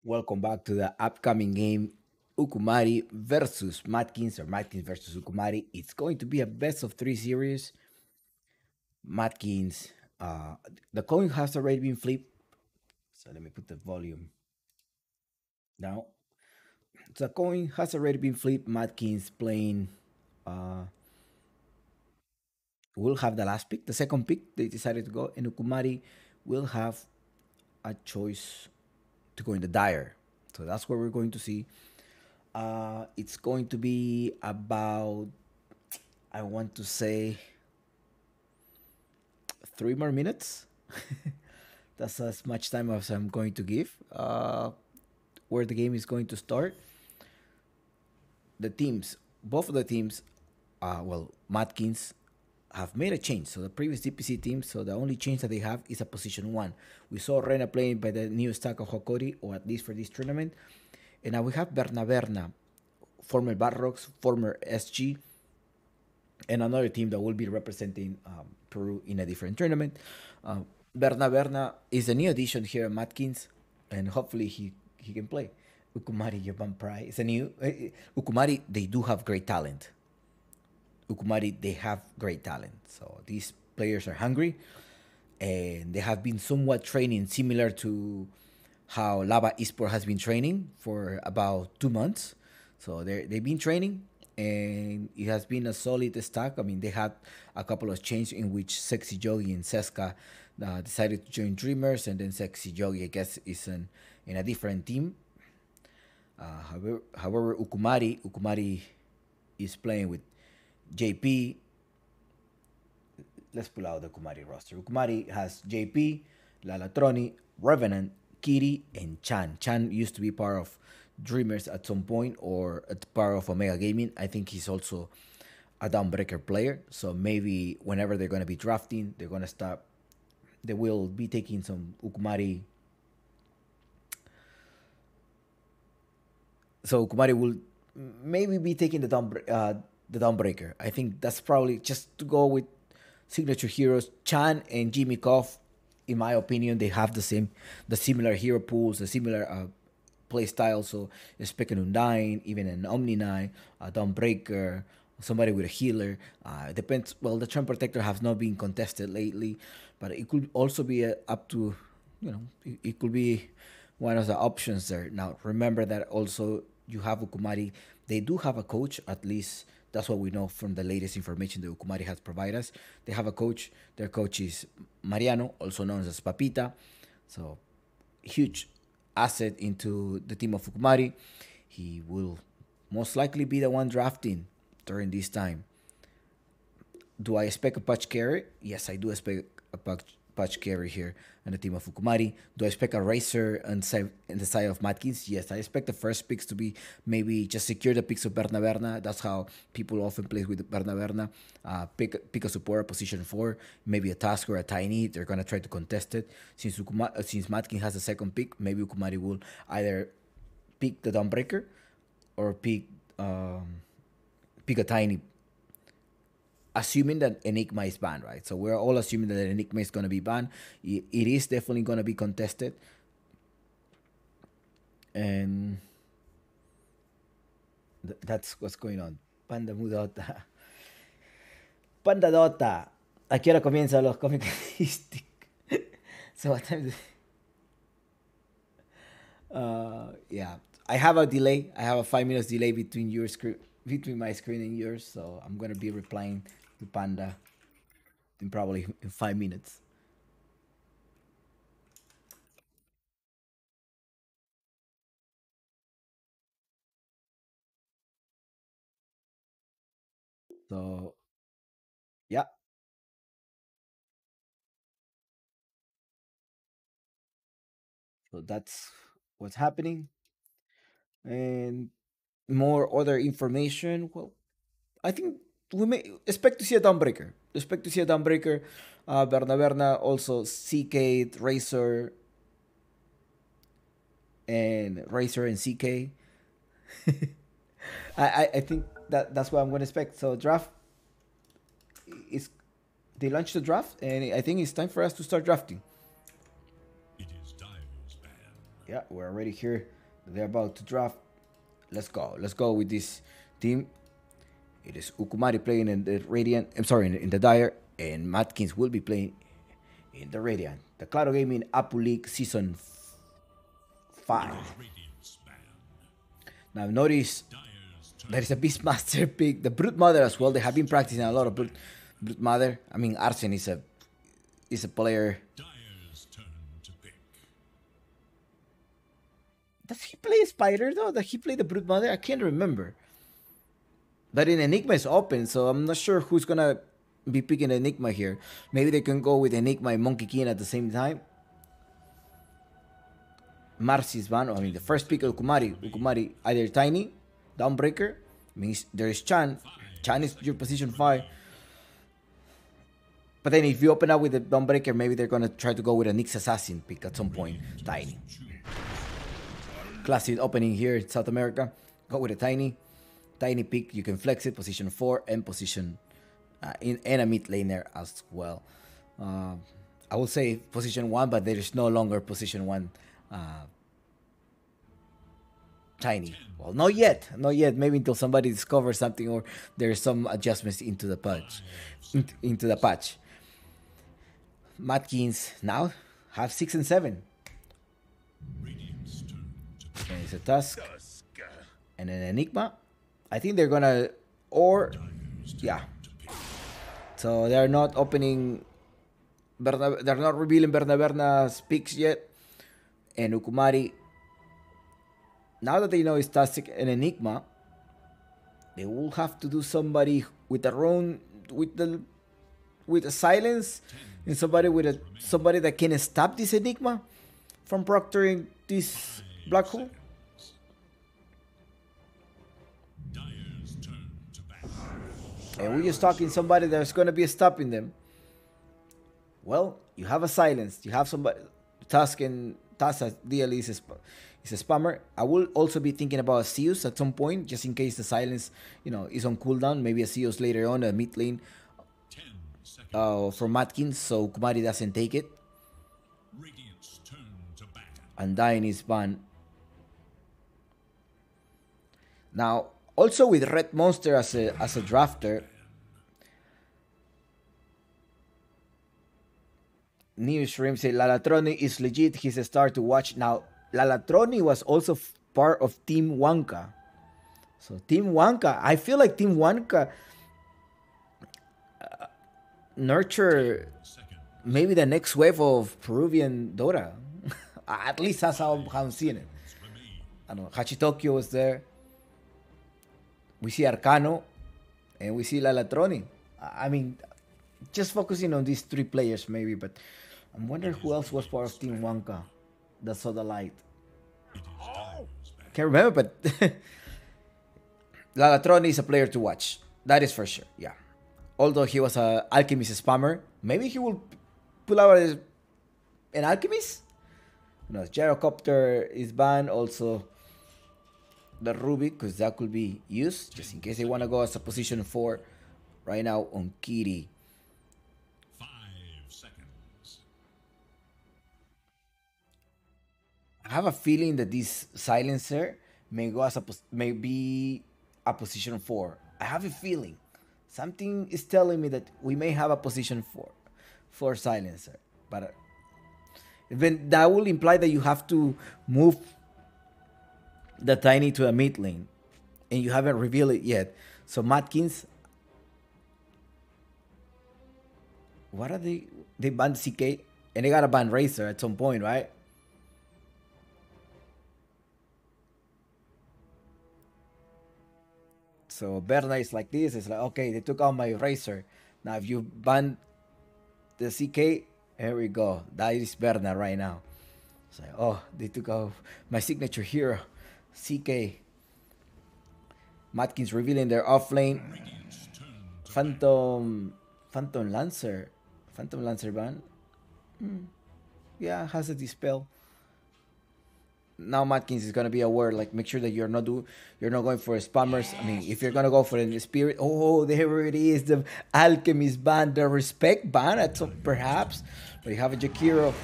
Welcome back to the upcoming game, Ukumari versus Matkins, or Matkins versus Ukumari. It's going to be a best of three series. Matkins, uh, the coin has already been flipped. So let me put the volume down. The coin has already been flipped. Matkins playing uh, will have the last pick, the second pick. They decided to go, and Ukumari will have a choice to go in the Dire. So that's what we're going to see. It's going to be about, I want to say, 3 more minutes. That's as much time as I'm going to give. Where the game is going to start. The teams, both of the teams, Matkins have made a change. So the previous DPC team, so the only change that they have is a position one. We saw Rena playing by the new stack of Hokori, or at least for this tournament. And now we have Berna, former Barrocks, former SG, and another team that will be representing Peru in a different tournament. Berna is a new addition here at Matkins, and hopefully he can play. Ukumari Japan Pride is a new Ukumari. They do have great talent. Ukumari, they have great talent. So these players are hungry, and they have been somewhat training similar to how Lava Esports has been training for about 2 months. So they've been training, and it has been a solid stack. I mean, they had a couple of changes in which Sexy Yogi and Seska decided to join Dreamers, and then Sexy Yogi, I guess, is in a different team. However, Ukumari is playing with JP. Let's pull out the Ukumari roster. Ukumari has JP, Lalatroni, Revenant, Kiri, and Chan. Chan used to be part of Dreamers at some point, or at part of Omega Gaming. I think he's also a Dawnbreaker player. So maybe whenever they're going to be drafting, they're going to start. They will be taking some Ukumari. So Ukumari will maybe be taking the Dawnbreaker. I think that's probably just to go with signature heroes. Chan and Jimmy Koff, in my opinion, they have the similar hero pools, the similar play style. So expect an Undyne, even an Omni Knight, a Dawnbreaker, somebody with a healer. Depends. Well, the Trend Protector has not been contested lately, but it could also be up to, it could be one of the options there. Now, remember that also you have Ukumari. They do have a coach, at least that's what we know from the latest information that Ukumari has provided us. They have a coach. Their coach is Mariano, also known as Papita. So, huge asset into the team of Ukumari. He will most likely be the one drafting during this time. Do I expect a patch carry? Yes, I do expect a patch carry here on the team of Fukumari. Do I expect a racer on the side of Matkins? Yes, I expect the first picks to be maybe just secure the picks of Berna. That's how people often play with Berna. Pick a support position 4, maybe a task or a tiny. They're gonna try to contest it. Since Matkins has a second pick, maybe Ukumari will either pick the Dawnbreaker or pick a tiny, assuming that Enigma is banned, right? So we're all assuming that Enigma is going to be banned. It is definitely going to be contested. And that's what's going on. Panda Mudota. Panda Dota. ¿A qué hora comienzan los cómics? So what time? Yeah, I have a delay. I have a 5 minutes delay between your screen, between my screen and yours. So I'm gonna be replying to Panda in probably in 5 minutes. So yeah, so that's what's happening. And more other information. Well, I think we may expect to see a Dawnbreaker. Expect to see a Dawnbreaker. Berna also CK, Racer, and Razor and CK. I think that's what I'm going to expect. So draft is they launched the draft, and I think it's time for us to start drafting. It is Dire's ban. Yeah, we're already here. They're about to draft. Let's go. Let's go with this team. It is Ukumari playing in the Radiant. I'm sorry, in the Dire, and Matkins will be playing in the Radiant. The Claro Gaming Apu League Season 5. Radiant's ban. Now notice Dire's turn. there is a Beastmaster pick. The Brute Mother as well. They have been practicing a lot of Brute Mother. I mean, Arsene is a player. Dire's turn to pick. Does he play Spider though? Does he play the Brute Mother? I can't remember. But in Enigma is open, so I'm not sure who's gonna be picking Enigma here. Maybe they can go with Enigma and Monkey King at the same time. Marcy's ban. I mean, the first pick of Ukumari, either Tiny, Downbreaker. Means there is Chan. Chan is your position 5. But then if you open up with the Dawnbreaker, maybe they're gonna try to go with a Nyx Assassin pick at some point. Tiny. Classic opening here in South America. Go with a Tiny pick. You can flex it, position 4 and position and a mid laner as well. I would say position 1, but there is no longer position 1 Tiny. Well, not yet. Maybe until somebody discovers something or there's some adjustments into the patch. Matkins now have 6 and 7. Radiant's turn to pick. And it's a Tusk and an Enigma. I think they're gonna yeah. So they're not opening. They're not revealing Berna's picks yet. And Ukumari. Now that they know it's Tusk and Enigma, they will have to do somebody with their own with a silence and somebody that can stop this Enigma from proctoring this black hole. Dire's turn to bat. And we're just talking somebody that's going to be stopping them. Well, you have a silence. You have somebody. Tusk DL is a spammer. I will also be thinking about a Zeus at some point, just in case the silence, is on cooldown. Maybe a Zeus later on, a mid lane 10 seconds. for Matkins, so Kumari doesn't take it. Radiant's turn to bat. Undying is banned. Now, also with Red Monster as a drafter, Newsroom say Lalatroni is legit. He's a star to watch. Now, Lalatroni was also part of Team Wanka. So Team Wanka, I feel like Team Wanka nurture maybe the next wave of Peruvian Dota. At least that's how I'm seeing it. I don't know. Hachitokyo was there. We see Arcano, and we see Lalatroni. I mean, just focusing on these 3 players maybe, but I'm wondering who else was part of Team Wanka that saw the light. Can't remember, but Lalatroni is a player to watch. That is for sure, yeah. Although he was an Alchemist spammer, maybe he will pull out an Alchemist? No, Gyrocopter is banned. Also, the Ruby, because that could be used, just in case they want to go as a position 4 right now on Kiri. 5 seconds. I have a feeling that this silencer may go as may be a position 4. I have a feeling. Something is telling me that we may have a position 4 for silencer. But then that will imply that you have to move the Tiny to a mid lane. And you haven't revealed it yet. So Matkins, what are they? They banned CK and they got to ban Razor at some point, right? So Berna is like this. It's like, okay, they took out my Razor. Now if you ban the CK, here we go. That is Berna right now. It's like, oh, they took out my signature hero, CK. Matkins revealing their offlane. Phantom Lancer ban. Yeah, has a dispel. now Matkins is gonna be aware. Like, make sure that you're not going for spammers. I mean, if you're gonna go for the spirit, oh, there it is, the alchemist ban, the respect ban, at some perhaps. But you have a Jakiro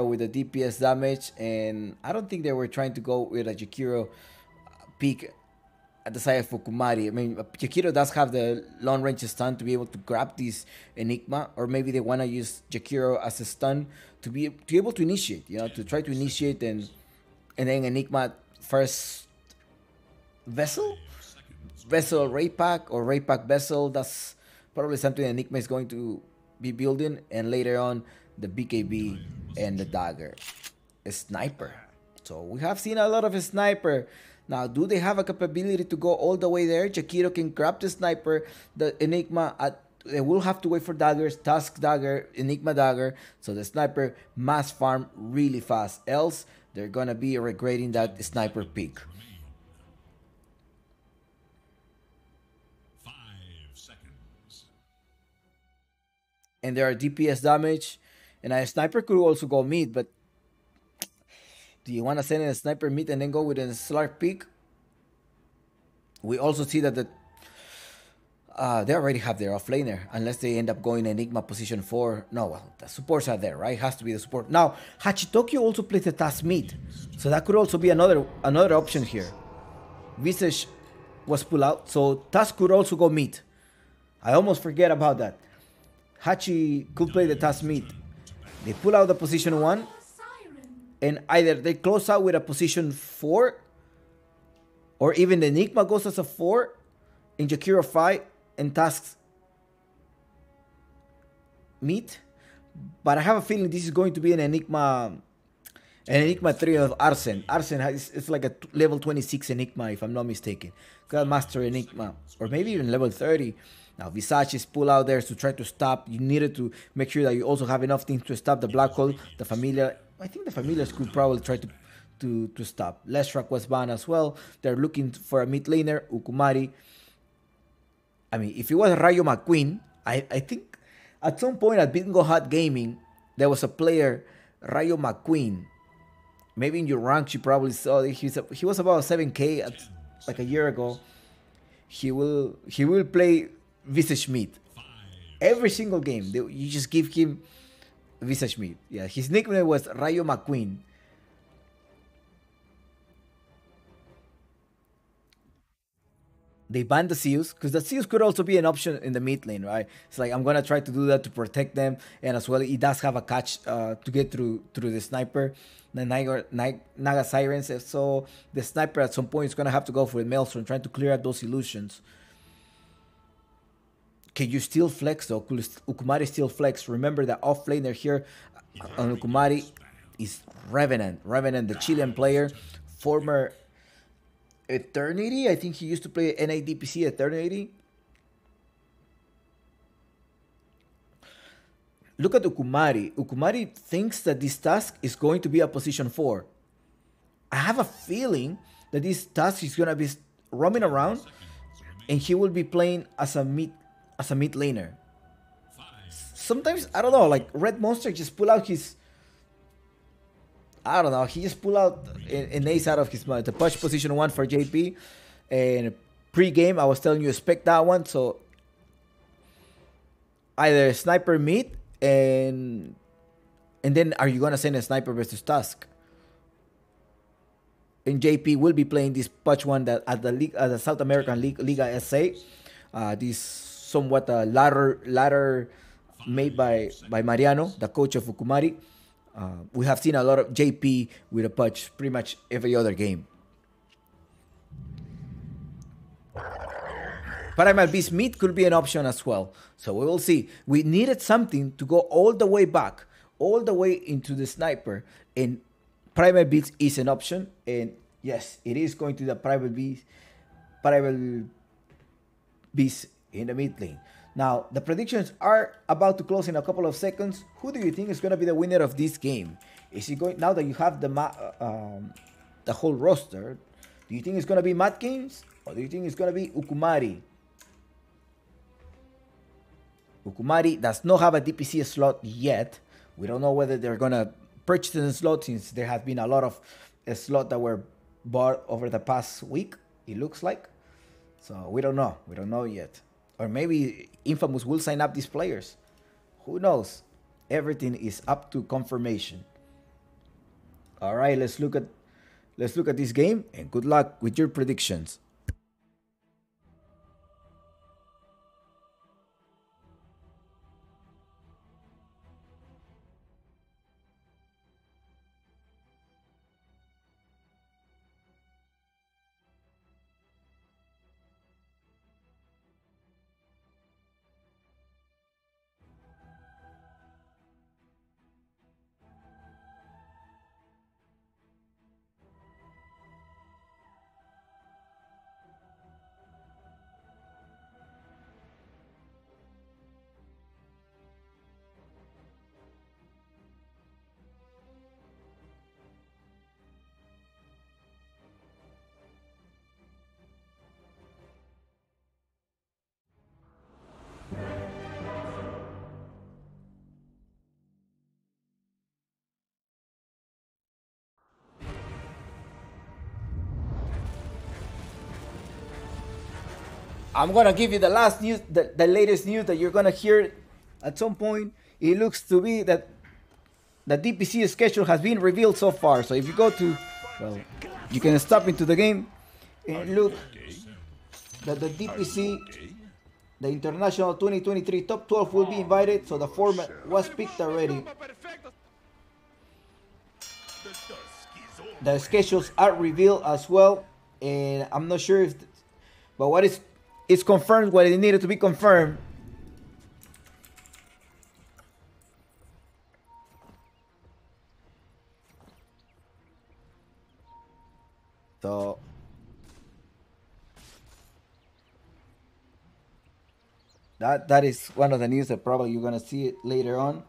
with the DPS damage, and I don't think they were trying to go with a Jakiro peak at the side of Ukumari. I mean, Jakiro does have the long range stun to be able to grab this Enigma, or maybe they want to use Jakiro as a stun to be able to initiate, to try to initiate, and then Enigma first vessel raid pack, or raid pack vessel. That's probably something Enigma is going to be building, and later on the BKB and the dagger, a sniper. So we have seen a lot of a sniper. Now, do they have a capability to go all the way there? Jakiro can grab the sniper, the Enigma. They will have to wait for daggers, Tusk dagger, Enigma dagger. So the sniper must farm really fast. Else, they're going to be regretting that sniper pick. 5 seconds. And there are DPS damage. And a sniper could also go mid, but do you want to send in a sniper mid and then go with a Slark pick? We also see that they already have their offlaner, unless they end up going Enigma position 4. No, well, the supports are there, right? It has to be the support. Now, Hachitokyo also plays the Task mid, so that could also be another option here. Visage was pulled out, so Task could also go mid. I almost forget about that. Hachi could play the Task mid. They pull out the position 1, and either they close out with a position 4, or even the Enigma goes as a 4, and Jakiro 5, and Tasks meet. But I have a feeling this is going to be an Enigma 3 of Arsen. Arsen it's like a level 26 Enigma, if I'm not mistaken. Grandmaster Enigma, or maybe even level 30. Now, Visage is pulled out there to try to stop. You needed to make sure that you also have enough things to stop the Black Hole. The Familiar, I think the Familiars could probably try to stop. Leshrak was banned as well. They're looking for a mid laner, Ukumari. I mean, if it was Rayo McQueen, I think at some point at Bingo Hot Gaming, there was a player, Rayo McQueen. Maybe in your rank, you probably saw he was about 7k like a year ago. He will play Visage mid every single game. You just give him Visage mid. Yeah, his nickname was Rayo McQueen. They banned the Zeus, because the Zeus could also be an option in the mid lane, right? It's like, I'm gonna try to do that to protect them, and as well, he does have a catch to get through the sniper, the Naga Sirens. So the sniper at some point is gonna have to go for the Maelstrom, trying to clear out those illusions. Can you still flex though? Could Ukumari still flex? Remember that off laner here on Ukumari is Revenant, the Chilean player, former Eternity. I think he used to play NADPC Eternity. Look at Ukumari. Ukumari thinks that this task is going to be a position 4. I have a feeling that this task is gonna be roaming around, and he will be playing as a mid laner. Sometimes, I don't know, like Red Monster just pull out his, I don't know, he just pull out an ace out of his mind. The push position 1 for JP, and pre-game I was telling you expect that one. So either sniper mid, and then are you gonna send a sniper versus Tusk? And JP will be playing this patch 1 that at the South American League, Liga SA. This somewhat ladder made by Mariano, the coach of Ukumari. We have seen a lot of JP with a patch pretty much every other game. Primal Beast mid could be an option as well. So we will see. We needed something to go all the way back, all the way into the sniper. And Primal Beast is an option. And yes, it is going to the Primal Beast in the mid lane. Now, the predictions are about to close in a couple of seconds. Who do you think is going to be the winner of this game? Is it going, now that you have the whole roster, do you think it's going to be Matt Games, or do you think it's going to be Ukumari? Ukumari does not have a DPC slot yet. We don't know whether they're going to purchase the slot, since there has been a lot of slot that were bought over the past week, it looks like. So we don't know. We don't know yet. Or maybe Infamous will sign up these players. Who knows? Everything is up to confirmation. All right, let's look at this game, and good luck with your predictions. I'm gonna give you the last news, the latest news that you're gonna hear at some point. It looks to be that the DPC schedule has been revealed so far. So if you go to, well, you can stop into the game and look that the DPC, the International 2023 Top 12 will be invited. So the format was picked already. The schedules are revealed as well, and I'm not sure if, but what is it's confirmed what it needed to be confirmed. So that is one of the news that probably you're gonna see it later on.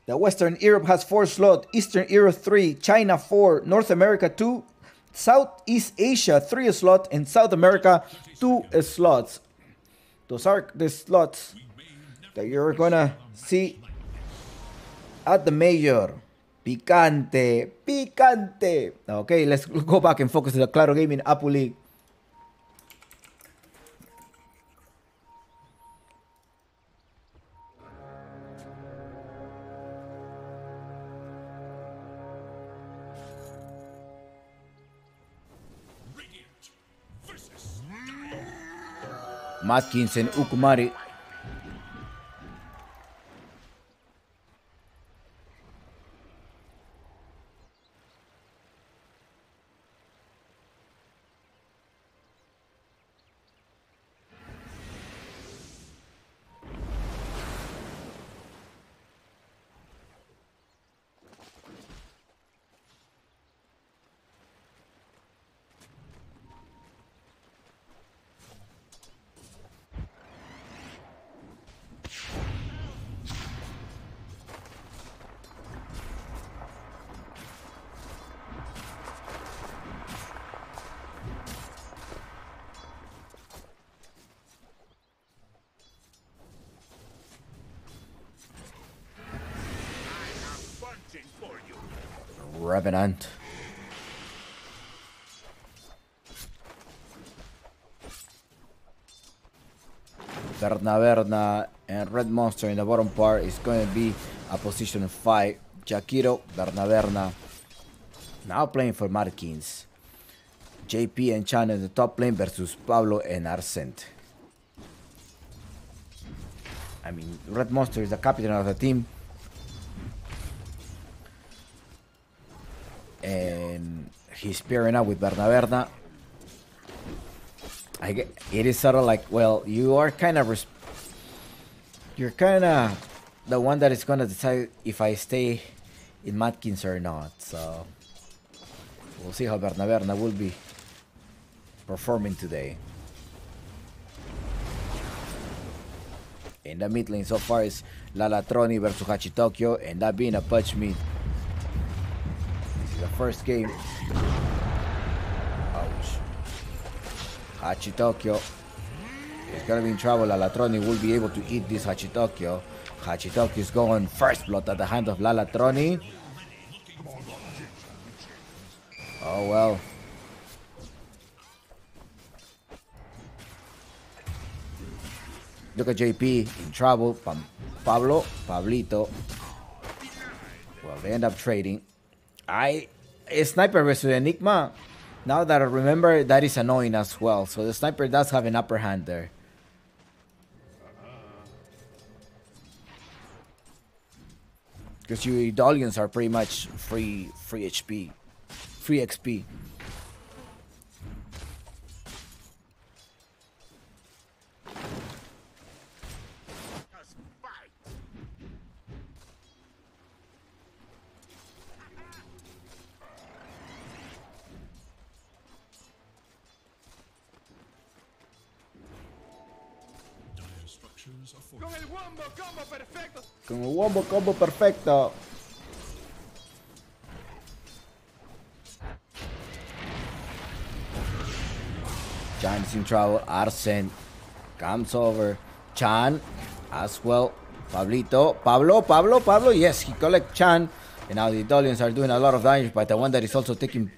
The Western Europe has 4 slots, Eastern Europe 3, China 4, North America 2, Southeast Asia 3 slots, and South America 2 slots. Those are the slots that you're gonna see at the major. Picante, picante. Okay, let's go back and focus on the Claro Gaming Apu League. Matkins and Ukumari. Revenant. Berna and Red Monster in the bottom part is going to be a position 5. Jakiro, Berna now playing for Markins. JP and Chan in the top lane versus Pablo and Arcent. I mean, Red Monster is the captain of the team. And he's pairing up with Berna. It is sort of like, well, you are kind of you're kind of the one that is going to decide if I stay in Matkins or not. So we'll see how Berna will be performing today. In the mid lane so far is Lalatroni versus Hachitokyo, and that being a punch mid. The first game. Ouch. Hachitokyo is gonna be in trouble. Alatroni will be able to eat this Hachitokyo. Hachitoki's going first blood at the hand of Lalatroni. Oh well. Look at JP in trouble. Pablito. Well, they end up trading. A sniper versus Enigma. Now that I remember, that is annoying as well. So the sniper does have an upper hand there. Because your Idolians are pretty much free HP. Free XP. Con el wombo combo perfecto. Con el wombo combo perfecto. Chan is in trouble. Arsen comes over. Chan as well. Pablo. Yes, he collects Chan. And now the Idolians are doing a lot of damage, but the one that is also taking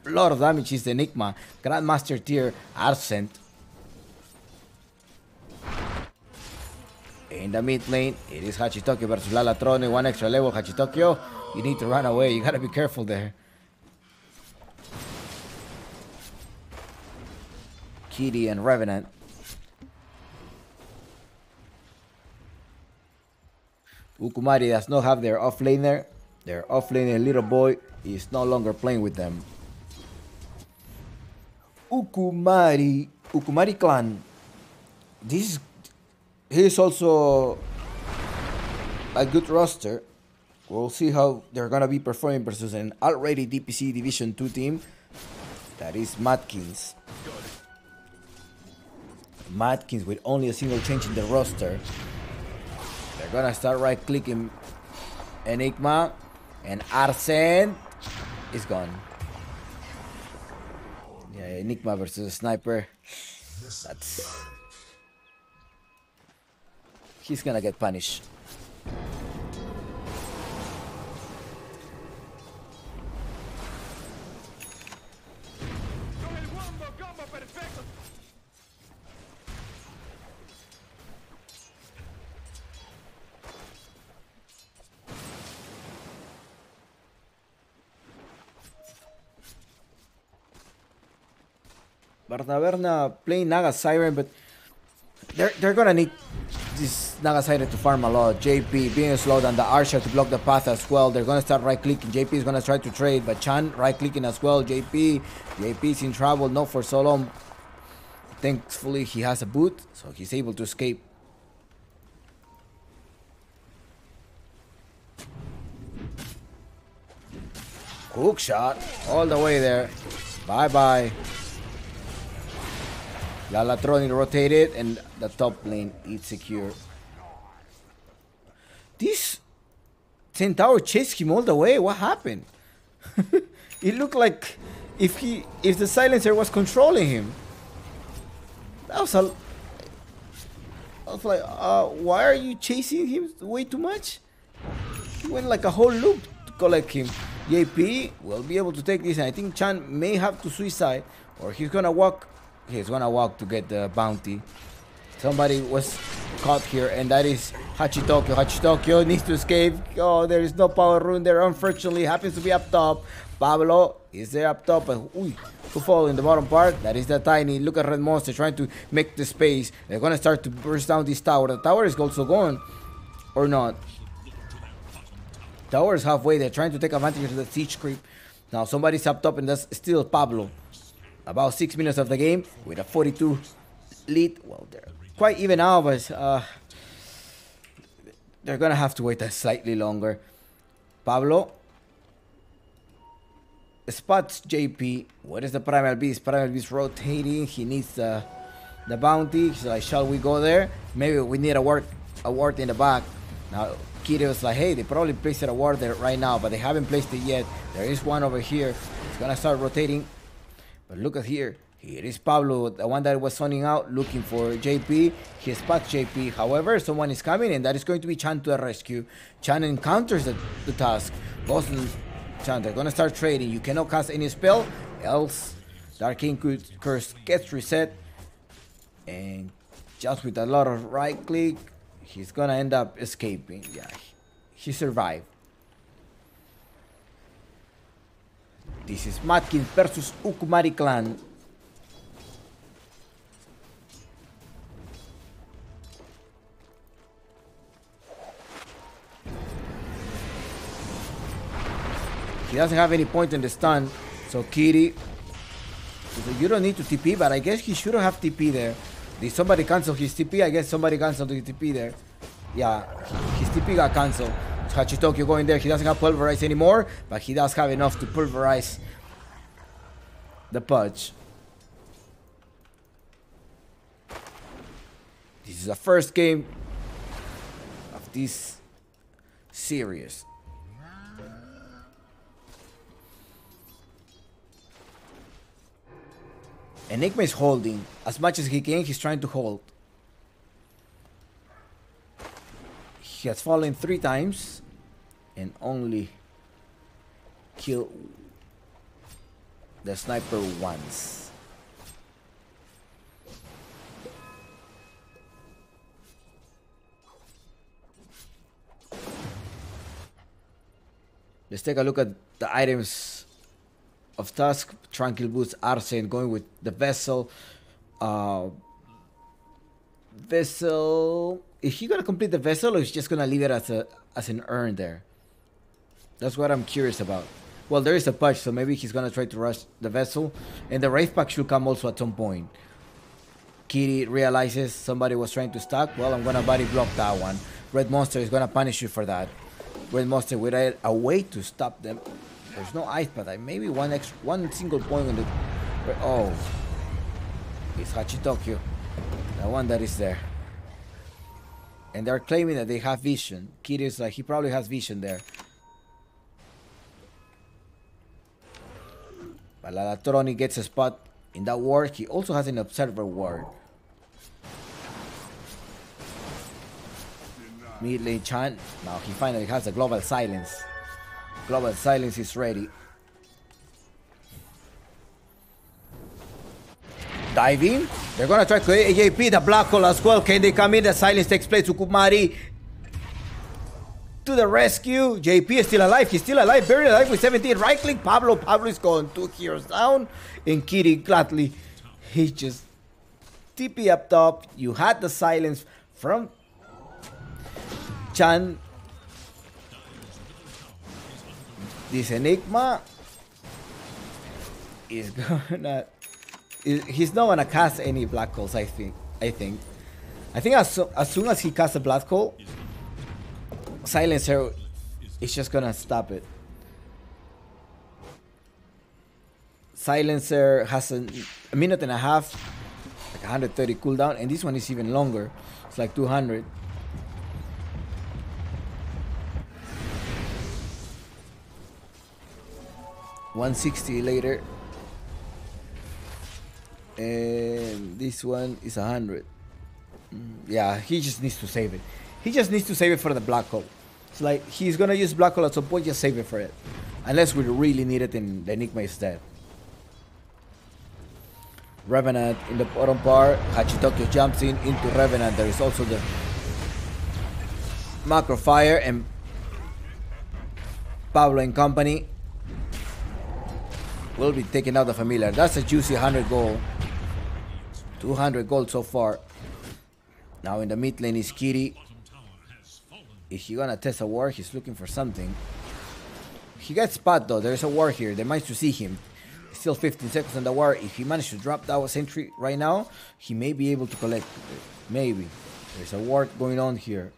a lot of damage is the Enigma. Grandmaster tier, Arsen. In the mid lane, it is Hachitoki versus Lalatroni. One extra level, Hachitokyo. You need to run away. You gotta be careful there. Kitty and Revenant. Ukumari does not have their offlaner. Their offlaner little boy is no longer playing with them. Ukumari clan. He's also a good roster. We'll see how they're gonna be performing versus an already DPC Division 2 team. That is Matkins. Matkins with only a single change in the roster. They're gonna start right-clicking Enigma, and Arsen is gone. Yeah, Enigma versus a sniper. He's gonna get punished. Con el wombo combo perfecto. Barnaverna playing Naga Siren, but they're gonna need this Naga Siren to farm a lot. JP being slowed and the Arsha to block the path as well. They're gonna start right clicking. JP is gonna try to trade, but Chan right clicking as well. JP is in trouble, not for so long. Thankfully he has a boot, so he's able to escape. Hook shot all the way there. Bye bye. Lalatroni rotated and the top lane is secure. This Centaur chased him all the way. What happened? It looked like if the silencer was controlling him. I was like, why are you chasing him way too much? He went like a whole loop to collect him. JP will be able to take this, and I think Chan may have to suicide, or he's gonna walk. He's gonna walk to get the bounty. Somebody was caught here, and that is Hachitokyo. Hachitokyo needs to escape. Oh, there is no power rune there. Unfortunately, happens to be up top. Pablo is there up top, but who fall in the bottom part? That is the Tiny. Look at Red Monster trying to make the space. They're gonna start to burst down this tower. The tower is also gone, or not? Tower is halfway. They're trying to take advantage of the siege creep. Now somebody's up top, and that's still Pablo. About 6 minutes of the game with a 42 lead. Well, they're quite even now, but they're gonna have to wait a slightly longer. Pablo spots JP. What is the Primal Beast? Primal Beast rotating. He needs the bounty. He's like, shall we go there? Maybe we need a ward in the back. Now Kitty was like, hey, they probably placed a ward there right now, but they haven't placed it yet. There is one over here. It's gonna start rotating. But look at here. Here is Pablo, the one that was zoning out, looking for JP. He spots JP. However, someone is coming, and that is going to be Chan to the rescue. Chan encounters the task. Goes to Chan. They're going to start trading. You cannot cast any spell, else the Arcane Curse gets reset. And just with a lot of right click, he's going to end up escaping. Yeah, he survived. This is Matkins versus Ukumari clan. He doesn't have any point in the stun, so Kitty, you don't need to TP, but I guess he shouldn't have TP there. Did somebody cancel his TP? I guess somebody canceled the TP there. Yeah, his TP got cancelled. Hachitokyo going there. He doesn't have Pulverize anymore, but he does have enough to pulverize the Pudge. This is the first game of this series. Enigma is holding. As much as he can, he's trying to hold. He has fallen 3 times and only killed the sniper once. Let's take a look at the items of Tusk. Tranquil Boots, Arsene, going with the Vessel. Vessel, is he gonna complete the Vessel, or is he just gonna leave it as an urn there? That's what I'm curious about. Well, there is a patch, so maybe he's gonna try to rush the Vessel, and the Wraith Pack should come also at some point. Kitty realizes somebody was trying to stack. Well, I'm gonna body block that one. Red Monster is gonna punish you for that. Red Monster with a way to stop them. There's no ice, but maybe one single point on the. Oh, it's Hachitokyo, the one that is there. And they're claiming that they have vision. Kid is like, he probably has vision there. But Lalatroni gets a spot in that ward. He also has an observer ward. Mid lane Chan. Now he finally has a global silence. Global silence is ready. Dive in. They're gonna try to AJP the black hole as well. Can they come in? The silence takes place. Ukumari to the rescue. JP is still alive. He's still alive. Very alive with 17. Right click. Pablo is going 2 heroes down. And Kitty gladly, he just TP up top. You had the silence from Chan. This Enigma is gonna. He's not gonna cast any black holes. I think as soon as he casts a black hole, Silencer is just gonna stop it. Silencer has a minute and a half, like 130 cooldown, and this one is even longer. It's like 200. $160 later. And this one is 100. Yeah, he just needs to save it. He just needs to save it for the black hole. It's like he's gonna use black hole at some point, just save it for it. Unless we really need it and the Enigma is dead. Revenant in the bottom part. Hachitokyo jumps into Revenant. There is also the Macro Fire and Pablo and company will be taking out the familiar. That's a juicy 100 gold. 200 gold so far. Now in the mid lane is Kitty. Is he gonna test a ward? He's looking for something. He gets spot though. There's a ward here. They managed to see him. Still 15 seconds on the ward. If he managed to drop that sentry right now, he may be able to collect it. Maybe. There's a ward going on here.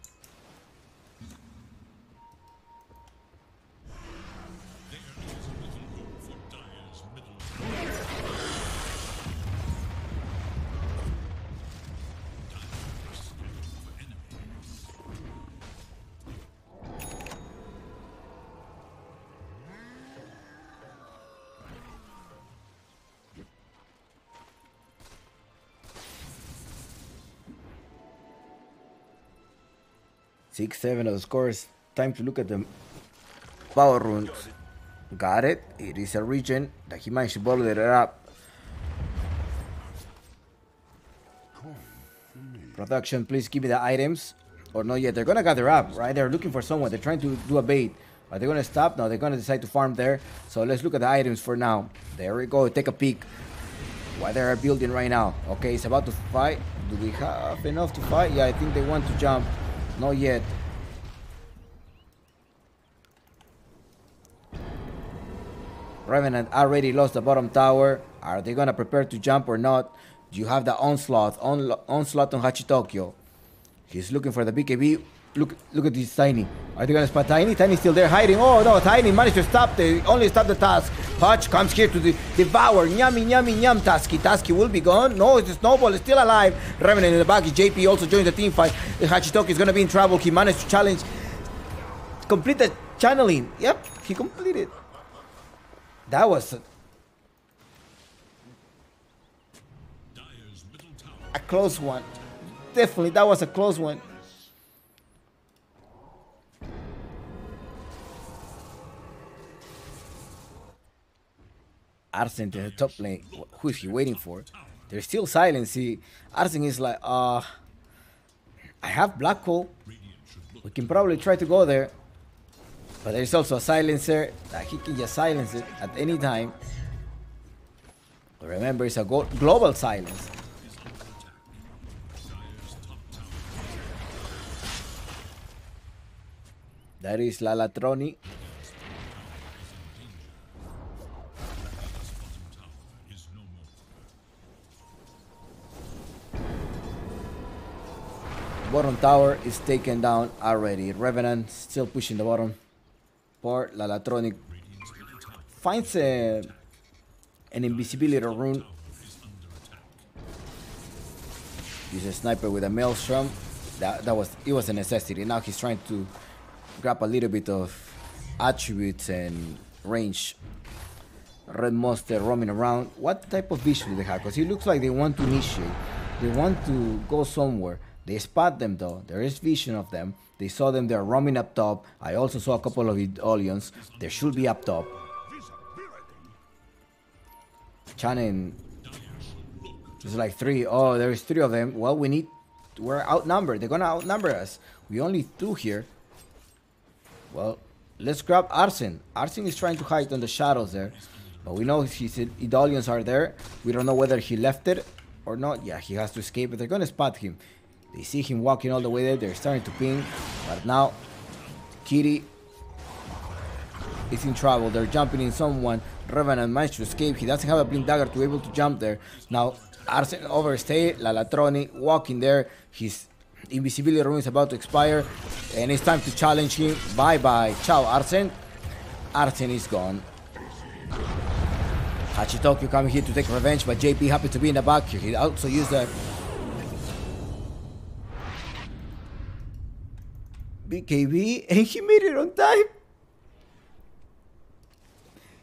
6-7 of the scores. Time to look at the power runes. Got it. It is a region that he managed to bottle it up. Production, please give me the items. Or not yet. They're gonna gather up, right? They're looking for someone. They're trying to do a bait. Are they gonna stop? No, they're gonna decide to farm there. So let's look at the items for now. There we go. Take a peek. What they are building right now. Okay, it's about to fight. Do we have enough to fight? Yeah, I think they want to jump. Not yet. Revenant already lost the bottom tower. Are they gonna prepare to jump or not? You have the onslaught on Hachitokyo. He's looking for the BKB. Look at this Tiny. Are they gonna spot Tiny? Tiny's still there hiding. Oh no, Tiny managed to stop. They only stop the task. Hutch comes here to devour. Nyami, nyami, nyam. Tasky will be gone. No, it's a Snowball is still alive. Revenant in the back. JP also joins the team fight. Hachitokyo is gonna be in trouble. He managed to challenge. Complete the channeling. Yep, he completed. That was a close one. Definitely, that was a close one. Arsene in the top lane. Who is he waiting for? There's still silence. Arsene is like, I have Black Hole. We can probably try to go there. But there's also a silencer that he can just silence it at any time. Remember, it's a global silence. That is Lalatroni. Bottom tower is taken down already. Revenant still pushing the bottom part. Lalatronic finds an invisibility rune. Uses a sniper with a maelstrom. It was a necessity. Now he's trying to grab a little bit of attributes and range. Red monster roaming around. What type of vision do they have? Because it looks like they want to initiate. They want to go somewhere. They spot them though. There is vision of them. They saw them. They're roaming up top. I also saw a couple of Idolians. They should be up top. Channing. There's like 3. Oh, there's 3 of them. Well, we're outnumbered. They're gonna outnumber us. We only 2 here. Well, let's grab Arsene. Arsene is trying to hide on the shadows there. But we know his Idolians are there. We don't know whether he left it or not. Yeah, he has to escape. But they're gonna spot him. They see him walking all the way there. They're starting to ping. But now, Kitty is in trouble. They're jumping in someone. Revenant managed to escape. He doesn't have a blink dagger to be able to jump there. Now, Arsene overstay. Lalatroni walking there. His invisibility rune is about to expire. And it's time to challenge him. Bye-bye. Ciao, Arsene. Arsene is gone. Hachitokyo coming here to take revenge. But JP happy to be in the back here. He also used the BKB, and he made it on time.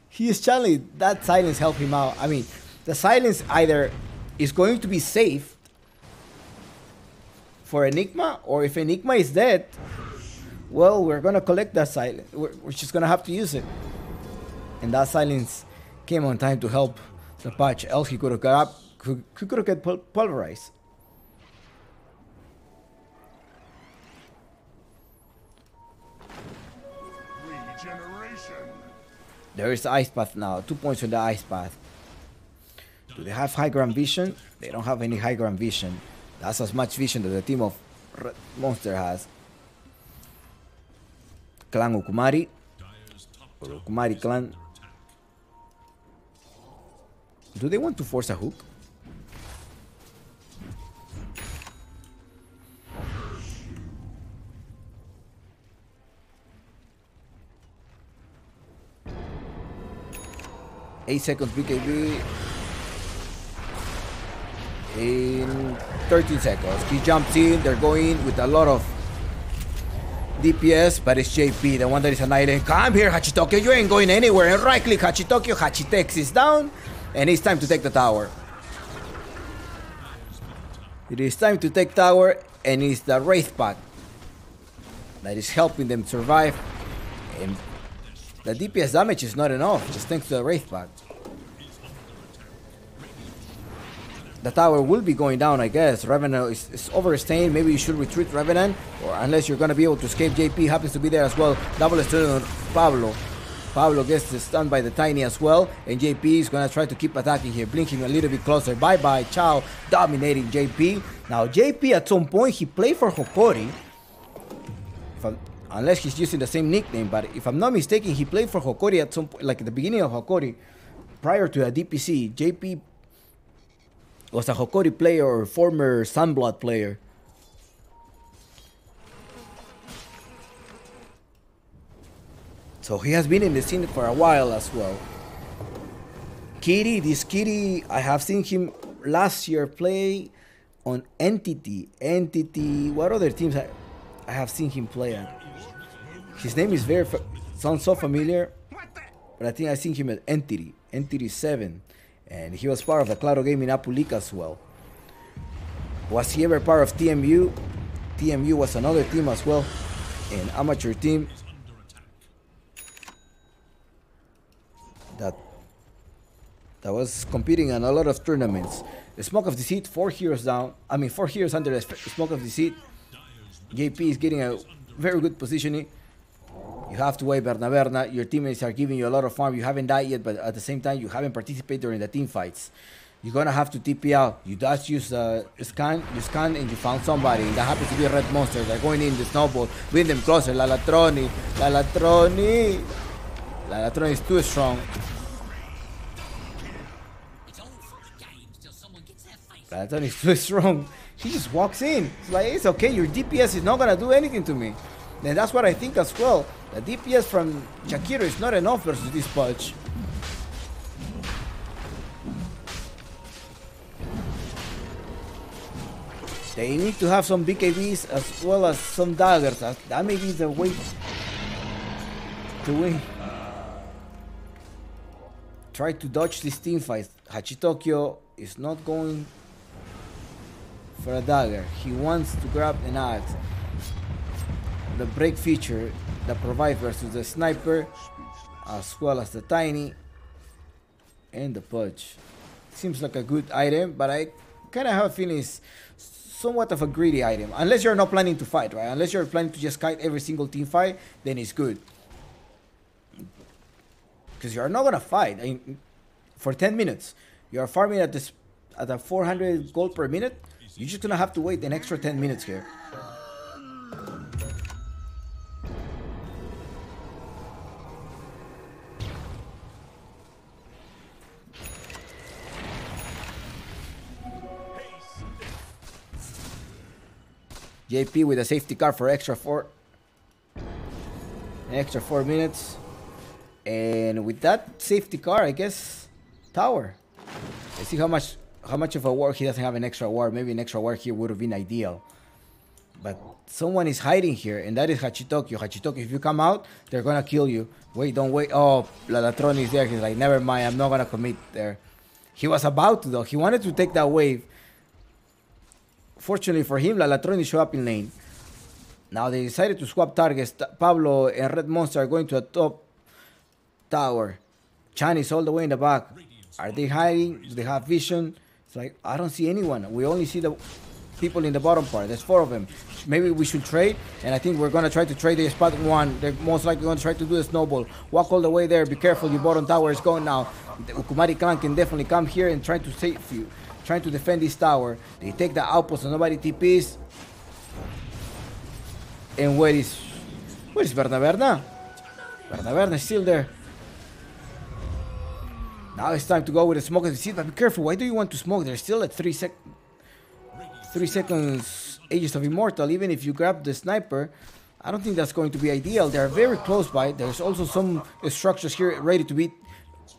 He is challenging. That silence helped him out. I mean, the silence either is going to be safe for Enigma, or if Enigma is dead, well, we're gonna collect that silence. We're just gonna have to use it. And that silence came on time to help the patch. Else he could have got up, could have got pulverized. There is the ice path now. 2 points on the ice path. Do they have high ground vision? They don't have any high ground vision. That's as much vision that the team of Red Monster has. Clan Ukumari. Or Ukumari clan. Do they want to force a hook? Eight seconds BKB in 13 seconds. He jumps in. They're going with a lot of DPS, but it's JP, the one that is annihilating. Come here, Hachitokyo. You ain't going anywhere. And right click Hachitokyo. Hachitex is down, and it's time to take the tower. It is time to take tower, and it's the Wraith Pack. that is helping them survive. And the DPS damage is not enough, just thanks to the Wraith Pact. The tower will be going down, I guess. Revenant is overstaying. Maybe you should retreat Revenant, or unless you're gonna be able to escape. JP happens to be there as well. Double stun on Pablo. Pablo gets stunned by the Tiny as well, and JP is gonna try to keep attacking here, blinking a little bit closer. Bye bye, ciao, dominating JP. Now JP at some point he played for Hokori, unless he's using the same nickname. But if I'm not mistaken, he played for Hokori at some point, like at the beginning of Hokori, prior to a DPC. JP was a Hokori player or former Sunblood player. So he has been in the scene for a while as well. Kitty, this Kitty, I have seen him last year play on Entity. What other teams I have seen him play at? His name is sounds so familiar, but I think I've seen him at Entity 7. And he was part of the Claro game in Apulica as well. Was he ever part of TMU? TMU was another team as well, an amateur team that was competing in a lot of tournaments. The Smoke of Deceit, 4 heroes down. 4 heroes under the Smoke of Deceit. JP is getting a very good positioning. You have to wait, Berna. Your teammates are giving you a lot of farm. You haven't died yet, but at the same time, you haven't participated during the team fights. You're gonna have to TP out. You just use scan, and you found somebody. And that happens to be a red monster. They're going in the snowball. Bring them closer. Lalatroni is too strong. Lalatroni is too strong. She just walks in. It's like, it's okay. Your DPS is not gonna do anything to me. And that's what I think as well. The DPS from Shakira is not enough versus this Pudge. They need to have some BKBs as well as some daggers. That may be the way to win. Try to dodge this team fight. Hachitokyo is not going for a dagger. He wants to grab an axe. The break feature that provides versus the sniper, as well as the Tiny and the Pudge. Seems like a good item, but I kind of have a feeling it's somewhat of a greedy item. Unless you're not planning to fight, right? Unless you're planning to just kite every single team fight, then it's good. Because you're not gonna fight. For 10 minutes, you're farming at a 400 gold per minute. You're just gonna have to wait an extra 10 minutes here. JP with a safety car for extra 4 minutes, and with that safety car, I guess tower. Let's see how much of a ward. He doesn't have an extra ward. Maybe an extra ward here would have been ideal, but someone is hiding here, and that is Hachitokyo. Hachitokyo, if you come out, they're gonna kill you. Wait, don't wait. Oh, Lalatroni is there. He's like, never mind, I'm not gonna commit there. He was about to though. He wanted to take that wave. Fortunately for him, Lalatroni showed up in lane. Now they decided to swap targets. Pablo and Red Monster are going to a top tower. Chan is all the way in the back. Are they hiding? Do they have vision? It's like, I don't see anyone. We only see the people in the bottom part. There's 4 of them. Maybe we should trade. And I think we're going to try to trade the spot 1. They're most likely going to try to do a snowball. Walk all the way there. Be careful. Your bottom tower is going now. The Ukumari clan can definitely come here and try to save you. Trying to defend this tower. They take the outpost so nobody TPs. And where is Berna? Berna is still there. Now it's time to go with the Smoke of the Deceit, but be careful. Why do you want to smoke? They're still at 3 seconds Aegis of Immortal. Even if you grab the sniper, I don't think that's going to be ideal. They're very close by. There's also some structures here ready to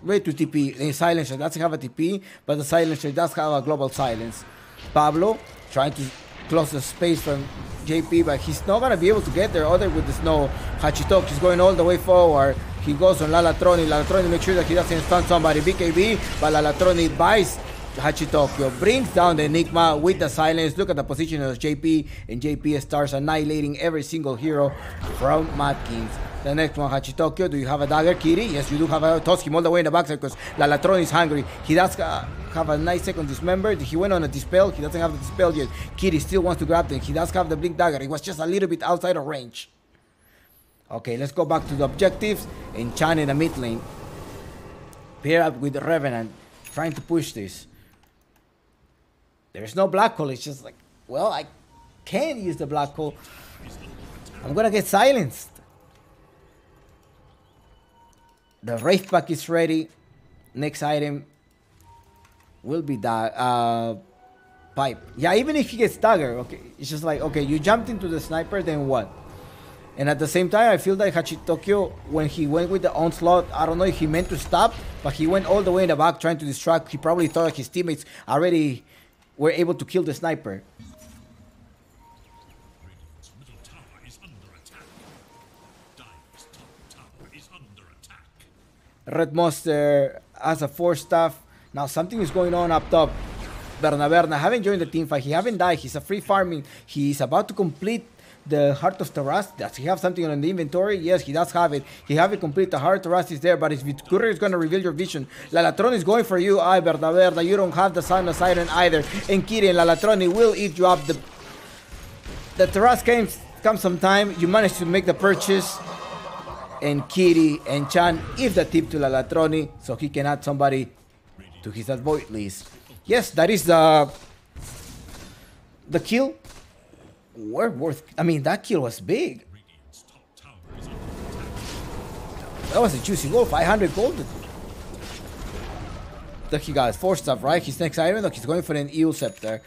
TP. The Silencer doesn't have a TP, but the Silencer does have a global silence. Pablo trying to close the space from JP, but he's not going to be able to get there other with the snow. Hachitoki is going all the way forward. He goes on Lalatroni. Lalatroni makes sure that he doesn't stun somebody. BKB, but Lalatroni buys Hachitokyo brings down the Enigma with the silence. Look at the position of JP, and JP starts annihilating every single hero from Matkins. The next one, Hachitokyo. Do you have a dagger, Kiri? Yes, you do have a toss him all the way in the backside because Lalatron is hungry. He does have a nice second dismember. He went on a dispel. He doesn't have the dispel yet. Kiri still wants to grab them. He does have the blink dagger. He was just a little bit outside of range. Okay, let's go back to the objectives. And Chan in the mid lane. Pair up with the Revenant, trying to push this. There's no black hole. It's just like, well, I can't use the black hole. I'm gonna get silenced. The Wraith Pack is ready. Next item will be that pipe. Yeah, even if he gets dagger, okay, it's just like, okay, you jumped into the sniper, then what? And at the same time, I feel like Hachitokyo, when he went with the onslaught, I don't know if he meant to stop, but he went all the way in the back trying to distract. He probably thought his teammates already were able to kill the sniper. Radiant's middle tower is under attack. Dire's top tower is under attack. Red Monster has a 4-staff. Now something is going on up top. Berna haven't joined the team fight. He haven't died. He's a free farming. He's about to complete the Heart of Taras. Does he have something on the inventory? Yes, he does have it. He have it complete. The Heart of Taras is there, but his courier is going to reveal your vision. Lalatron is going for you. Ay, Berna, you don't have the Son of Siren either. And Kiri and Lalatroni will eat you up. The Taras comes sometime. You manage to make the purchase. And Kiri and Chan give the tip to Lalatroni so he can add somebody to his avoid list. Yes, that is the kill. I mean, that kill was big. Radiant's top tower is under attack. That was a juicy goal, 500 gold. Look, he got 4-staff, right? His next item, look, he's going for an Eel Scepter.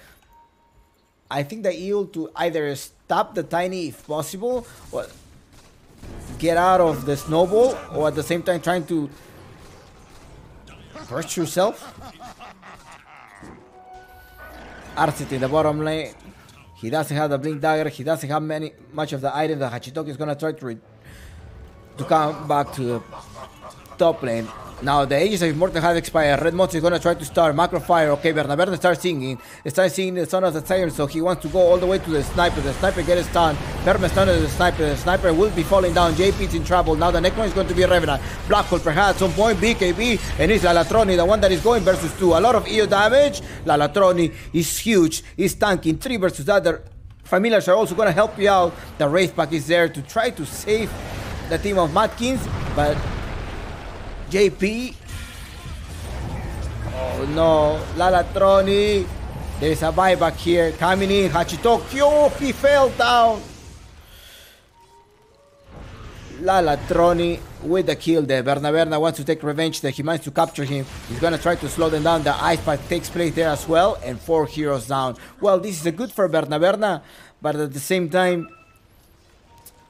I think the Eel to either stop the Tiny if possible, or get out of the snowball, or at the same time trying to burst yourself. Arcit in the bottom lane. He doesn't have the blink dagger. He doesn't have much of the items that Hachitokyo is gonna try to come back to the top lane. Now the ages of Immortal have expired. Red Monster is gonna try to start macro fire. Okay, Berna starts singing. Starts singing the Son of the Siren, so he wants to go all the way to the sniper. The sniper gets stunned. Perma stunned the sniper. The sniper will be falling down. JP is in trouble. Now the next one is going to be Revenant. Black hole perhaps at some point. BKB, and it's Lalatroni, the one that is going versus 2. A lot of EO damage. Lalatroni is huge. He's tanking 3 versus the other. Familiars are also gonna help you out. The Wraith Pack is there to try to save the team of Matkins, but JP. Oh no, Lalatroni. There's a buyback here coming in. Hachitokyo, he fell down. Lalatroni with the kill there. Berna wants to take revenge there. He managed to capture him. He's gonna try to slow them down. The ice pack takes place there as well, and 4 heroes down. Well, this is a good for Berna, but at the same time,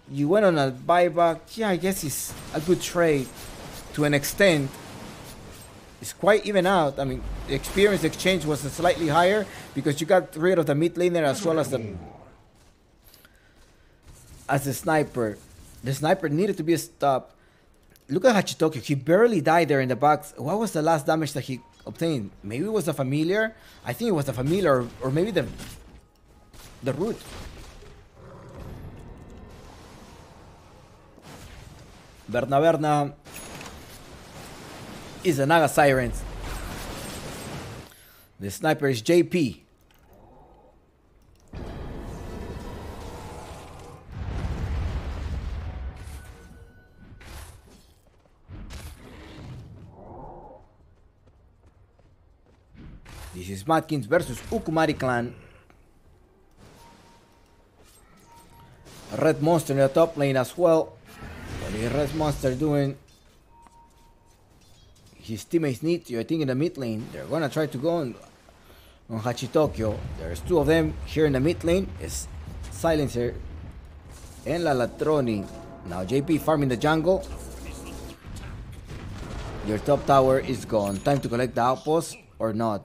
you went on a buyback. Yeah, I guess it's a good trade to an extent. It's quite even out. I mean, the experience exchange was slightly higher because you got rid of the mid laner as well as the sniper. The sniper needed to be stopped. Look at Hachitokyo. He barely died there in the back. What was the last damage that he obtained? Maybe it was the familiar. I think it was the familiar, or maybe the root. Berna is the Naga Sirens. The sniper is JP. This is Matkins versus Ukumari clan. Red Monster in the top lane as well. What is Red Monster doing? His teammates need you, I think, in the mid lane. They're gonna try to go on Hachitokyo. There's 2 of them here in the mid lane. It's Silencer and Lalatroni. Now JP farming the jungle. Your top tower is gone. Time to collect the outpost or not?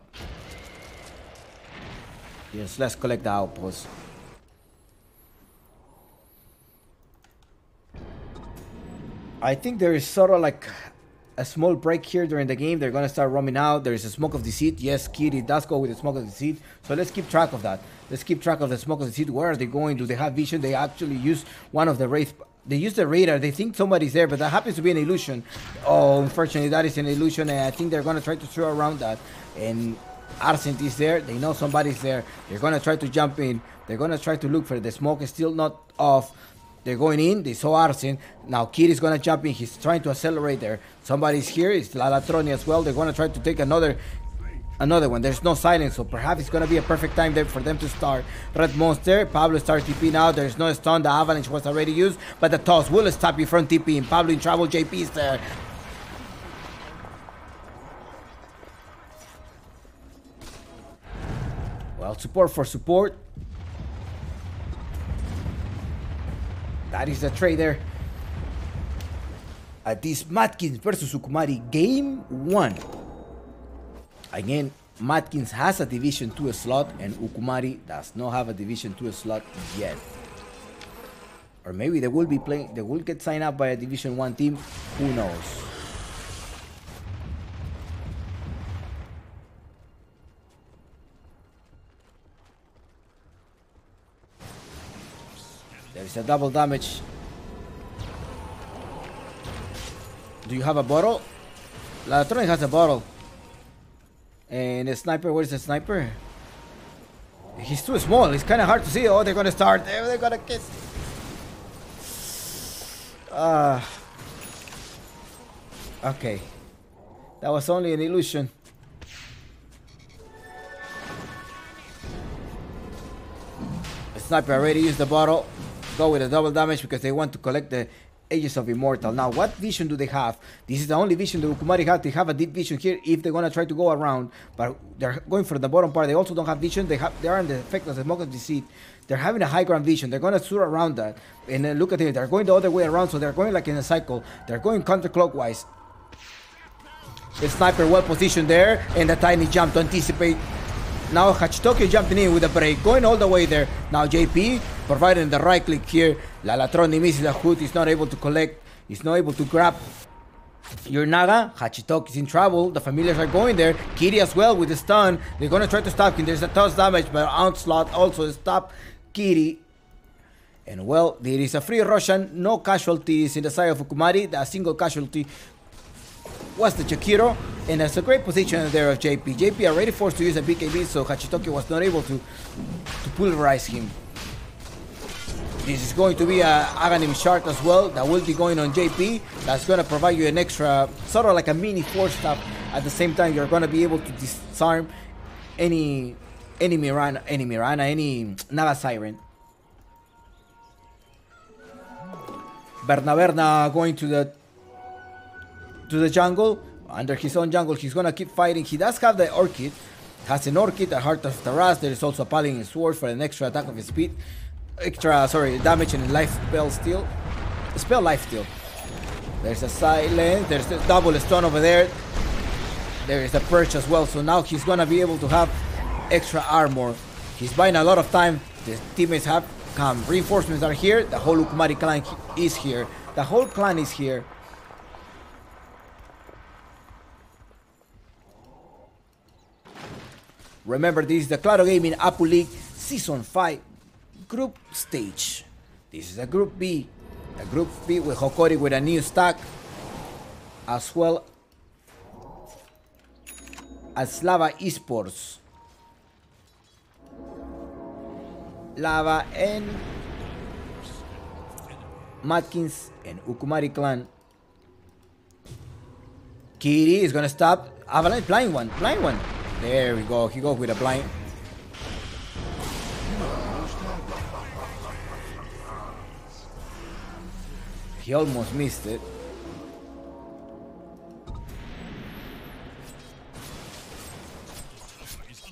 Yes, let's collect the outpost. I think there is sort of like a small break here during the game. They're gonna start roaming out. There is a smoke of deceit. Yes, Kitty does go with the smoke of deceit. So let's keep track of that. Let's keep track of the smoke of deceit. Where are they going? Do they have vision? They actually use one of the wraith. They use the radar. They think somebody's there, but that happens to be an illusion. Oh, unfortunately, that is an illusion, and I think they're gonna try to throw around that. And Arsent is there. They know somebody's there. They're gonna try to jump in. They're gonna try to look for it. The smoke is still not off. They're going in. They saw Arsene. Now Kid is gonna jump in. He's trying to accelerate there. Somebody's here. It's Lalatroni as well. They're gonna try to take another one. There's no silence, so perhaps it's gonna be a perfect time there for them to start. Red Monster. Pablo starts TP now. There's no stun. The avalanche was already used, but the toss will stop you from TPing. Pablo in trouble. JP is there. Well, support for support. That is the trade there. At this Matkins versus Ukumari game 1. Again, Matkins has a Division 2 slot and Ukumari does not have a Division 2 slot yet. Or maybe they will be playing, they will get signed up by a Division 1 team. Who knows? There's a double damage. Do you have a bottle? Lalatronic has a bottle. And the sniper, where's the sniper? He's too small. It's kind of hard to see. Oh, they're going to start. They're going to kiss. Okay. That was only an illusion. The sniper already used the bottle. Go with a double damage because they want to collect the Ages of Immortal. Now, what vision do they have? This is the only vision the Ukumari have. They have a deep vision here if they're gonna try to go around, but they're going for the bottom part. They also don't have vision. They are in the effect of the smoke of deceit. They're having a high ground vision. They're gonna shoot around that. And then look at it. They're going the other way around, so they're going like in a cycle. They're going counterclockwise. The sniper well positioned there, and the tiny jump to anticipate. Now Hachitoki jumping in with a break, going all the way there. Now JP providing the right click here. Lalatroni misses the hood. He's not able to collect. He's not able to grab your Naga. Hachitoki's in trouble. The familiars are going there. Kiri as well with the stun. They're going to try to stop him. There's a toss damage, but Onslaught also stop Kiri. And well, there is a free Russian. No casualties in the side of Ukumari. The single casualty was the Chikiro, and that's a great position there of JP. JP already forced to use a BKB, so Hachitoki was not able to pulverize him. This is going to be a Aghanim shard as well that will be going on JP. That's going to provide you an extra, sort of like a mini force staff. At the same time, you're going to be able to disarm any Mirana, any Naga Siren. Berna going to the jungle. Under his own jungle, he's gonna keep fighting. He does have the Orchid. Has an Orchid, a Heart of Taras. There is also a Paladin Sword for an extra attack of his speed. Damage and life spell steal. Spell life steal. There's a silence. There's a double stun over there. There is a perch as well. So now he's gonna be able to have extra armor. He's buying a lot of time. The teammates have come. Reinforcements are here. The whole Ukumari clan is here. The whole clan is here. Remember, this is the Claro Gaming Apu League Season 5 Group Stage. This is a Group B. A Group B with Hokori with a new stack, as well as Lava Esports. Lava and Matkins and Ukumari clan. Kiri is gonna stop. Avalanche, blind one. There we go. He goes with a blind. He almost missed it.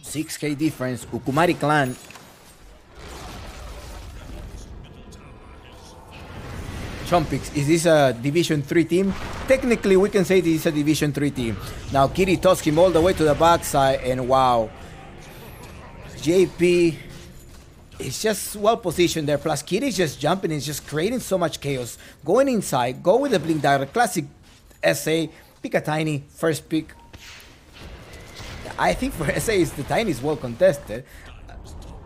$6K difference. Ukumari clan. Trumpix, is this a Division 3 team? Technically, we can say this is a Division 3 team. Now, Kiri tossed him all the way to the backside, and wow. JP is just well positioned there. Plus, Kiri is just jumping and just creating so much chaos. Going inside, go with the Blink Dagger, classic SA. Pick a Tiny, first pick. I think for SA, the Tiny is well contested.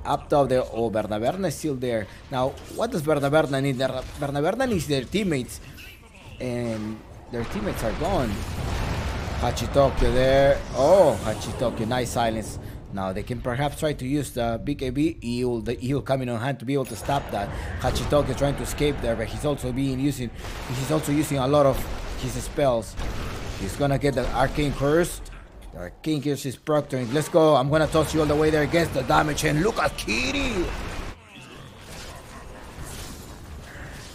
Up top there, oh, Berna is still there. Now, what does Berna need? Berna needs their teammates. And their teammates are gone. Hachitokyo there. Oh, Hachitokyo, nice silence. Now they can perhaps try to use the BKB eel, the eel coming on hand to be able to stop that. Hachitokyo trying to escape there, but he's also using a lot of his spells. He's gonna get the Arcane Curse. The Arcane Curse is proctoring. Let's go. I'm gonna toss you all the way there against the damage, and look at Kitty.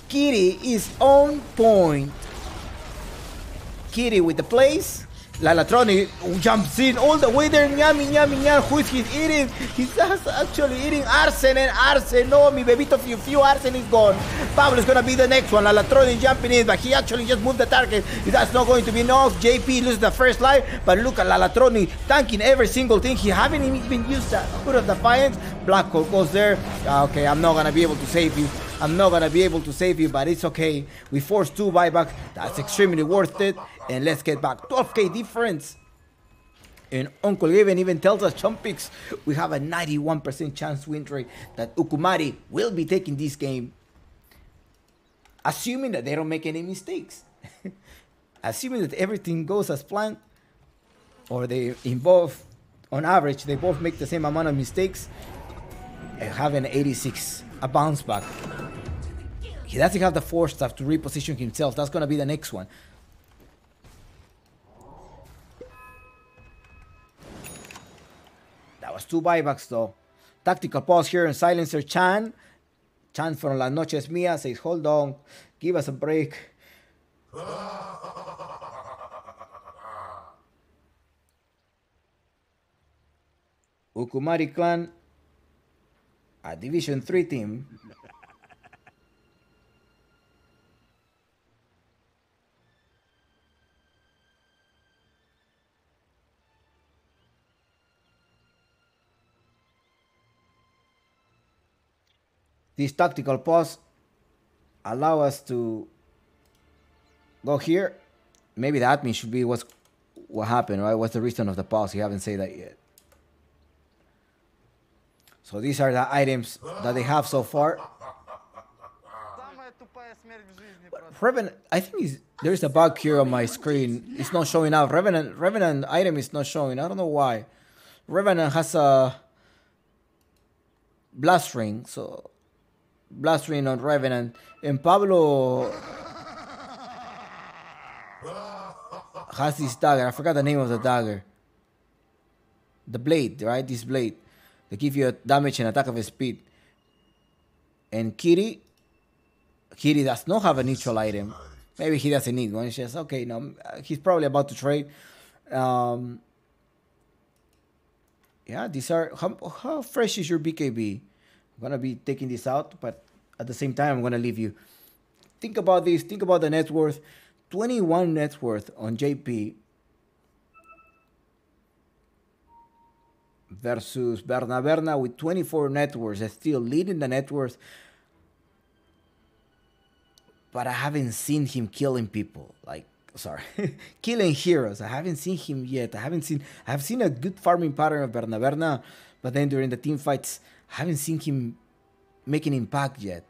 Kitty is on point. Kitty with the plays. Lalatroni jumps in all the way there. Nyam. Who is he eating? He's actually eating Arsen, and Arsen. No, mi bebito few Arsen is gone. Pablo's gonna be the next one. Lalatroni jumping in, but he actually just moved the target. That's not going to be enough. JP loses the first life, but look at Lalatroni tanking every single thing. He haven't even used the Hood of Defiance. Black Hole goes there. Okay, I'm not gonna be able to save you. But it's okay. We forced 2 buyback. That's extremely worth it. And let's get back. 12k difference. And Uncle Gaben even tells us Chumpix, we have a 91% chance win rate that Ukumari will be taking this game. Assuming that they don't make any mistakes. Assuming that everything goes as planned. Or they involve, on average, they both make the same amount of mistakes. And have an 86. A bounce back. He doesn't have the force stuff to reposition himself. That's going to be the next one. That was 2 buybacks though. Tactical pause here and Silencer Chan. Chan from La Noche es Mía says, hold on. Give us a break. Ukumari Clan. A Division 3 team. This tactical pause allow us to go here. Maybe the admin should be what happened, right? What's the reason of the pause? You haven't said that yet. So these are the items that they have so far. Revenant, I think there's a bug here on my screen. It's not showing up. Revenant item is not showing. I don't know why. Revenant has a blast ring, so blast ring on Revenant. And Pablo has this dagger. I forgot the name of the dagger. The blade, right? This blade. They give you a damage and attack of speed. And Kitty does not have a neutral item. Maybe he doesn't need one. It's just, okay, no, he's probably about to trade. Yeah, these are, how fresh is your BKB? I'm going to be taking this out, but at the same time, I'm going to leave you. Think about this. Think about the net worth. 21 net worth on JP. Versus Berna with 24 net worth. Still leading the net worth. But I haven't seen him killing people. Like, sorry. Killing heroes. I haven't seen him yet. I've seen a good farming pattern of Berna. But then during the team fights, I haven't seen him making impact yet.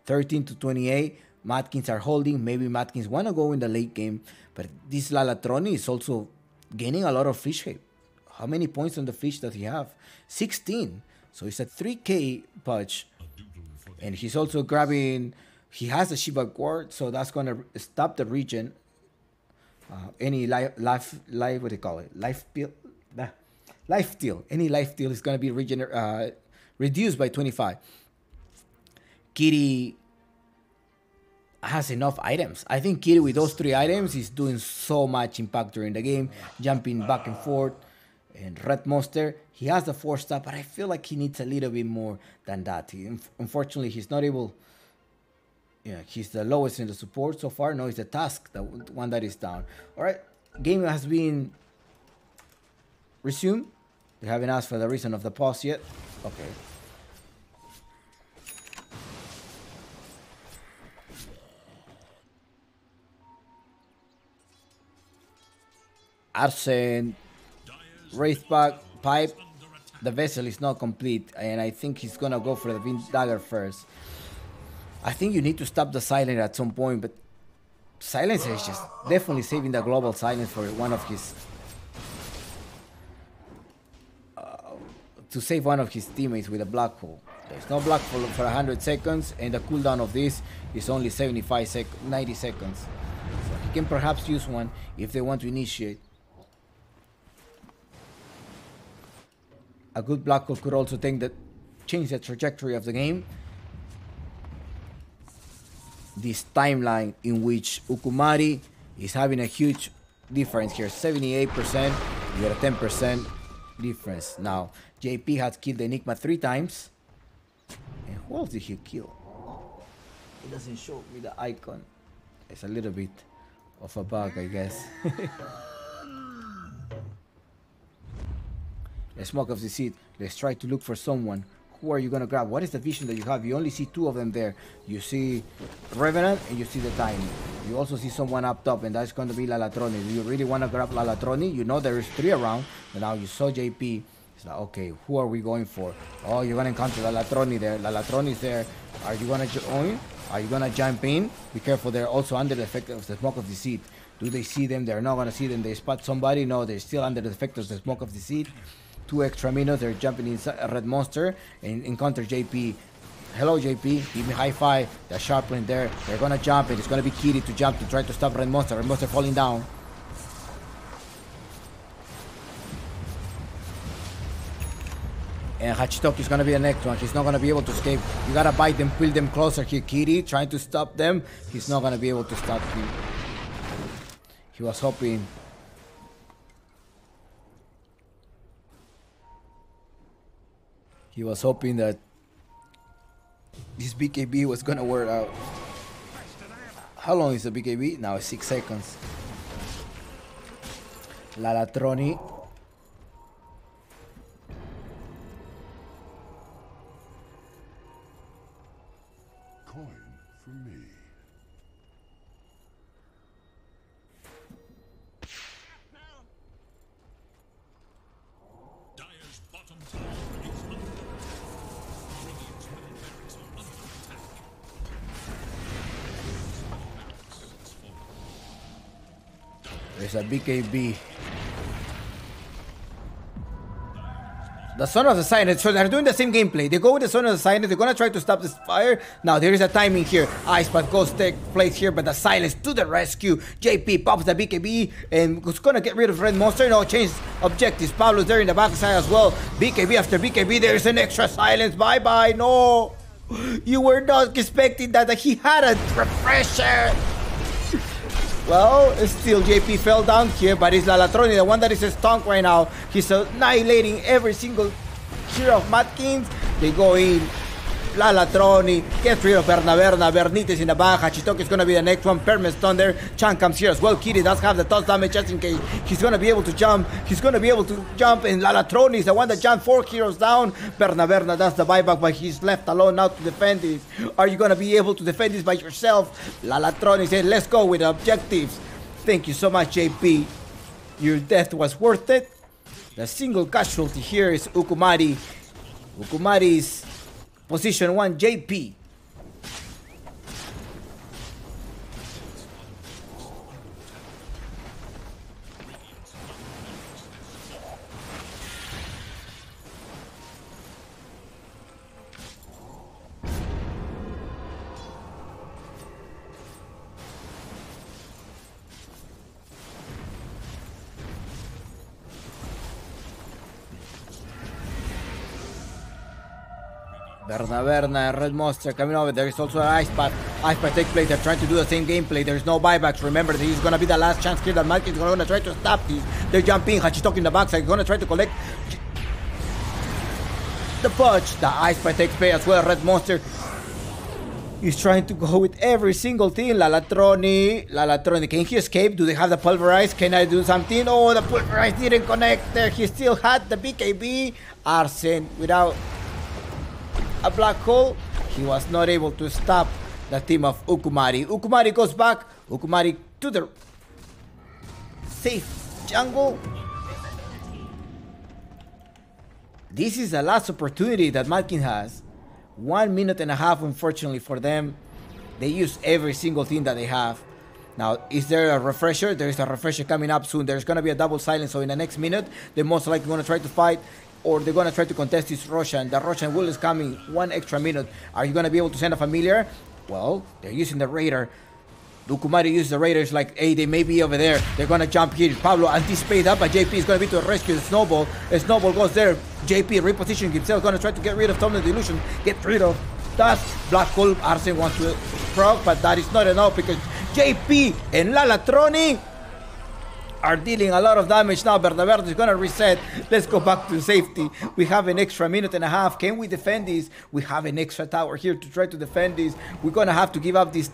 13 to 28. Matkins are holding. Maybe Matkins want to go in the late game. But this Lalatroni is also gaining a lot of fish shape. How many points on the fish does he have? 16. So it's a 3k punch. And he's also grabbing... He has a Shiva Guard, so that's going to stop the regen. Any life, what do you call it? Life steal. Any life steal is going to be reduced by 25. Kitty has enough items. I think Kitty with those 3 items is doing so much impact during the game, jumping back and forth. And Red Monster, he has the 4-star, but I feel like he needs a little bit more than that. Unfortunately, he's not able... Yeah, he's the lowest in the support so far. No, it's the task, the one that is down. All right, game has been resumed. They haven't asked for the reason of the pause yet. Okay. Arsene, Wraithback, Pipe. The vessel is not complete, and I think he's gonna go for the Wind Dagger first. I think you need to stop the silence at some point, but silence is just definitely saving the global silence for one of his to save one of his teammates with a black hole. There's no black hole for 100 seconds, and the cooldown of this is only 90 seconds. So he can perhaps use one if they want to initiate. A good black hole could also change the trajectory of the game. This timeline in which Ukumari is having a huge difference here. 78%, you got a 10% difference. Now, JP has killed Enigma 3 times. And who else did he kill? It doesn't show me the icon. It's a little bit of a bug, I guess. The Smoke of Deceit. Let's try to look for someone. Who are you gonna grab? What is the vision that you have? You only see 2 of them there. You see Revenant and you see the Tiny. You also see someone up top, and that's gonna be Lalatroni. Do you really wanna grab Lalatroni? You know there is 3 around, and now you saw JP. It's like, okay, who are we going for? Oh, you're gonna encounter Lalatroni there. Lalatroni's there. Are you gonna join? Are you gonna jump in? Be careful, they're also under the effect of the Smoke of Deceit. Do they see them? They're not gonna see them. They spot somebody. No, they're still under the effect of the Smoke of Deceit. 2 extra minutes, they're jumping inside a red monster and encounter JP. Hello JP, give me high five. They're sharpening there. They're gonna jump, and it's gonna be Kitty to jump to try to stop red monster. Red monster falling down. And Hachitoki is gonna be the next one. He's not gonna be able to escape. You gotta bite them, pull them closer here. Kitty trying to stop them. He's not gonna be able to stop him. He was hoping. He was hoping that this BKB was gonna wear out. How long is the BKB? Now it's 6 seconds. Lalatroni. Coin for me. Dire's bottom tower is under attack. Radiant's middle barracks are under attack. It's fallen. There's a BKB. The Son of the Silence, so they're doing the same gameplay. They go with the Son of the Silence, they're gonna try to stop this fire. Now there is a timing here. Ice Path goes take place here, but the Silence to the rescue. JP pops the BKB and was gonna get rid of Red Monster. No, change objectives. Pablo's there in the backside as well. BKB after BKB, there is an extra Silence. Bye bye. No, you were not expecting that he had a refresher. Well, still JP fell down here, but it's Lalatroni, the one that is stunk right now. He's annihilating every single hero of Matkins. They go in. Lalatroni gets rid of Berna. Bernites in the back. Hachitoki is going to be the next one. Permanent stun there. Chan comes here as well. Kitty does have the toss damage just in case. He's going to be able to jump. And Lalatroni is the one that jumped 4 heroes down. Berna does the buyback, but he's left alone now to defend this. Are you going to be able to defend this by yourself? Lalatroni said, let's go with the objectives. Thank you so much, JP. Your death was worth it. The single casualty here is Ukumari. Ukumari's Position 1, JP. Berna, Red Monster coming over. There is also an Ice Path. Ice Path takes place. They're trying to do the same gameplay. There's no buybacks. Remember, this is going to be the last chance here that Mike is going to try to stop this. They're jumping. Hachitoki in the backside. Going to try to collect the punch. The Ice Path takes place as well. Red Monster is trying to go with every single thing. Lalatroni. Can he escape? Do they have the Pulverize? Can I do something? Oh, the Pulverize didn't connect there. He still had the BKB. Arsene without a black hole. He was not able to stop the team of Ukumari. Ukumari goes back. Ukumari to the safe jungle. This is the last opportunity that Malkin has. 1 minute and a half, unfortunately for them. They use every single thing that they have. Now, is there a refresher? There is a refresher coming up soon. There's going to be a double silence. So in the next minute, they're most likely going to try to fight, or they're going to try to contest this Roshan. The Roshan will is coming 1 extra minute. Are you going to be able to send a familiar? Well, they're using the Raider. Ukumari uses the Raiders like, hey, they may be over there. They're going to jump here. Pablo anticipates up, but JP is going to be to rescue the Snowball. The Snowball goes there. JP repositioning himself, going to try to get rid of Tom the Delusion. Get rid of that Black Hole. Arsene wants to proc, but that is not enough because JP and Lalatroni are dealing a lot of damage now. Bernaberde is going to reset. Let's go back to safety. We have an extra minute and a half. Can we defend this? We have an extra tower here to try to defend this. We're going to have to give up this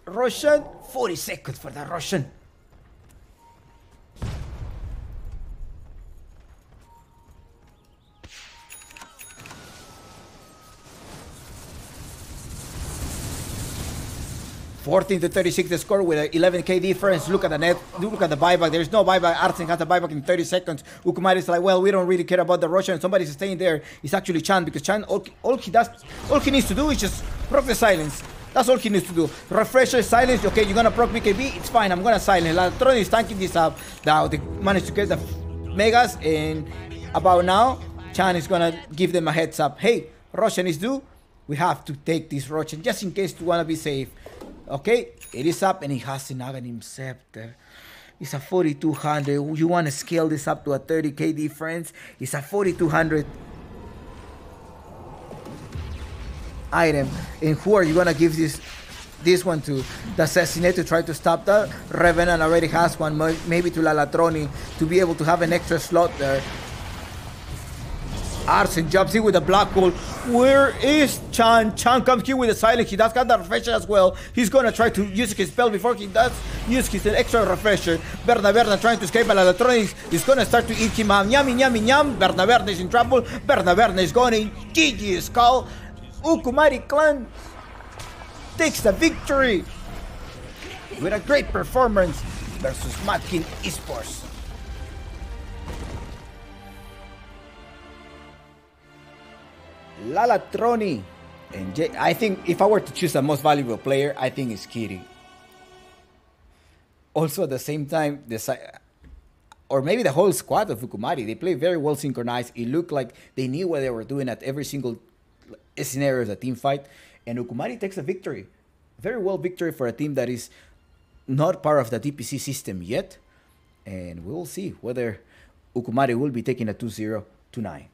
Russian. 40 seconds for the Russian. $14 to 36 the score with an 11k difference. Look at the net. Look at the buyback. There's no buyback. Arsene has a buyback in 30 seconds. Ukumari is like, well, we don't really care about the Russian. Somebody's staying there. It's actually Chan, because Chan, all he needs to do is just proc the silence. That's all he needs to do. Refresher, silence. Okay, you're gonna proc BKB. It's fine. I'm gonna silence. Latron is tanking this up. Now they managed to get the megas, and about now, Chan is gonna give them a heads up. Hey, Russian is due. We have to take this Russian just in case we wanna be safe. Okay, it is up, and he has the Naganim Scepter. It's a 4200. You want to scale this up to a 30k difference? It's a 4200 item. And who are you gonna give this one to? The Assassinate to try to stop that. Revenant already has one, maybe to Lalatroni to be able to have an extra slot there. Arsene jumps in with a black hole. Where is Chan? Chan comes here with a silence. He does got the refresher as well. He's gonna try to use his spell before he does use his extra refresher. Berna trying to escape, but Electronics is gonna start to eat him up. Nyam. Berna is in trouble. Berna is going in. GG Skull. Ukumari clan takes the victory with a great performance versus Malkin Esports. Lalatroni and I think if I were to choose the most valuable player, I think it's Kiri. Also at the same time, or maybe the whole squad of Ukumari, they play very well synchronized. It looked like they knew what they were doing at every single scenario of the team fight, and Ukumari takes a victory. Very well victory for a team that is not part of the DPC system yet, and we will see whether Ukumari will be taking a 2-0 to 9.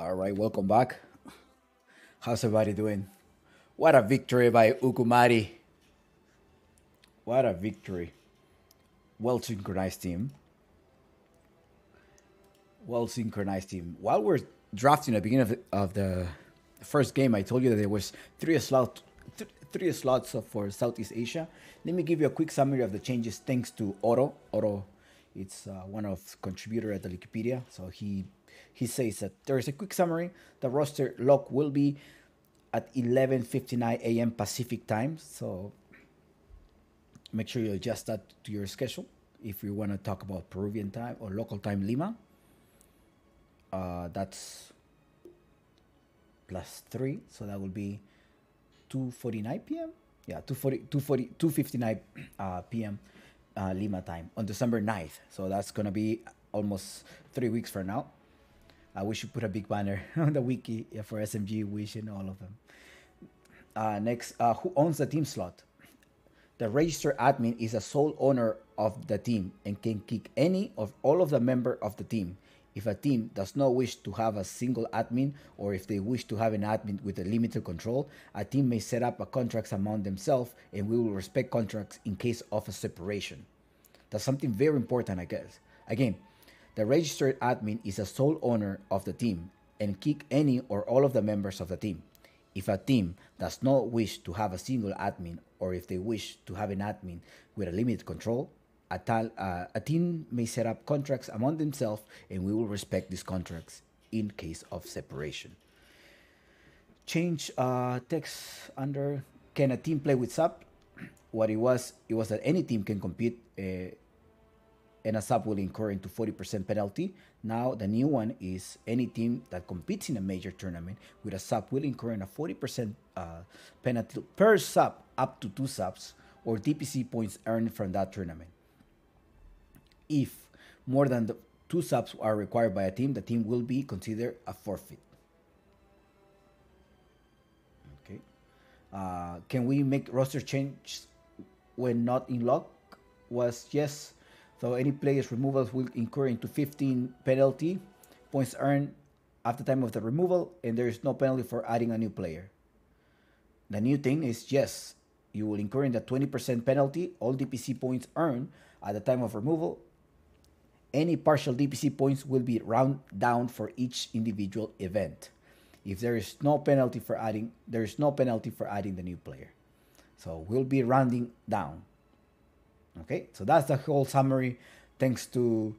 All right, welcome back. How's everybody doing? What a victory by Ukumari. What a victory. Well synchronized team. Well synchronized team. While we're drafting at the beginning of the first game, I told you that there was three slots for Southeast Asia. Let me give you a quick summary of the changes thanks to Oro. Oro, it's one of contributor at the Wikipedia. So he says that there is a quick summary. The roster lock will be at 11:59 a.m. Pacific time. So make sure you adjust that to your schedule if you want to talk about Peruvian time or local time Lima. That's +3, so that will be 2:49 p.m. Yeah, 2:59 p.m. Lima time on December 9th. So that's gonna be almost 3 weeks from now. We should put a big banner on the wiki for SMG, Wish, and all of them. Next, who owns the team slot? The registered admin is the sole owner of the team and can kick any of all of the member of the team. If a team does not wish to have a single admin, or if they wish to have an admin with a limited control, a team may set up a contracts among themselves, and we will respect contracts in case of a separation. That's something very important, I guess. Again, the registered admin is a sole owner of the team and kick any or all of the members of the team. If a team does not wish to have a single admin, or if they wish to have an admin with a limited control, a team may set up contracts among themselves, and we will respect these contracts in case of separation. Change text under, can a team play with sub? What it was that any team can compete, and a sub will incur into 40% penalty. Now the new one is any team that competes in a major tournament with a sub will incur in a 40% penalty per sub up to 2 subs or DPC points earned from that tournament. If more than 2 subs are required by a team, the team will be considered a forfeit. Okay. Can we make roster changes when not in lock? Was yes. So any player's removals will incur into 15 penalty points earned after time of the removal, and there is no penalty for adding a new player. The new thing is yes, you will incur in the 20% penalty. All DPC points earned at the time of removal. Any partial DPC points will be round down for each individual event. If there is no penalty for adding, the new player. So we'll be rounding down. Okay, so that's the whole summary. Thanks to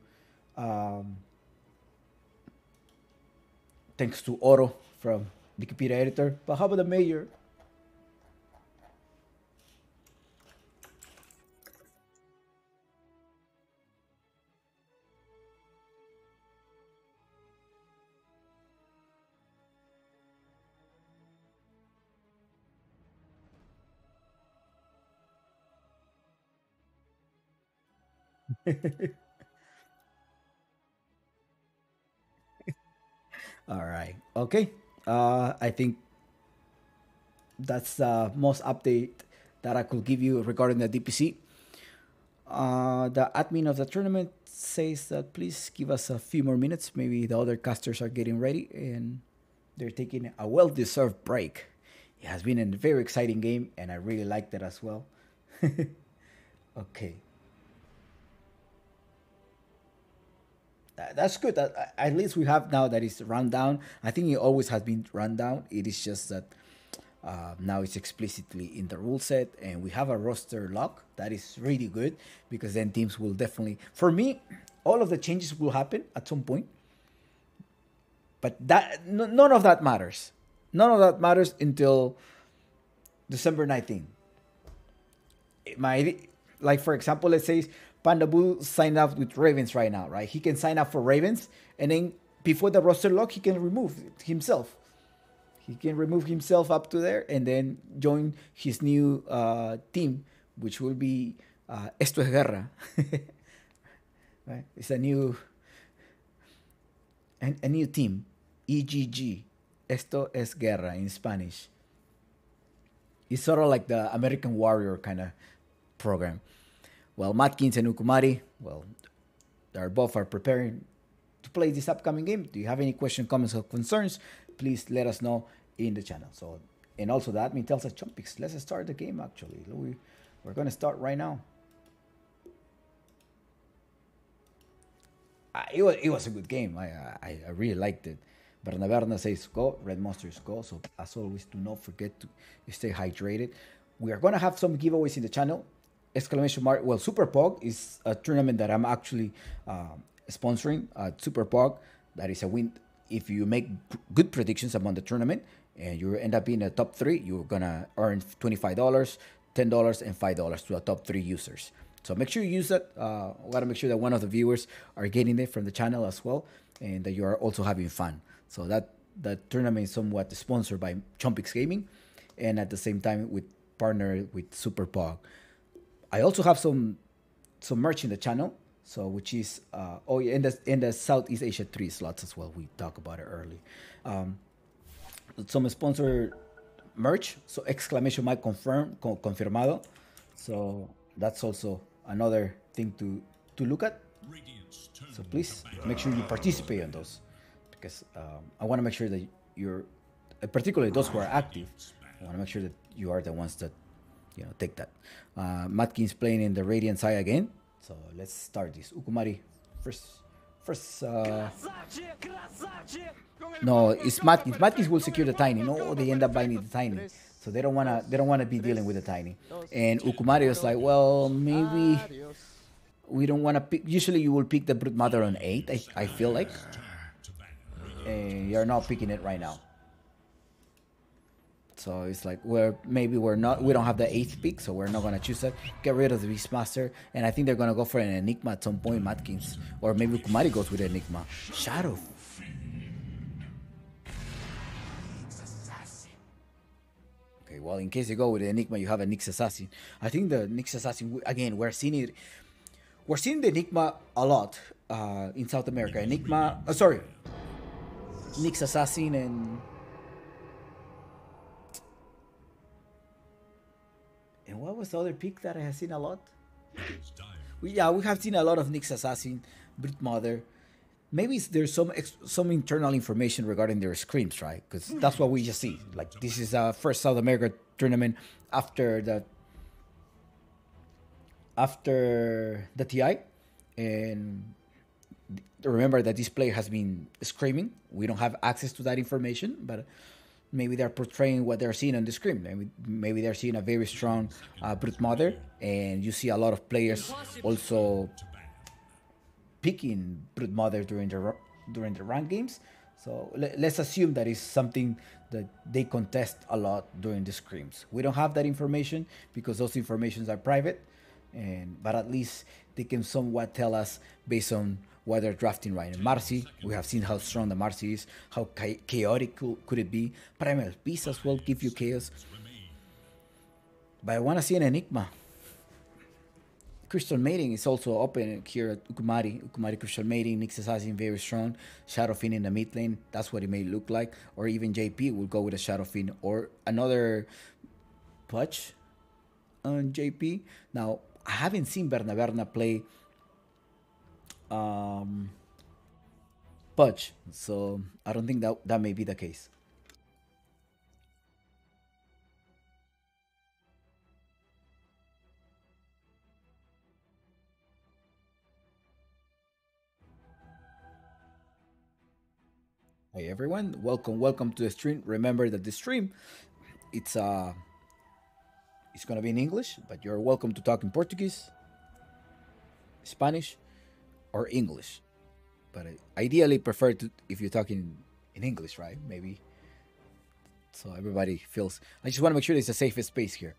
Oro from Wikipedia editor. But how about the mayor? All right. Okay. I think that's the most update that I could give you regarding the DPC. The admin of the tournament says that please give us a few more minutes. Maybe the other casters are getting ready and they're taking a well-deserved break. It has been a very exciting game, and I really liked it as well. Okay. That's good. At least we have now that it's run down. I think it always has been run down. It is just that now it's explicitly in the rule set, and we have a roster lock. That is really good because then teams will definitely. For me, all of the changes will happen at some point, but none of that matters. None of that matters until December 19th. Like for example, let's say Panda Boo signed up with Ravens right now, right? He can sign up for Ravens, and then before the roster lock, he can remove himself. He can remove himself up to there, and then join his new team, which will be Esto es Guerra. Right? It's a new team, EGG. Esto es Guerra in Spanish. It's sort of like the American Warrior kind of program. Well, Matkins and Ukumari, well, they both are preparing to play this upcoming game. Do you have any questions, comments, or concerns? Please let us know in the channel. So, and also the admin tells us, Chompix, let's start the game. Actually, we're gonna start right now. It was a good game. I really liked it. Berna says go. Red Monsters go. So as always, do not forget to stay hydrated. We are gonna have some giveaways in the channel. Exclamation mark. Well, Super Pog is a tournament that I'm actually sponsoring. Super Pog, that is a win. If you make good predictions among the tournament and you end up being a top 3, you're gonna earn $25, $10, and $5 to a top 3 users. So make sure you use that. We gotta make sure that one of the viewers are getting it from the channel as well, and that you are also having fun. So that tournament is somewhat sponsored by Chompix Gaming, and at the same time with partner with Super Pog. I also have some merch in the channel, so which is in the Southeast Asia 3 slots as well. We talked about it early. Some sponsored merch. So exclamation mark confirmado. So that's also another thing to look at. So please make sure you participate on those, because I want to make sure that you're, particularly those who are active, I want to make sure that you are the ones that take that. Matkins playing in the Radiant side again. So let's start this. Ukumari first. No, it's Matkins. Matkins will secure the Tiny. No, they end up buying the Tiny. So they don't wanna be dealing with the Tiny. And Ukumari was like, well, maybe we don't wanna pick. Usually you will pick the Brute Mother on 8, I feel like. And you're not picking it right now. So it's like, we don't have the 8th pick, so we're not gonna choose that. Get rid of the Beastmaster, and I think they're gonna go for an Enigma at some point, Matkins. Or maybe Ukumari goes with Enigma. Shadow. Okay, well, in case you go with the Enigma, you have a Nyx Assassin. I think the Nyx Assassin, again, we're seeing the Enigma a lot in South America. Nyx Assassin and what was the other pick that I have seen a lot? We have seen a lot of Nyx Assassin, Brute Mother. Maybe there's some internal information regarding their screams, right? Because that's what we just see. Like, this is our first South America tournament after the TI, and remember that this player has been screaming. We don't have access to that information, but maybe they're portraying what they're seeing on the screen. Maybe they're seeing a very strong Brute Mother, and you see a lot of players also picking Brute Mother during the rank games. So let's assume that is something that they contest a lot during the scrims. We don't have that information because those informations are private, but at least they can somewhat tell us based on what they're drafting right. And Marcy, we have seen how strong the Marcy is, how chaotic could it be. Primal Beast as well give you chaos. But I want to see an Enigma. Crystal Mating is also open here at Ukumari. Ukumari Crystal Mating, Nyx Assassin very strong. Shadowfiend in the mid lane, that's what it may look like. Or even JP will go with a Shadowfiend or another Pudge on JP. Now, I haven't seen Berna play Pudge, so I don't think that may be the case. Hey everyone, welcome to the stream. Remember that the stream it's gonna be in English, but you're welcome to talk in Portuguese, Spanish, or English. But I ideally prefer to if you're talking in English, right? Maybe so everybody feels. I just want to make sure there's a safe space here,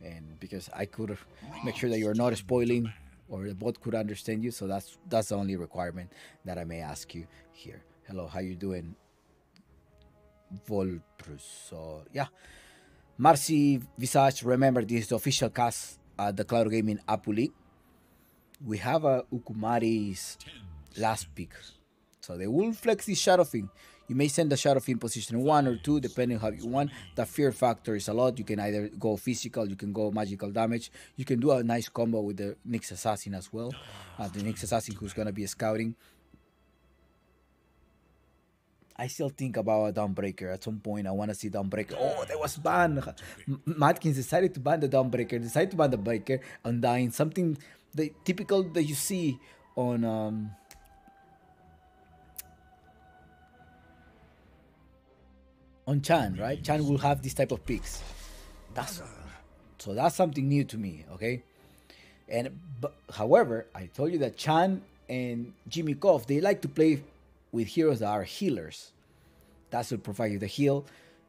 and because I could make sure that you're not spoiling or the bot could understand you. So that's the only requirement that I may ask you here. Hello, how you doing, Volprus? So yeah, Marcy Visage. Remember, this is the official cast at the Claro Gaming Apu League. We have a Ukumari's last pick, so they will flex this Shadowfiend. You may send the Shadowfiend position 1 or 2, depending how you want. The fear factor is a lot. You can either go physical, you can go magical damage. You can do a nice combo with the Nyx Assassin as well. The Nyx Assassin who's gonna be scouting. I still think about a Dawnbreaker. At some point, I want to see Dawnbreaker. Oh, that was banned. Matkins decided to ban the Dawnbreaker, decided to ban the Breaker, Undying, something the typical that you see on Chan, right? Chan will have this type of picks. That's something new to me, okay? But however, I told you that Chan and Jimmy Koff, they like to play with heroes that are healers. That will provide you the heal.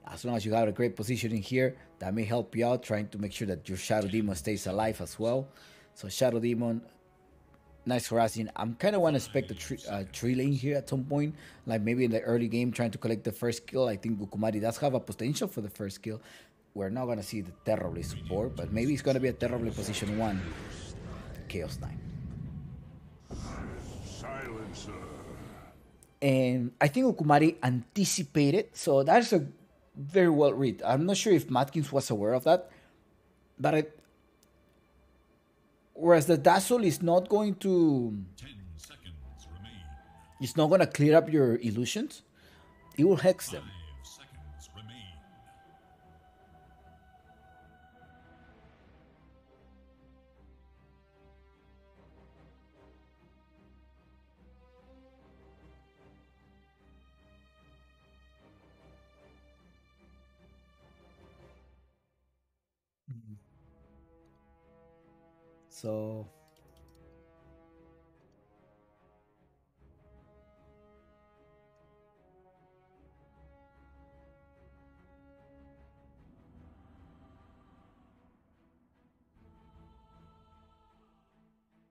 As long as you have a great position in here, that may help you out, trying to make sure that your Shadow Demon stays alive as well. So Shadow Demon, nice harassing. I'm kind of want to expect a tree lane here at some point, like maybe in the early game, trying to collect the first kill. I think Ukumari does have a potential for the first kill. We're not going to see the Terribly support, but maybe it's going to be a Terribly position 1. Chaos 9. Silencer. And I think Ukumari anticipated, so that's a very well read. I'm not sure if Matkins was aware of that, but whereas the Dazzle is not going to, 10 seconds remain. it's not going to clear up your illusions. It will hex 5 them. seconds remain. So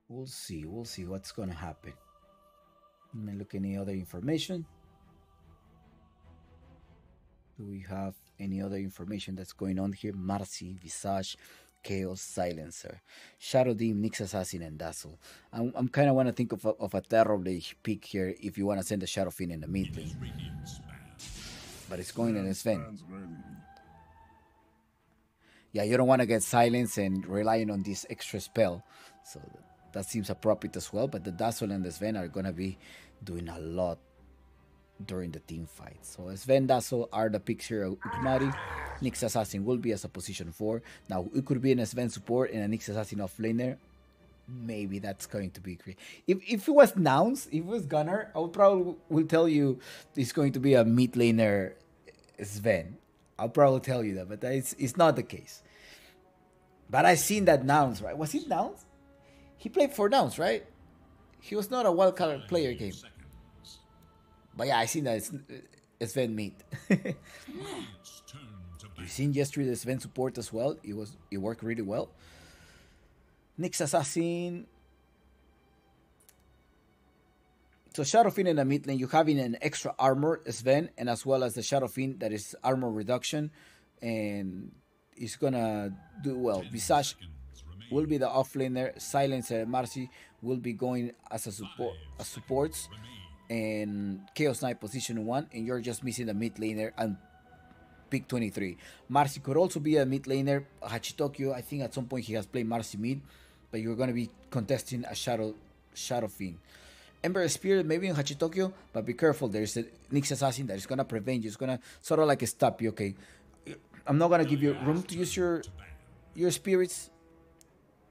we'll see what's going to happen. Let me look any other information. Do we have any other information that's going on here? Marcy, Visage, Chaos, Silencer, Shadow Demon, Nyx Assassin, and Dazzle. I'm kind of want to think of a Terrible pick here if you want to send a Shadow Fiend in the mid lane. But it's going in Sven. Yeah, you don't want to get Silence and relying on this extra spell. So that seems appropriate as well. But the Dazzle and the Sven are going to be doing a lot during the team fight. So Sven, Dazzle are the picks here. Ukumari, Nyx Assassin will be as a position 4. Now it could be an Sven support and a Nyx Assassin offlaner. Maybe that's going to be great. If it was Nouns, if it was Gunner, I would probably will tell you it's going to be a mid laner Sven. I'll probably tell you that, but it's not the case. But I've seen that Nouns, right? Was it Nouns? He played for Nouns, right? He was not a wild card player game. But yeah, I seen that it's Sven mid. You've seen yesterday the Sven support as well. It worked really well. Nyx Assassin. So Shadow Fiend in the mid lane, you having an extra armor Sven, and as well as the Shadow Fiend that is armor reduction, and it's gonna do well. Visage will be the offlaner. Silencer Marcy will be going as a supports, and Chaos Knight position 1, and you're just missing the mid laner and pick 23. Marcy could also be a mid laner. Hachitokyo, I think at some point he has played Marcy mid, but you're gonna be contesting a Shadow Fiend. Ember Spirit maybe in Hachitokyo, but be careful. There's a Nyx Assassin that is gonna prevent you. It's gonna sort of like stop you. Okay, I'm not gonna give you room to use your spirits.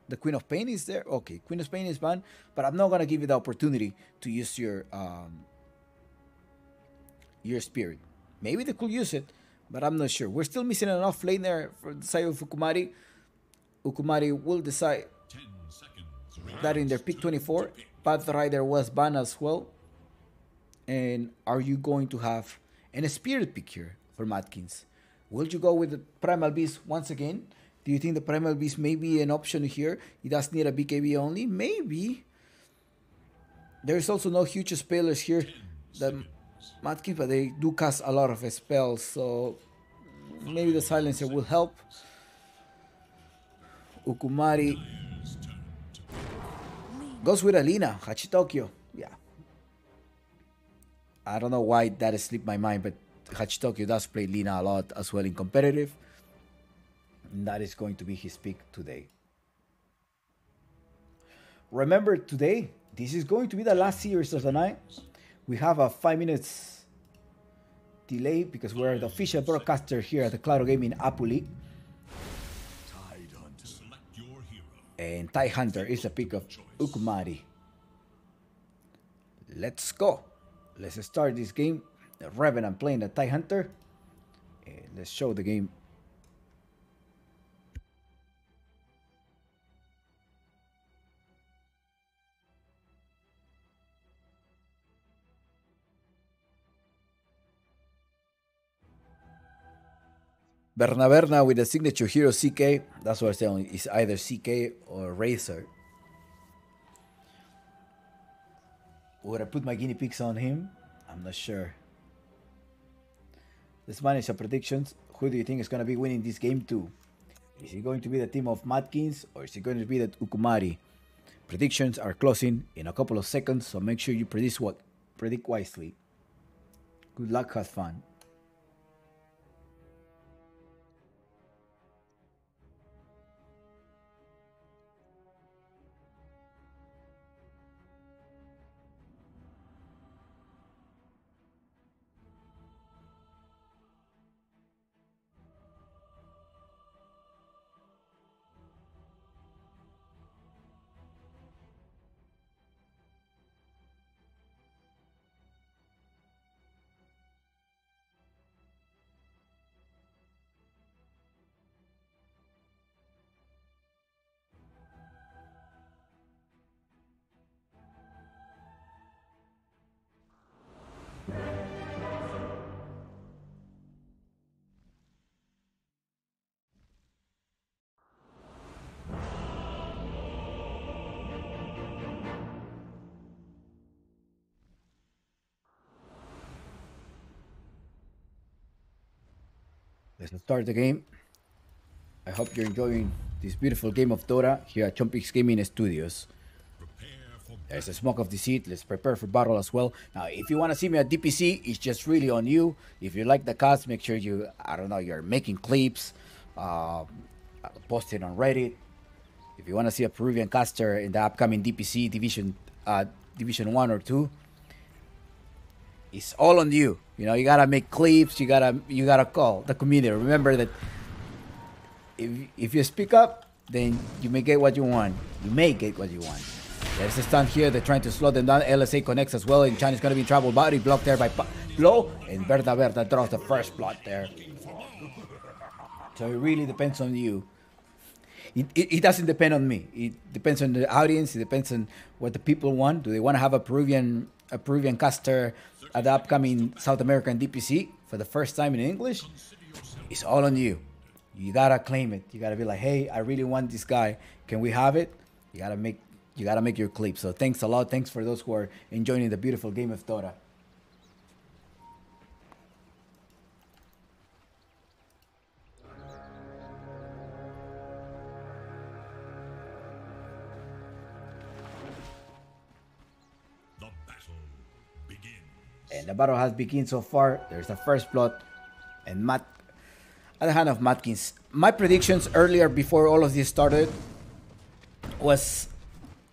The Queen of Pain is there. Okay, Queen of Pain is banned, but I'm not gonna give you the opportunity to use your spirit. Maybe they could use it, but I'm not sure. We're still missing an off laner for the side of Ukumari. Ukumari will decide that in their pick 24. Pathrider was banned as well. And are you going to have a spirit pick here for Matkins? Will you go with the Primal Beast once again? Do you think the Primal Beast may be an option here? It does need a BKB only? Maybe. There's also no huge spellers here. The Matkins, but they do cast a lot of spells. So maybe the Silencer will help. Ukumari goes with Alina, Hachitokyo. Yeah. I don't know why that slipped my mind, but Hachitokyo does play Lina a lot as well in competitive. And that is going to be his pick today. Remember today, this is going to be the last series of the night. We have a 5 minutes delay because we're the official broadcaster here at the Claro Game in Apuli. Select your hero. And Tie Hunter is the pick of Ukumari. Let's go. Let's start this game. The Revenant playing the Tie Hunter. And let's show the game. Berna with the signature hero CK. That's what I'm saying. It's either CK or Razor. Would I put my guinea pigs on him? I'm not sure. Let's manage our predictions. Who do you think is going to be winning this game too? Is it going to be the team of Matkins or is it going to be the Ukumari? Predictions are closing in a couple of seconds, so make sure you predict wisely. Good luck, have fun. Let's start the game. I hope you're enjoying this beautiful game of Dota here at Chompix Gaming Studios. There's a smoke of deceit. Let's prepare for battle as well. Now, if you want to see me at DPC, it's just really on you. If you like the cast, make sure you, I don't know, you're making clips, post it on Reddit. If you want to see a Peruvian caster in the upcoming DPC Division 1 or 2, it's all on you. You know, you gotta make clips. You gotta call the community. Remember that if you speak up, then you may get what you want. You may get what you want. There's a stun here. They're trying to slow them down. LSA connects as well, and China's gonna be in trouble. Body blocked there by Blow, and Berta draws the first blood there. So it really depends on you. It doesn't depend on me. It depends on the audience. It depends on what the people want. Do they want to have a Peruvian caster at the upcoming South American DPC for the first time in English? It's all on you. You gotta claim it. You gotta be like, hey, I really want this guy. Can we have it? You gotta make your clip. So thanks a lot. Thanks for those who are enjoying the beautiful game of Dota. And the battle has begun so far. There's the first blood. And at the hand of Matkins. My predictions earlier before all of this started was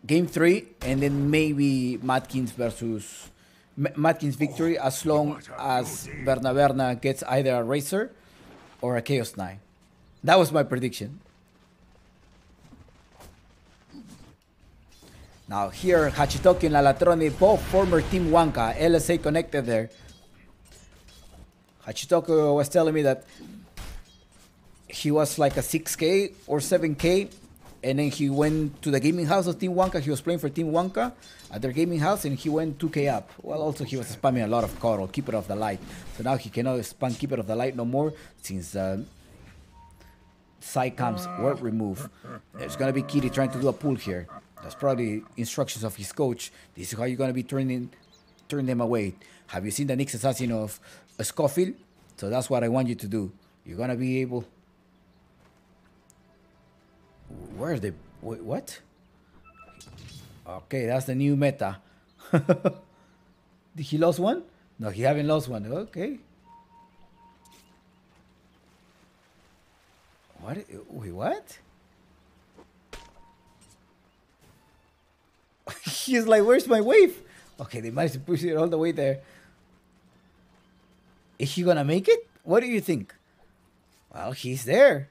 game 3 and then maybe Matkins victory as long as Berna gets either a Razor or a Chaos 9. That was my prediction. Now here, Hachitoki and Lalatroni, both former Team Wanka, LSA connected there. Hachitoki was telling me that he was like a 6K or 7K, and then he went to the gaming house of Team Wanka. He was playing for Team Wanka at their gaming house, and he went 2K up. Well, also he was spamming a lot of Coral, Keeper of the Light. So now he cannot spam Keeper of the Light no more since side camps were removed. There's gonna be Kitty trying to do a pull here. That's probably instructions of his coach. This is how you're gonna be turn them away. Have you seen the Nyx Assassin of Scofield? So that's what I want you to do. You're gonna be able. Where are they? Wait, what? Okay, that's the new meta. Did he lose one? No, he haven't lost one. Okay. What? Wait, what? He's like, where's my wave? Okay, they managed to push it all the way there. Is he gonna make it? What do you think? Well, he's there.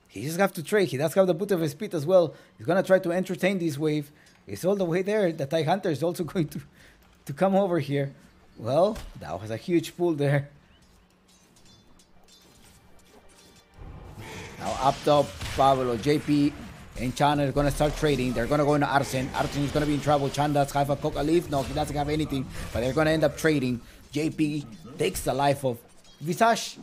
He just have to trade. He does have the boot of his speed as well. He's gonna try to entertain this wave. It's all the way there. The TIE Hunter is also going to come over here. Well, that was a huge pull there. Now up top, Pablo, JP, and Chan are gonna start trading. They're gonna go into Arsen. Arsen is gonna be in trouble. Chan does have a coca leaf. No, he doesn't have anything. But they're gonna end up trading. JP takes the life of Visage.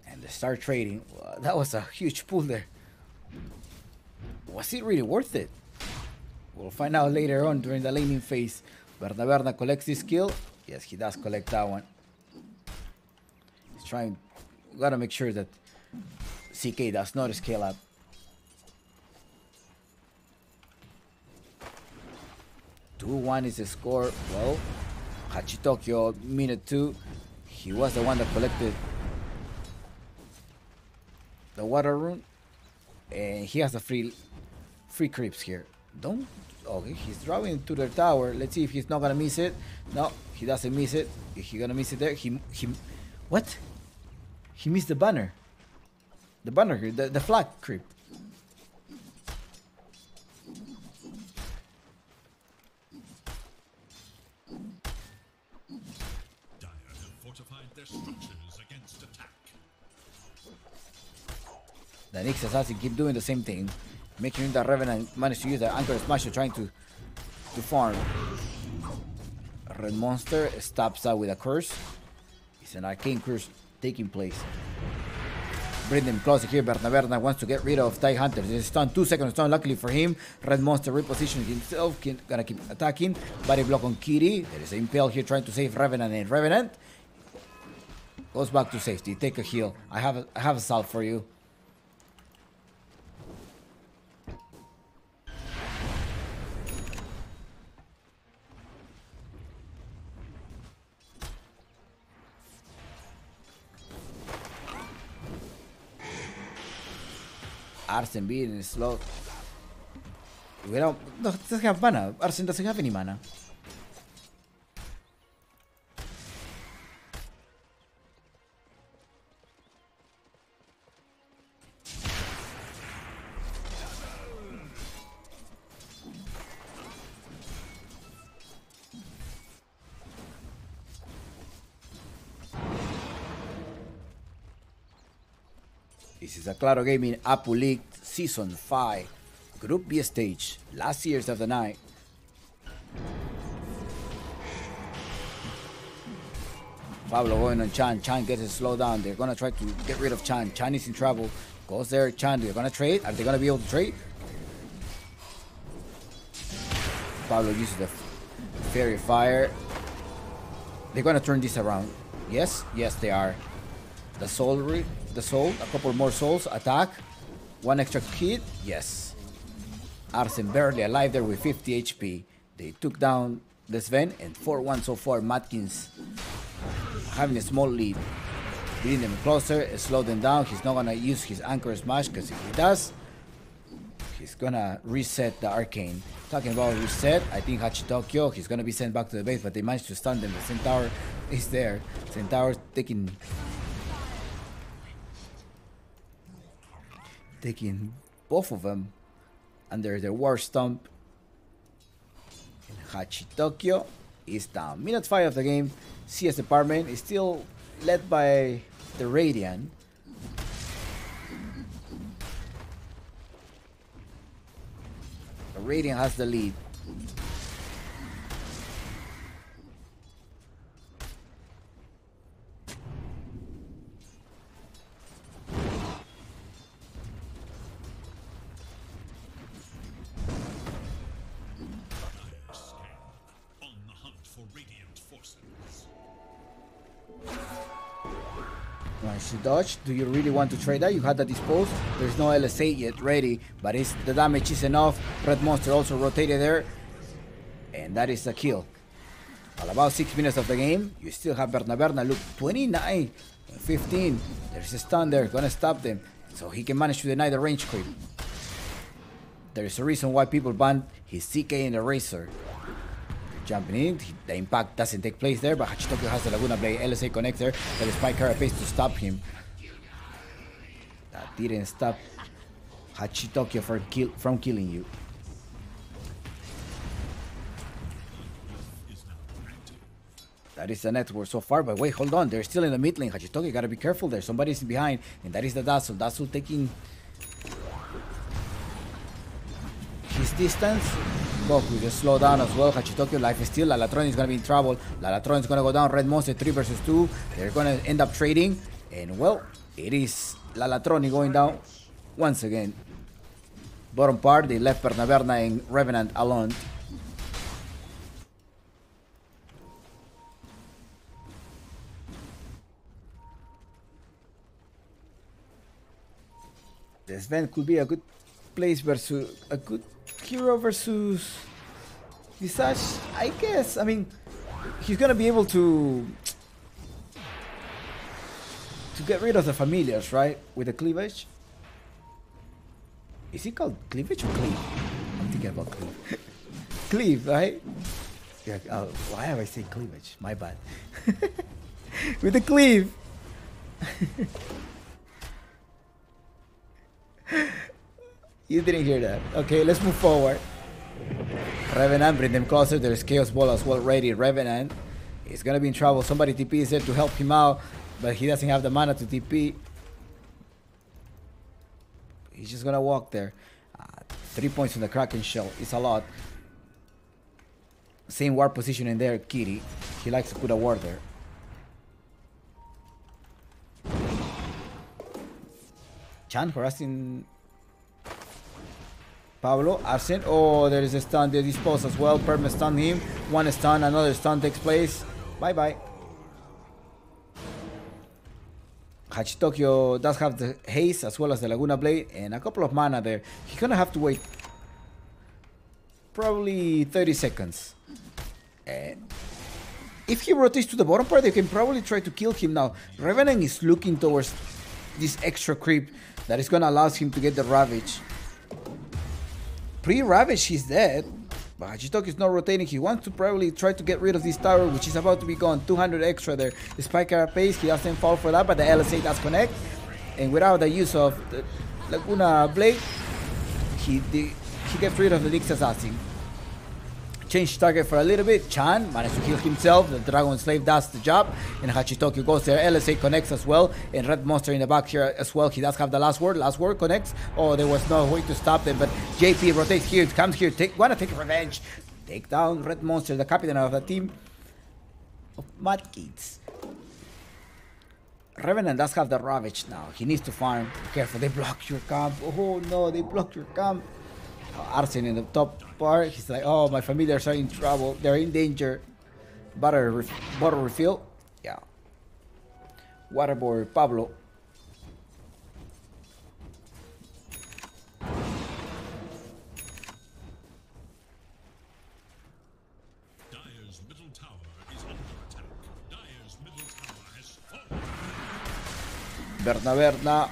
And they start trading. Well, that was a huge pull there. Was it really worth it? We'll find out later on during the laning phase. Berna collects this kill. Yes, he does collect that one. He's trying. Gotta make sure that CK does not scale up. Two 2-1 is the score. Well, Hachitokyo, minute 2. He was the one that collected the water rune. And he has a free creeps here. Don't. Okay, he's drawing to the tower. Let's see if he's not gonna miss it. No, he doesn't miss it. Is he gonna miss it there? He what? He missed the banner. The banner here, the flag creep. Dire have fortified their structures against attack. The Nyx Assassin keep doing the same thing. Making the Revenant manage to use the Anchor Smasher trying to farm. Red Monster stops out with a curse. It's an arcane curse taking place. Bring them closer here. Berna wants to get rid of TIE Hunter. There's stun, 2 seconds stun. Luckily for him, Red Monster repositioning himself. Gonna keep attacking. Body block on Kitty. There is Impale here trying to save Revenant, and Revenant goes back to safety. Take a heal. I have a salve for you. Arsen being slow. No, doesn't have mana. Arsen doesn't have any mana. This is a Claro Gaming Apu League Season 5 Group B stage, last years of the night. Pablo going on Chan. Chan gets it slowed down. They're gonna try to get rid of Chan. Chan is in trouble. Goes there. Chan, they're gonna trade. Are they gonna be able to trade? Pablo uses the Fairy Fire. They're gonna turn this around. Yes, yes they are. The soul, a couple more souls, attack, 1 extra hit, yes. Arsen barely alive there with 50 HP. They took down the Sven, and 4-1 so far. Matkins having a small lead. Bringing them closer, slow them down. He's not gonna use his Anchor Smash, because if he does, he's gonna reset the Arcane. Talking about reset, I think Hachitokyo, he's gonna be sent back to the base, but they managed to stun them. The Centaur is there. Centaur taking both of them under their war stomp. And Hachitokyo is down. Minute 5 of the game. CS department is still led by the Radiant. The Radiant has the lead. Nice dodge. Do you really want to trade that? You had that disposed. There's no LSA yet ready, but the damage is enough. Red Monster also rotated there, and that is a kill. All about 6 minutes of the game. You still have Berna. Look, 29, 15. There's a stun there. Gonna stop them, so he can manage to deny the range creep. There is a reason why people banned his CK in the Razor. Jumping in, the impact doesn't take place there, but Hachitokyo has the Laguna Blade, LSA connector, but the Spike Carapace to stop him. That didn't stop Hachitokyo from killing you. That is the network so far, but wait, hold on. They're still in the mid lane. Hachitokyo, gotta be careful there. Somebody's behind, and that is the Dazzle. Dazzle taking his distance. Goku just slow down as well. Hachitokyo, life is still. Lalatron is gonna be in trouble. Lalatron is gonna go down. Red Monster 3 versus 2. They're gonna end up trading, and well, it is Lalatroni going down once again. Bottom part, they left Bernaberna and Revenant alone. This event could be a good place versus a good hero versus Visage, I guess. I mean, he's gonna be able to get rid of the familiars, right? With the cleavage. Is it called cleavage or cleave? I'm thinking about cleave. Cleave, right? Yeah, why have I said cleavage? My bad. With the cleave. You didn't hear that. Okay, let's move forward. Revenant, bring them closer. There's Chaos Ball as well ready. Revenant is gonna be in trouble. Somebody TP is there to help him out, but he doesn't have the mana to TP. He's just gonna walk there. 3 points from the Kraken Shell. It's a lot. Same ward position in there, Kitty. He likes to put a ward there. Chan harassing Pablo. Absent. Oh, there is a stun. They dispose as well. Perma stun him. One stun, another stun takes place. Bye bye. Hachitokyo does have the haste as well as the Laguna Blade and a couple of mana there. He's gonna have to wait probably 30 seconds. And if he rotates to the bottom part, they can probably try to kill him now. Revenant is looking towards this extra creep that is gonna allow him to get the Ravage. Pre-Ravage, he's dead. But Hachitokyo is not rotating. He wants to probably try to get rid of this tower, which is about to be gone. 200 extra there. The Spike Carapace, he doesn't fall for that, but the LSA does connect. And without the use of the Laguna Blade, he gets rid of the Nyx Assassin. Change target for a little bit. Chan managed to heal himself. The Dragon Slave does the job. And Hachitokyo goes there. LSA connects as well. And Red Monster in the back here as well. He does have the last word. Last word connects. Oh, there was no way to stop them. But JP rotates here. Comes here. Wanna take revenge. Take down Red Monster, the captain of the team of Mad Kids. Revenant does have the Ravage now. He needs to farm. Be careful. They block your camp. Oh no, they block your camp. Arsene in the top part. He's like, oh, my familiars are in trouble. They're in danger. Bottle refill. Yeah. Waterboard Pablo. Dire's middle tower is under attack. Dire's middle tower has fallen. Berna.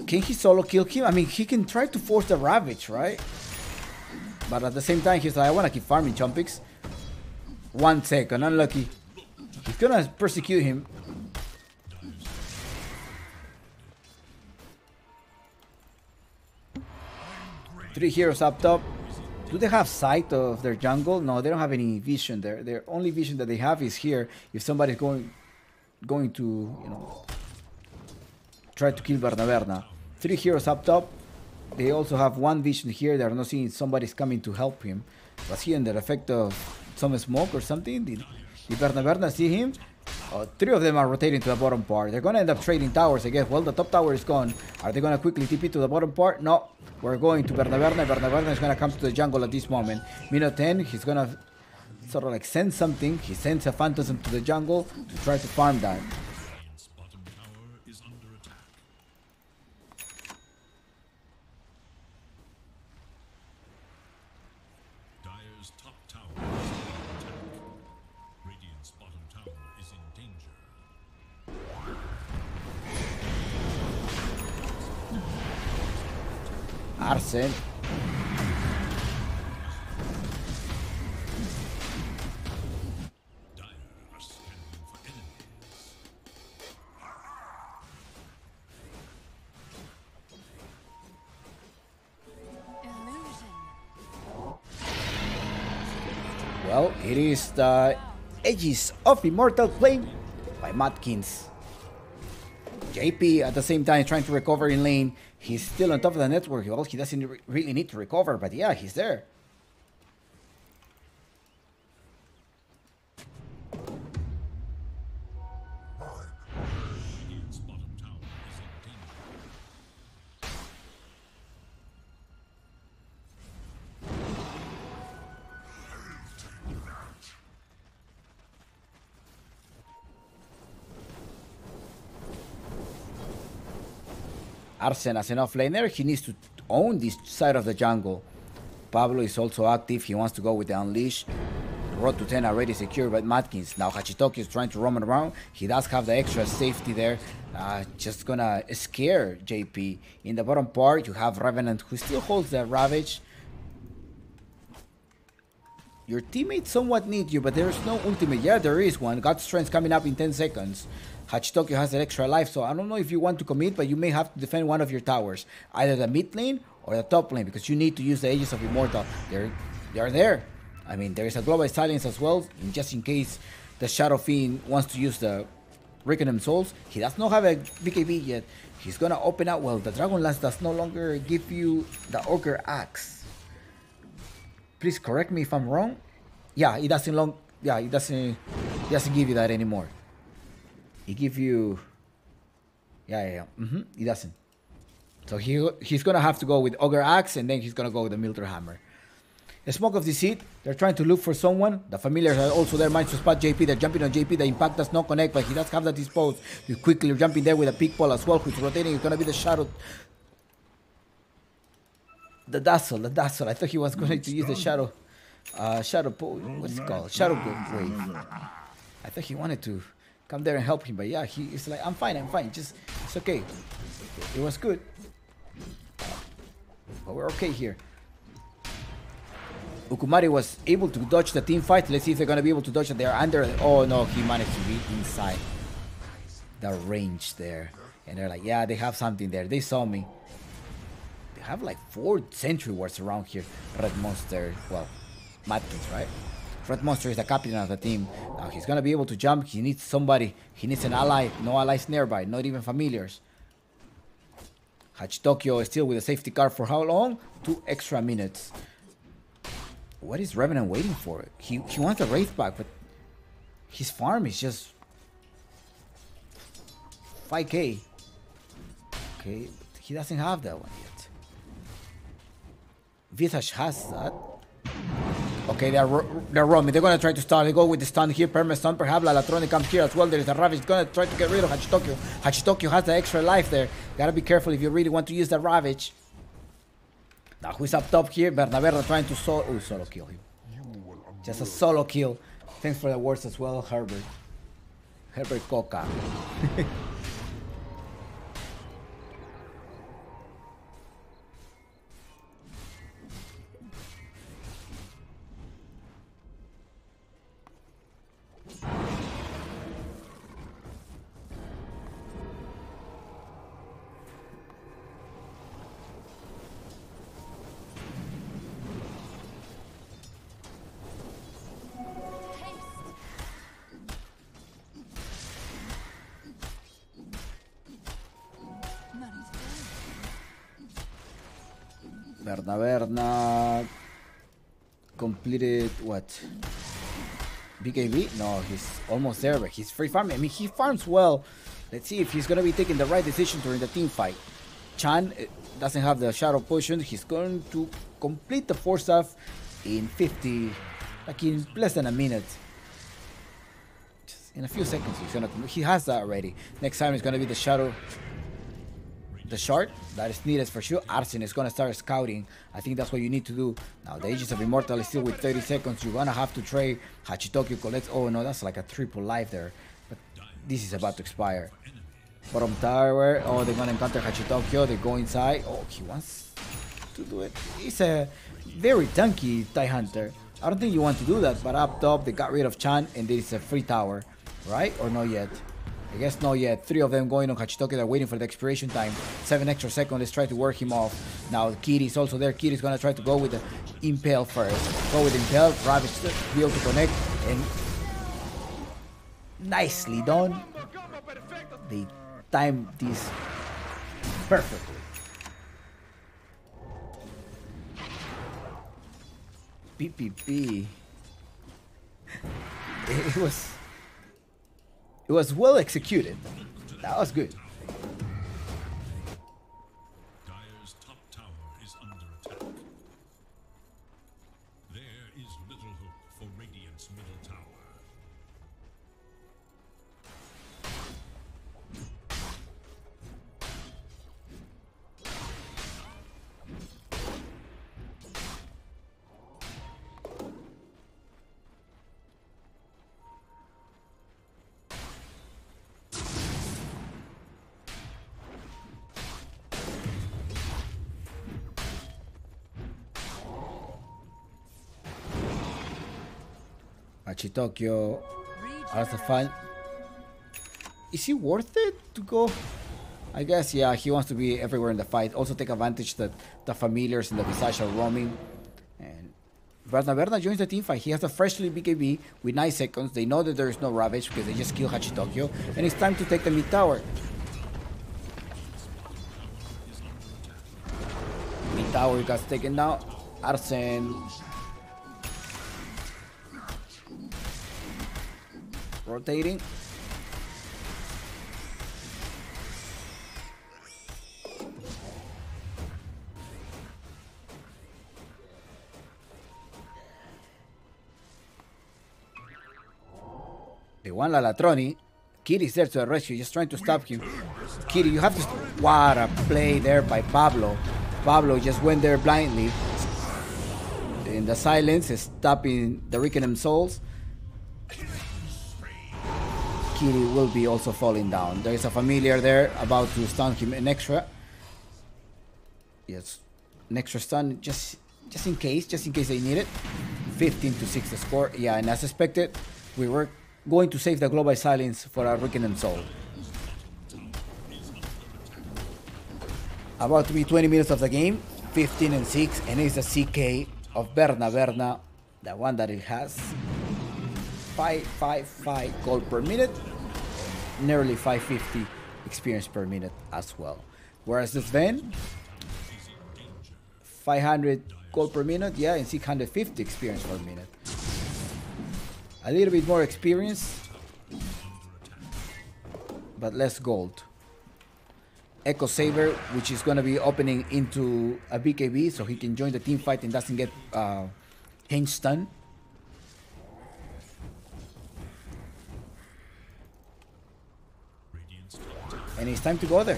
Can he solo kill him? I mean, he can try to force the Ravage, right? But at the same time, he's like, I want to keep farming Chumpix. 1 second, unlucky. He's gonna persecute him. Three heroes up top. Do they have sight of their jungle? No, they don't have any vision there. Their only vision that they have is here. If somebody's going to, you know, try to kill Berna. 3 heroes up top. They also have 1 vision here. They're not seeing somebody's coming to help him. Was he under the effect of some smoke or something? Did Berna see him? 3 of them are rotating to the bottom part. They're going to end up trading towers, I guess. Well, the top tower is gone. Are they going to quickly TP to the bottom part? No. We're going to Berna. Berna is going to come to the jungle at this moment. Minute 10, he's going to sort of like send something. He sends a Phantasm to the jungle to try to farm that. Radiant's bottom tower is under attack. Dire's top tower is under attack. Radiant's bottom tower is in danger. Arsene. Well, it is the Edges of Immortal playing by Matkins. JP at the same time trying to recover in lane. He's still on top of the network. Well, he doesn't really need to recover, but yeah, he's there. Radiant's bottom tower is in danger. Arsen as an offlaner, he needs to own this side of the jungle. Pablo is also active. He wants to go with the Unleash. Road to 10 already secured by Matkins. Now Hachitoki is trying to roam around. He does have the extra safety there. Just gonna scare JP. In the bottom part, you have Revenant who still holds the Ravage. Your teammates somewhat need you, but there's no ultimate. Yeah, there is one. God's Strength coming up in 10 seconds. Hachitoki has an extra life, so I don't know if you want to commit, but you may have to defend one of your towers. Either the mid lane or the top lane, because you need to use the Aegis of Immortal. They are there. I mean, there is a Global Silence as well, just in case the Shadow Fiend wants to use the Reckoning Souls. He does not have a BKB yet. He's gonna open up. Well, the Dragon Lance does no longer give you the Ogre Axe. Please correct me if I'm wrong. Yeah, it doesn't it doesn't give you that anymore. It give you. It doesn't. So he's gonna have to go with Ogre Axe, and then he's gonna go with the Mildred Hammer. The Smoke of Deceit, they're trying to look for someone. The familiars are also there, managed to spot JP. They're jumping on JP. The impact does not connect, but he does have that disposed. You quickly jumping there with a peak ball as well, who's rotating. It's gonna be the Shadow. The Dazzle. I thought he was going to use the Shadow. What is it called? Shadow Wave. I thought he wanted to come there and help him, but yeah, he's like, I'm fine. Just, it's okay. It was good. But we're okay here. Ukumari was able to dodge the team fight. Let's see if they're going to be able to dodge it. They're under. Oh no, he managed to be inside the range there. And they're like, yeah, they have something there. They saw me. They have like 4 sentry wards around here. Red Monster, well, Matkins, right? Red Monster is the captain of the team. Now he's going to be able to jump. He needs somebody. He needs an ally. No allies nearby. Not even familiars. Hachitokyo is still with a safety car for how long? 2 extra minutes. What is Revenant waiting for? He wants a Wraith back, but his farm is just 5k. Okay, he doesn't have that one yet. Visage has that. Okay, they're roaming. They're gonna try to stun. They go with the stun here. Perma stun. Perhaps Lalatronic comes here as well. There is a Ravage. Gonna try to get rid of Hachitokyo. Hachitokyo has the extra life there. Gotta be careful if you really want to use the Ravage. Now who's up top here? Bernaberra trying to solo kill him. Just a solo kill. Thanks for the words as well, Herbert. Herbert Coca. Berna completed what? BKB? No, he's almost there, but he's free farming. I mean, he farms well. Let's see if he's going to be taking the right decision during the team fight. Chan doesn't have the Shadow Potion. He's going to complete the 4-staff in 50, like in less than a minute. Just in a few seconds, he has that already. Next time it's going to be the Shadow. The shard that is needed for sure. Arsen is gonna start scouting. I think that's what you need to do. Now the Aegis of Immortal is still with 30 seconds. You're gonna have to trade. Hachitokyo collects. Oh no, that's like a triple life there. But this is about to expire. Bottom tower. Oh, they're gonna encounter Hachitokyo. They go inside. Oh, he wants to do it. He's a very tanky TIE Hunter. I don't think you want to do that, but up top they got rid of Chan and there is a free tower. Right? Or not yet? I guess not yet. 3 of them going on Hachitoki. They're waiting for the expiration time. 7 extra seconds. Let's try to work him off. Now Kiri's also there. Kiri's gonna try to go with the Impale first. Go with Impale. Ravage to be able to connect. And nicely done. They timed this perfectly. PPP. It was well executed. That was good. Dire's top tower is under attack. There is little hope for Radiant's middle tower. Tokyo as a fan. Is he worth it to go? I guess, yeah, he wants to be everywhere in the fight. Also take advantage that the familiars and the Visage are roaming. And Berna joins the team fight. He has a freshly BKB with 9 seconds. They know that there is no Ravage because they just killed Hachitokyo. And it's time to take the mid tower. Mid tower got taken down. Arsene rotating. They want Lalatroni. Kiri's there to the rescue, just trying to stop him. Kiri, you have to... What a play there by Pablo. Pablo just went there blindly. In the silence, stopping the Rickenham Souls. Kiri will be also falling down. There is a familiar there about to stun him an extra. Yes, an extra stun just in case they need it. 15-6 the score. Yeah, and as expected, we were going to save the global silence for our Rickenham Soul. About to be 20 minutes of the game. 15-6, and it's the CK of Berna, the one that it has. 555 gold per minute, nearly 550 experience per minute as well. Whereas this Sven, 500 gold per minute, yeah, and 650 experience per minute. A little bit more experience, but less gold. Echo Saber, which is going to be opening into a BKB, so he can join the team fight and doesn't get range stun. And it's time to go there.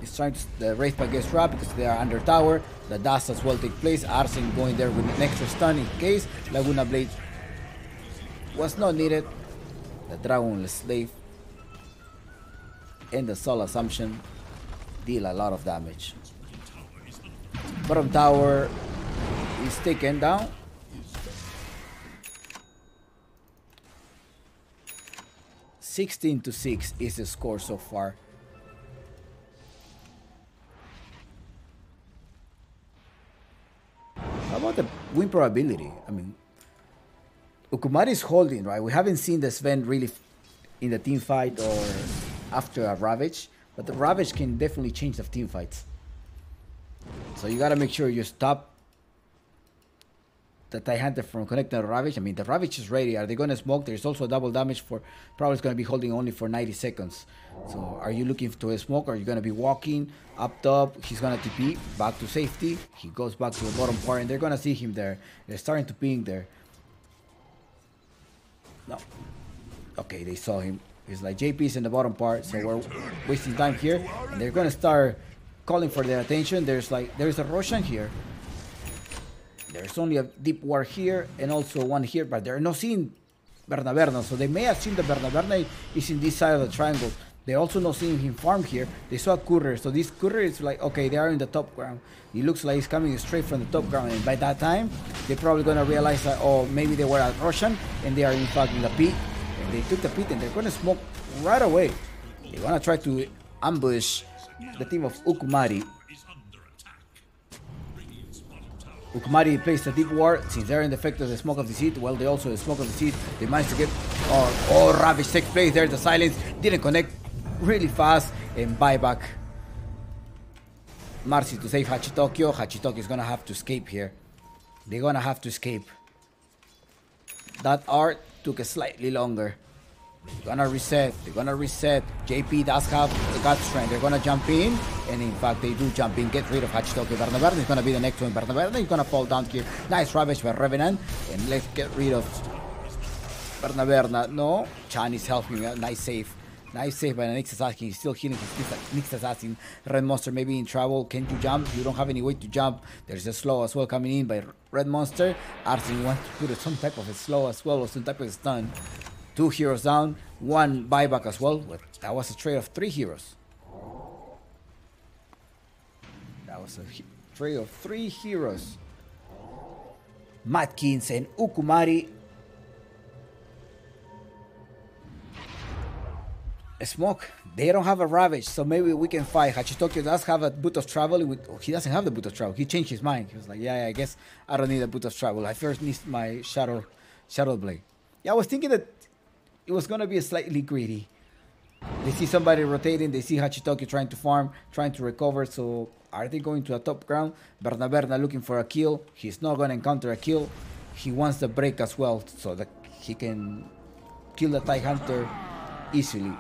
It's trying to the Wraith Pack gets trapped because they are under tower. The dust as well take place. Arsene going there with an extra stun in case. Laguna Blade was not needed. The Dragon Slave and the Soul Assumption deal a lot of damage. Bottom tower is taken down. (16-6) is the score so far. How about the win probability? I mean, Ukumari is holding, right? We haven't seen the Sven really in the team fight or after a Ravage, but the Ravage can definitely change the team fights. So you gotta make sure you stop the TIE Hunter from connecting the Ravage. I mean, the Ravage is ready. Are they gonna smoke? There's also double damage for probably gonna be holding only for 90 seconds. So are you looking to a smoke? Or are you gonna be walking up top? He's gonna TP back to safety. He goes back to the bottom part, and they're gonna see him there. They're starting to ping there. No. Okay, they saw him. It's like JP's in the bottom part, so we're wasting time here. And they're gonna start calling for their attention. There's a Roshan here. There's only a deep ward here and also one here, but they're not seeing Berna. So they may have seen the Berna is in this side of the triangle. They're also not seeing him farm here. They saw a courier, so this courier is like, okay, they are in the top ground. It looks like he's coming straight from the top ground, and by that time, they're probably gonna realize that, oh, maybe they were at Roshan, and they are in fact in the pit. And they took the pit and they're gonna smoke right away. They wanna try to ambush the team of Ukumari. Is under attack. Radiant's bottom tower Ukumari plays a deep ward since they're in the effect of the smoke of the seed. Well, they also the smoke of the seed. They managed to get Ravage takes place there. The silence didn't connect really fast and buyback. Marcy to save Hachitokyo. Hachitokyo is gonna have to escape here. They're gonna have to escape. That art took a slightly longer. They're gonna reset. They're gonna reset. JP does have the gut strength. They're gonna jump in, and in fact they do jump in. Get rid of Hachitokyo. Bernaberna is gonna be the next one. Bernaberna is gonna fall down here. Nice ravage by Revenant, and let's get rid of Bernaberna. No, Chan is helping. Nice save. Nice save by the Nyx Assassin. He's still healing his Nyx Assassin. Red Monster maybe in trouble. Can you jump? You don't have any way to jump. There's a slow as well coming in by Red Monster. Arsene wants to put some type of a slow as well, or some type of a stun. 2 heroes down. 1 buyback as well. But that was a trade of 3 heroes. That was a trade of 3 heroes. Matkins and Ukumari. Smoke, they don't have a Ravage, so maybe we can fight. Hachitokyo does have a boot of travel. He doesn't have the boot of travel. He changed his mind. He was like, yeah, I guess I don't need a boot of travel. I first need my Shadow Blade. Yeah, I was thinking that it was going to be a slightly greedy. They see somebody rotating. They see Hachitokyo trying to farm, trying to recover. So are they going to a top ground? Berna looking for a kill. He's not going to encounter a kill. He wants the break as well so that he can kill the TIE Hunter easily.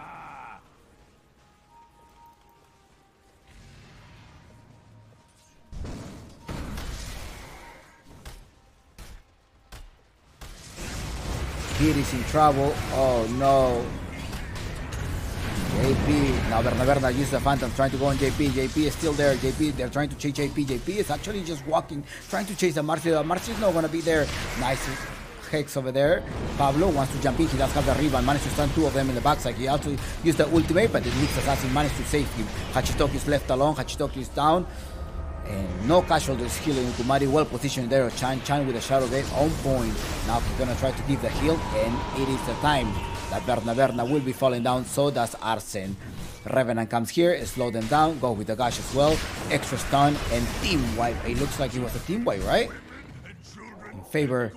Kid is in trouble. Oh no. JP. Now Berna uses the Phantom trying to go on JP. JP is still there. JP, they're trying to chase JP. JP is actually just walking, trying to chase the Marcio. Marcio's not going to be there. Nice Hex over there. Pablo wants to jump in. He does have the rebound. Managed to stun 2 of them in the backside. He also used the ultimate, but the Nyx Assassin managed to save him. Hachitokyo is left alone. Hachitokyo is down. And no casualties healing. Ukumari well positioned there. Chan with a Shadow Blade on point. Now he's gonna try to give the heal, and it is the time that Berna will be falling down. So does Arsene. Revenant comes here, slow them down, go with the Gash as well. Extra stun and team wipe. It looks like it was a team wipe, right? In favor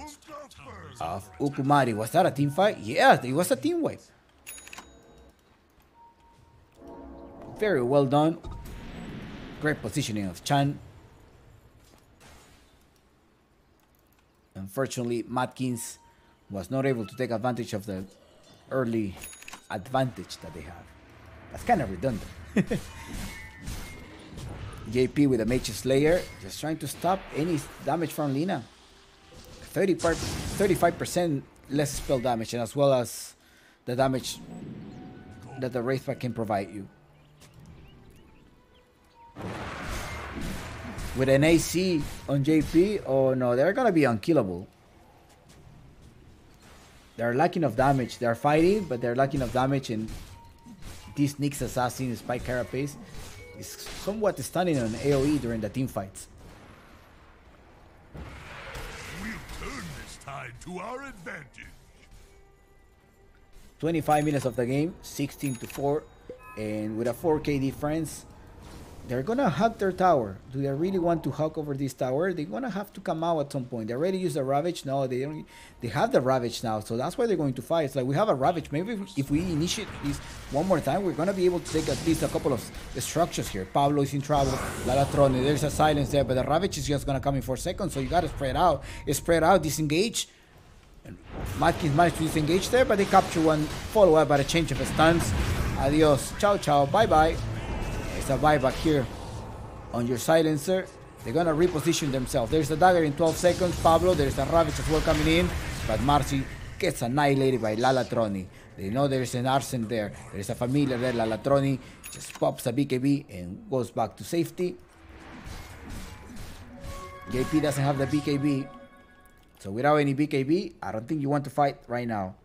of Ukumari. Was that a team fight? Yeah, it was a team wipe. Very well done. Great positioning of Chan. Unfortunately, Matkins was not able to take advantage of the early advantage that they have. That's kind of redundant. JP with a Mage Slayer, just trying to stop any damage from Lina. 35% less spell damage, and as well as the damage that the Wraithpack can provide you. With an AC on JP, oh no, they're gonna be unkillable. They're lacking of damage. They're fighting, but they're lacking of damage, and this Nyx Assassin, Spike Carapace, is somewhat stunning on AoE during the team fights. We'll turn this tide to our advantage. 25 minutes of the game, 16-4, and with a 4k difference, they're gonna hug their tower. Do they really want to hug over this tower? They're gonna have to come out at some point. They already used the Ravage. No, they don't. They have the Ravage now, so that's why they're going to fight. It's like, we have a Ravage. Maybe if we initiate this one more time, we're gonna be able to take at least a couple of structures here. Pablo is in trouble. Lalatrone, there's a silence there, but the Ravage is just gonna come in for seconds, so you gotta spread out. Spread out, disengage. And Matkins managed to disengage there, but they capture one follow-up by a change of stance. Adios. Ciao, ciao. Bye-bye. It's a buyback here on your silencer. They're gonna reposition themselves. There's a dagger in 12 seconds. Pablo, there's a Ravage as well coming in, but Marcy gets annihilated by Lalatroni. They know there's an Arsene there. There's a familiar there. Lalatroni just pops a BKB and goes back to safety. JP doesn't have the BKB, so without any BKB, I don't think you want to fight right now.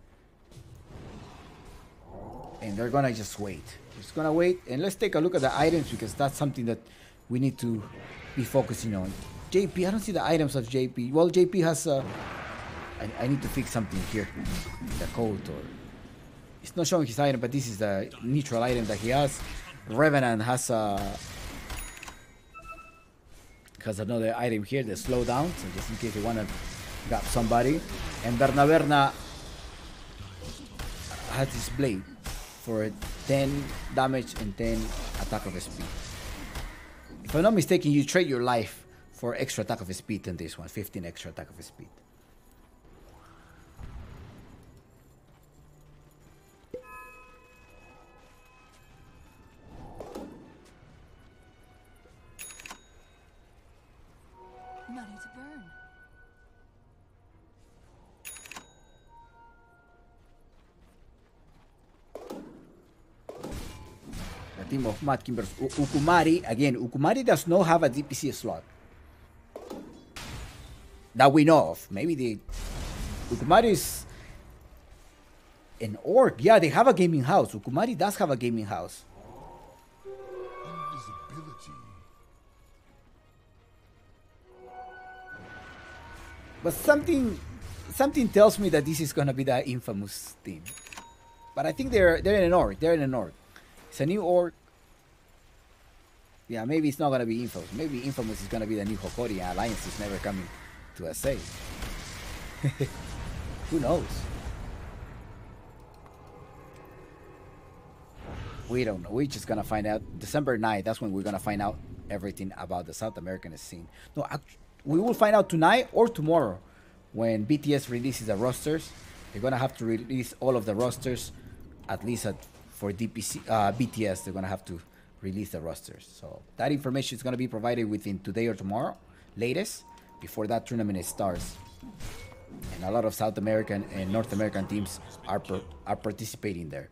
And they're gonna just wait. Just gonna wait, and let's take a look at the items, because that's something that we need to be focusing on. JP, I don't see the items of JP. Well, JP has I need to fix something here. The code, or It's not showing his item, but this is the neutral item that he has. Revenant has another item here, the slow down, so just in case you want to grab somebody. And Berna has this blade for 10 damage and 10 attack of speed. If I'm not mistaken, you trade your life for extra attack of speed in this one, 15 extra attack of speed. Money to burn. The team of Matkin versus Ukumari. Again, Ukumari does not have a DPC slot that we know of. Maybe the Ukumari is an orc. Yeah, they have a gaming house. Ukumari does have a gaming house. Invisibility. But something tells me that this is gonna be the infamous team. But I think they're in an orc. They're in an orc. It's a new orc. Yeah, maybe it's not gonna be infamous. Maybe infamous is gonna be the new Hokori. Alliance is never coming to a save. Who knows? We don't know. We're just gonna find out December 9th. That's when we're gonna find out everything about the South American scene. No, we will find out tonight or tomorrow when BTS releases the rosters. They're gonna have to release all of the rosters, at least for BTS. They're gonna have to release the rosters. So that information is gonna be provided within today or tomorrow, latest, before that tournament starts. And a lot of South American and North American teams are participating there.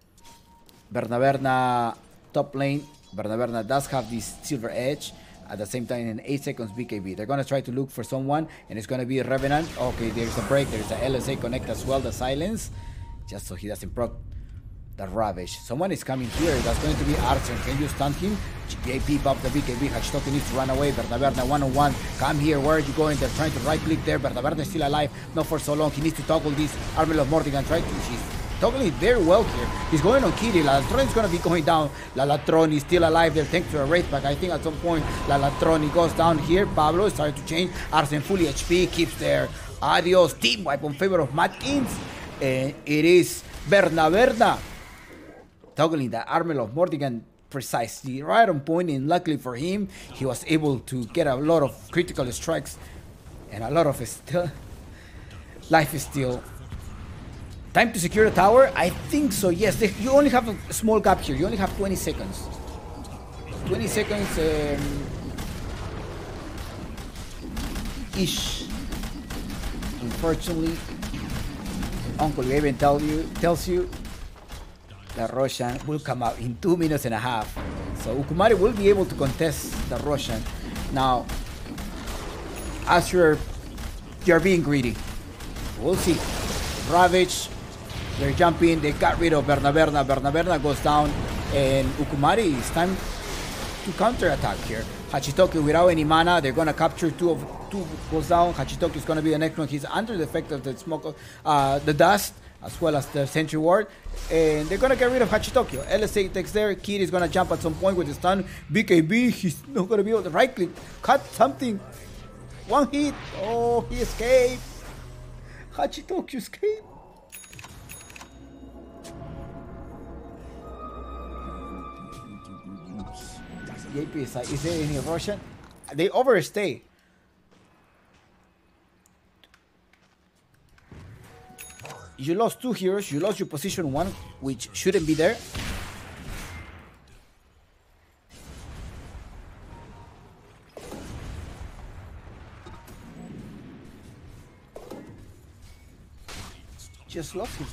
Berna top lane. Berna does have this silver edge. At the same time, in 8 seconds, BKB. They're going to try to look for someone, and it's going to be a Revenant. Okay, there's a break. There's a LSA connect as well, the silence. Just so he doesn't proc the Ravage. Someone is coming here. That's going to be Arsen. Can you stun him? JP pop the BKB. Hachitoki needs to run away. Berna one-on-one. Come here. Where are you going? They're trying to right-click there. Berna is still alive. Not for so long. He needs to toggle this Armor of Mortigan. She's toggling very well here. He's going on Kitty. Lalatron is going to be going down. Lalatron is still alive there thanks to a Wraith Pack. I think at some point Lalatron goes down here. Pablo is starting to change. Arsen fully HP. Keeps there. Adios. Team wipe on favor of Matkins. And it is Berna. Toggling the Armor of Mortigan precisely right on point. And luckily for him, he was able to get a lot of critical strikes. And a lot of life is still. Time to secure the tower? I think so, yes. You only have a small gap here. You only have 20 seconds. 20 seconds ish. Unfortunately, Uncle Gaben tells you that Roshan will come out in 2 minutes and a half. So Ukumari will be able to contest the Roshan. Now, as you're being greedy, we'll see. Ravage. They're jumping. They got rid of Berna. Berna goes down. And Ukumari, it's time to counter-attack here. Hachitoki without any mana. They're going to capture two goes down. Hachitoki is going to be the next one. He's under the effect of the smoke, the dust, as well as the sentry ward. And they're going to get rid of Hachitoki. LSA takes there. Kid is going to jump at some point with the stun. BKB, he's not going to be able to right-click. Cut something. One hit. Oh, he escaped. Hachitoki escaped. JP is like, is there any Russian? They overstay. You lost 2 heroes. You lost your position 1, which shouldn't be there. Just lost him.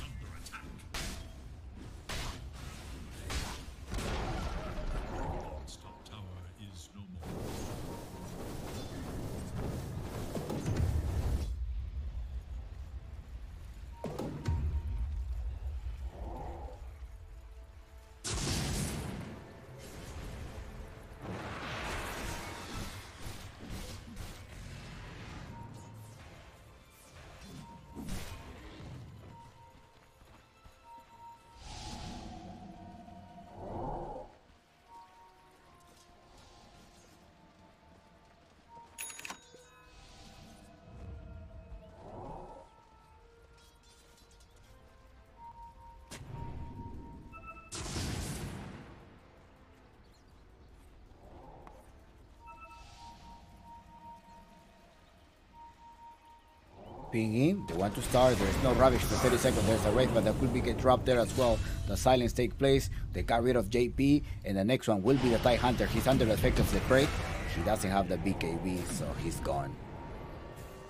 Ping in. They want to start. There's no rubbish for 30 seconds. There's a wraith, but there could be get dropped there as well. The silence take place. They got rid of JP, and the next one will be the TIE Hunter. He's under the effect of the break. He doesn't have the BKB, so he's gone.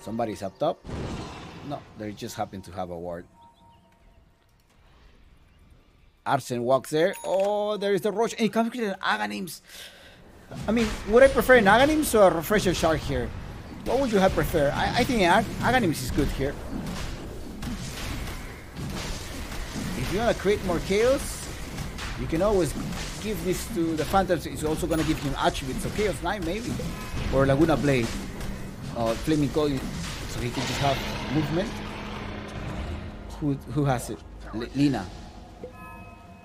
Somebody's up top. No, they just happen to have a ward. Arsene walks there. Oh, there is the Roche. And he comes with an Aghanims. I mean, would I prefer an Aghanims or a Refresher Shark here? What would you have preferred? I think Aghanims is good here. If you want to create more chaos, you can always give this to the Phantoms. It's also going to give him attributes. So Chaos Knight maybe. Or Laguna Blade. Or Flaming Coil. So he can just have movement. Who has it? Lina.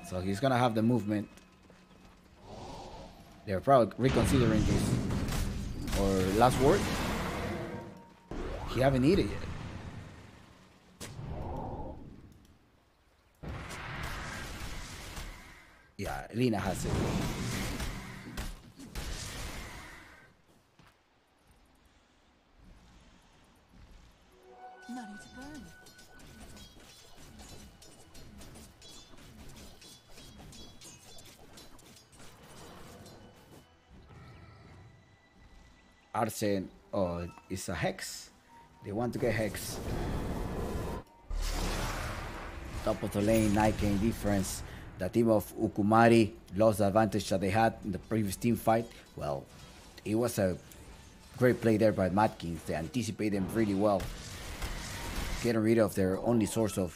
So he's going to have the movement. They're probably reconsidering this. Or last word. He haven't eaten yet. Yeah, Lina has it. Nothing to burn. Arsene, oh, it's a Hex. They want to get Hex. Top of the lane, 9k difference. The team of Ukumari lost the advantage that they had in the previous team fight. Well, it was a great play there by Matkins. They anticipated them really well. Getting rid of their only source of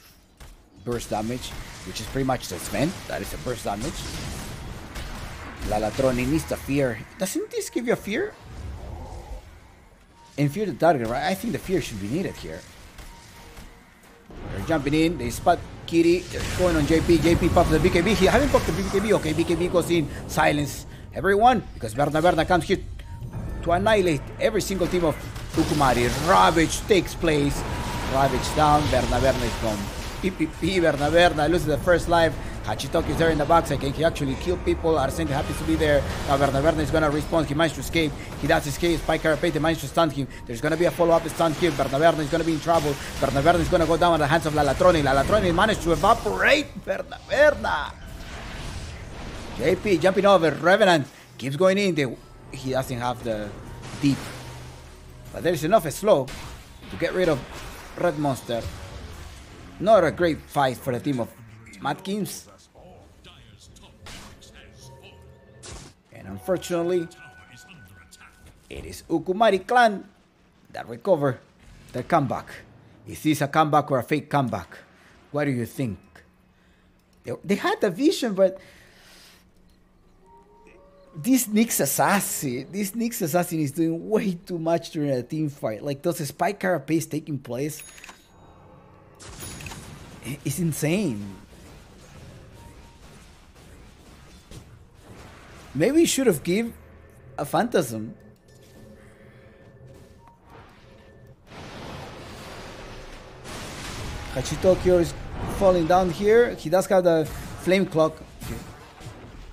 burst damage, which is pretty much the Sven. That is a burst damage. Lalatroni needs the fear. Doesn't this give you a fear? And fear the target, right? I think the fear should be needed here. They're jumping in. They spot Kitty. They're going on JP. JP pops the BKB. He haven't popped the BKB. Okay, BKB goes in. Silence everyone because Berna comes here to annihilate every single team of Ukumari. Ravage takes place. Ravage down. Berna is gone. PPP. Berna loses the first life. Hachitoki is there in the backside. Can he actually kill people? Arsene happens to be there. Now Berna is going to respond. He managed to escape. He does escape. Spike Carapete managed to stun him. There's going to be a follow-up stun here. Berna is going to be in trouble. Berna is going to go down at the hands of Lalatroni. Lalatroni managed to evaporate Berna. JP jumping over. Revenant keeps going in. He doesn't have the deep. But there's enough slow to get rid of Red Monster. Not a great fight for the team of Matkins. And unfortunately, it is Ukumari clan that recover their comeback. Is this a comeback or a fake comeback? What do you think? They had the vision, but this Nyx Assassin is doing way too much during a team fight. Like those spike carapace taking place. It's insane. Maybe you should have given a Phantasm. Hachitokyo is falling down here. He does have the flame clock.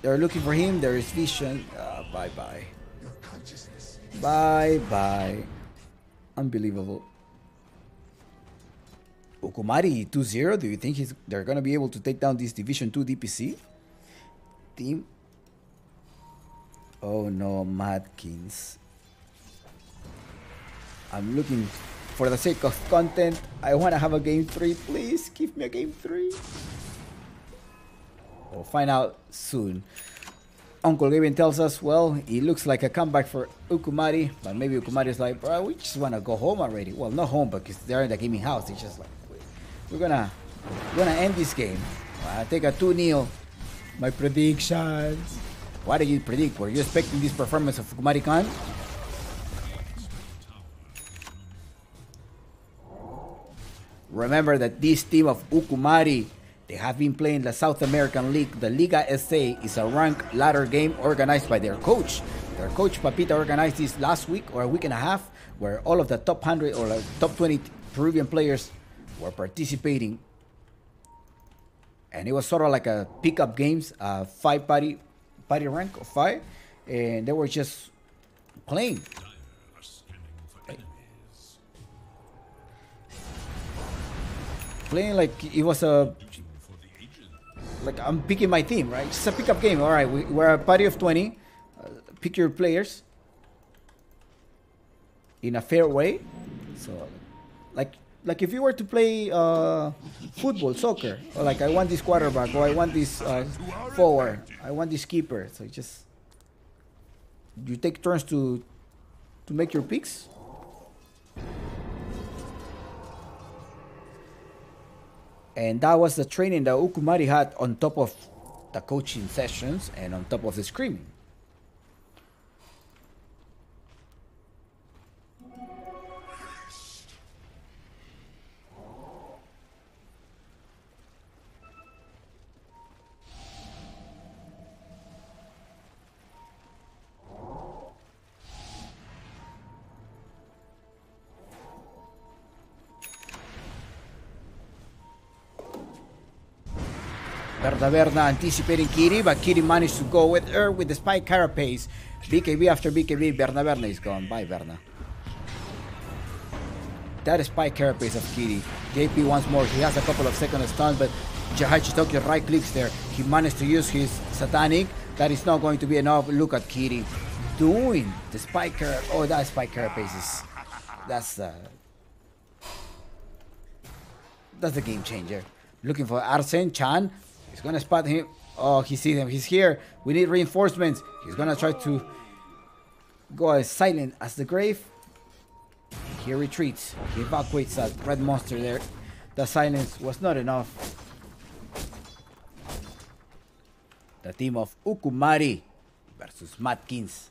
They're looking for him. There is vision. Bye-bye. Bye-bye. Unbelievable. Ukumari 2-0. Do you think they're going to be able to take down this Division 2 DPC team? Oh no, Matkins. I'm looking for the sake of content. I want to have a game 3. Please give me a game 3. We'll find out soon. Uncle Gavin tells us, well, it looks like a comeback for Ukumari, but maybe Ukumari is like, bro, we just want to go home already. Well, not home, because they're in the gaming house. It's just like, we're gonna end this game. I take a 2-0. My predictions. What did you predict? Were you expecting this performance of Ukumari Khan? Remember that this team of Ukumari, they have been playing the South American League. The Liga SA is a ranked ladder game organized by their coach. Their coach Papita organized this last week or a week and a half, where all of the top 100 or like top 20 Peruvian players were participating. And it was sort of like a pickup games, 5 party rank of 5, and they were just playing. Playing like it was a like I'm picking my team, right? It's a pickup game. All right, we're a party of 20. Pick your players in a fair way. So, like if you were to play football, soccer, or like I want this quarterback, or I want this forward, I want this keeper. So you take turns to make your picks. And that was the training that Ukumari had on top of the coaching sessions and on top of the screaming. Verna anticipating Kitty, but Kitty managed to go with her with the spike carapace. BKB after BKB, Verna is gone. Bye, Verna. That is spike carapace of Kitty. JP once more. He has a couple of seconds stun, but Jahachi Tokyo right clicks there. He managed to use his satanic. That is not going to be enough. Look at Kitty doing the spike carapace. Oh, that spike carapace is that's the game changer. Looking for Arsene Chan. He's gonna spot him. Oh, he sees him. He's here. We need reinforcements. He's gonna try to go as silent as the grave. He retreats. He evacuates that red monster there. The silence was not enough. The team of Ukumari versus Matkins.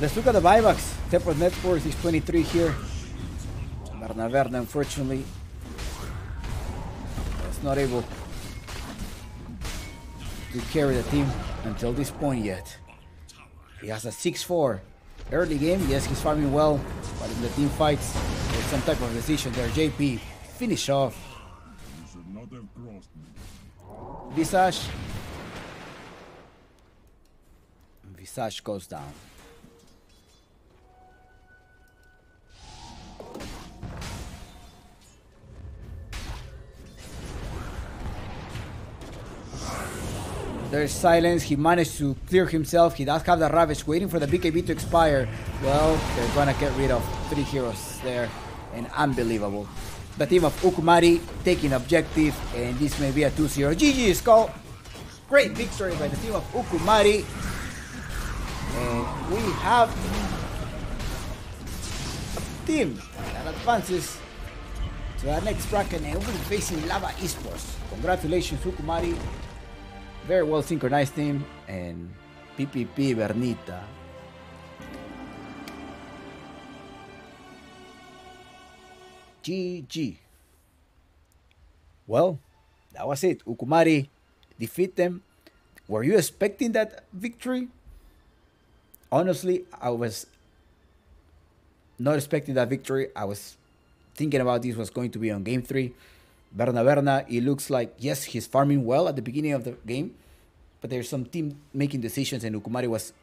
Let's look at the buybacks. Temporal net worth is 23 here. Verna, unfortunately, was not able to carry the team until this point yet. He has a 6-4. Early game, yes, he's farming well, but in the team fights, there's some type of decision there. JP, finish off. Visage. Visage goes down. There's silence. He managed to clear himself. He does have the Ravage waiting for the BKB to expire. Well, they're gonna get rid of 3 heroes there. And unbelievable. The team of Ukumari taking objective. And this may be a 2-0. GG Skull. Great victory by the team of Ukumari. And we have a team that advances to the next bracket. And we'll be facing Lava Esports. Congratulations, Ukumari. Very well synchronized team, and PPP Bernita. GG. Well, that was it. Ukumari defeat them. Were you expecting that victory? Honestly, I was not expecting that victory. I was thinking about this was going to be on game 3. Verna, it looks like, yes, he's farming well at the beginning of the game, but there's some team making decisions, and Ukumari was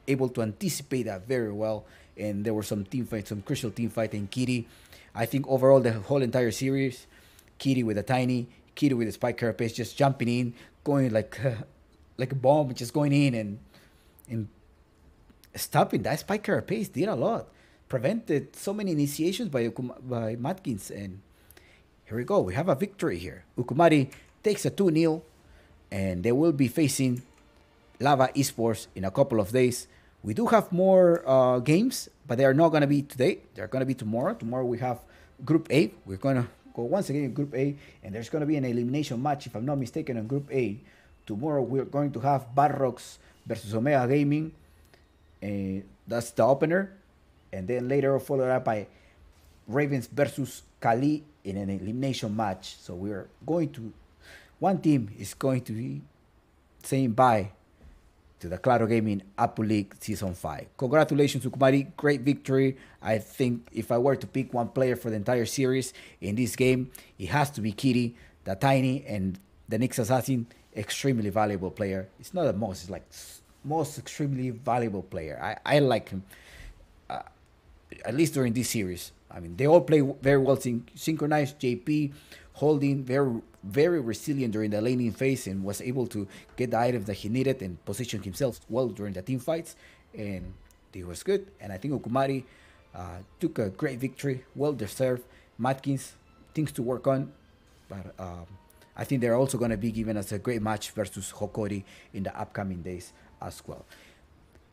able to anticipate that very well, and there were some team fights, some crucial team fight, and Kitty, I think overall the whole entire series, Kitty with a tiny, Kitty with a spike carapace, just jumping in, going like a bomb, just going in and stopping that spike carapace did a lot, prevented so many initiations by Matkins, and here we go. We have a victory here. Ukumari takes a 2-0, and they will be facing Lava Esports in a couple of days. We do have more games, but they are not going to be today. They're going to be tomorrow. Tomorrow we have Group A. We're going to go once again in Group A, and there's going to be an elimination match, if I'm not mistaken, in Group A. Tomorrow we're going to have Barrocks versus Omega Gaming. That's the opener. And then later followed up by Ravens versus Kali in an elimination match. So we're going to, one team is going to be saying bye to the Claro Gaming Apu League Season 5. Congratulations, Ukumari. Great victory. I think if I were to pick one player for the entire series in this game, it has to be Kitty, the Tiny, and the Nyx Assassin. Extremely valuable player. It's not the most, it's like most extremely valuable player. I like him, at least during this series. I mean, they all play very well synchronized. JP holding very resilient during the laning phase and was able to get the items that he needed and position himself well during the team fights, and it was good. And I think Ukumari took a great victory, well deserved. Matkins, things to work on, but I think they're also going to be giving us a great match versus Hokori in the upcoming days as well.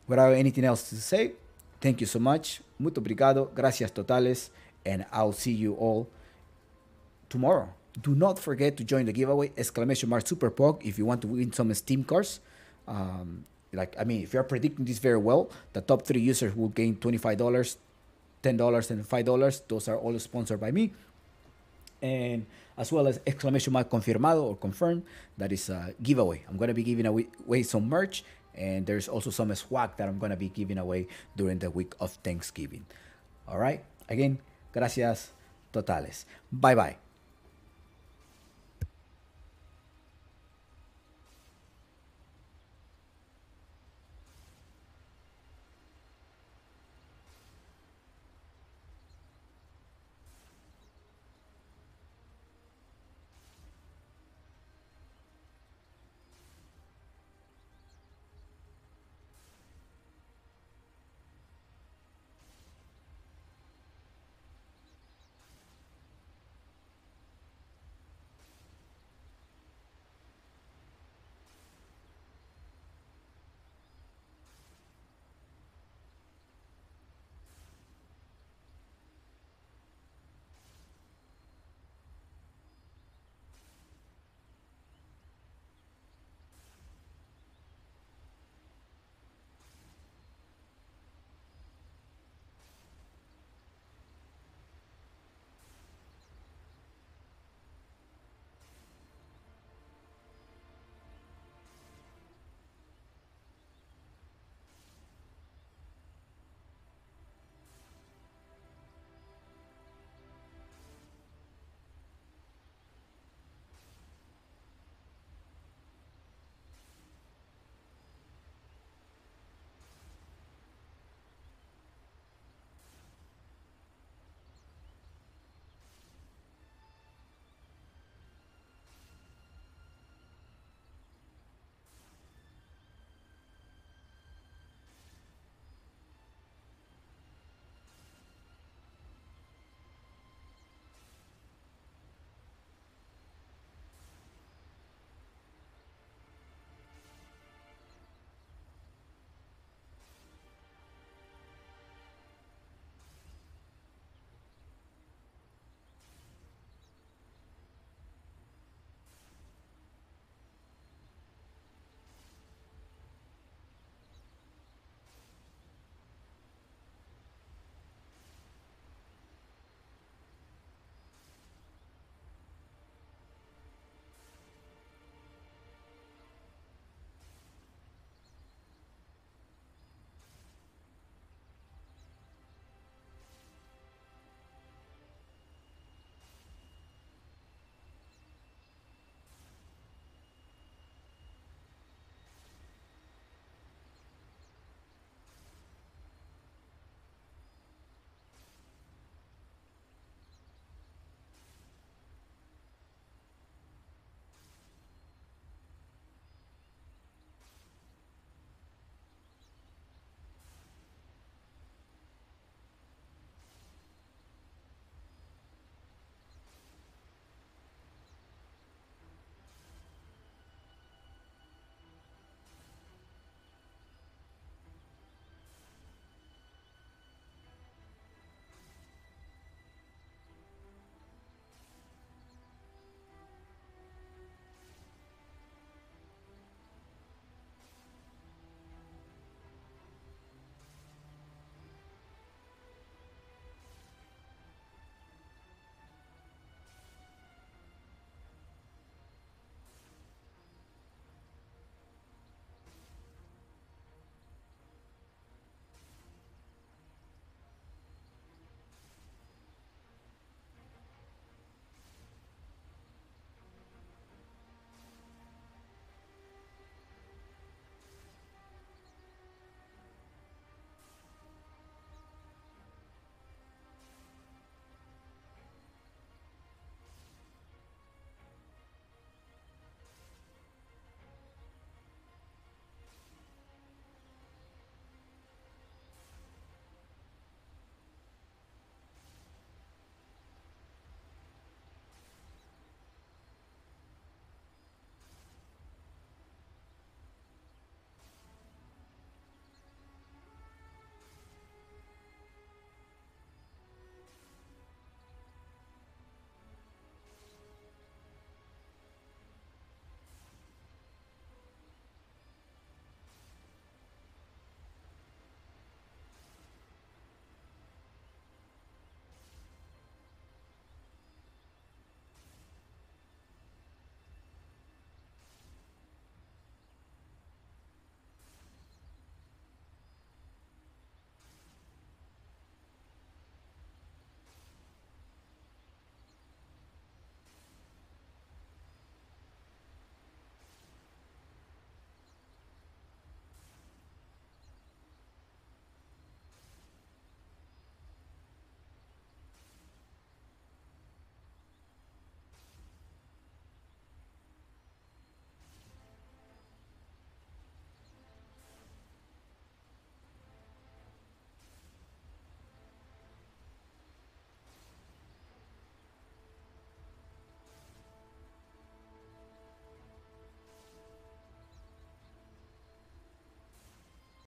Without anything else to say, thank you so much. Muito obrigado. Gracias totales. And I'll see you all tomorrow. Do not forget to join the giveaway, !Super Pog, if you want to win some Steam cards. If you're predicting this very well, the top 3 users will gain $25, $10, and $5. Those are all sponsored by me. And as well as !Confirmado or confirmed, that is a giveaway. I'm going to be giving away some merch, and there's also some swag that I'm going to be giving away during the week of Thanksgiving. All right. Again, gracias totales. Bye bye.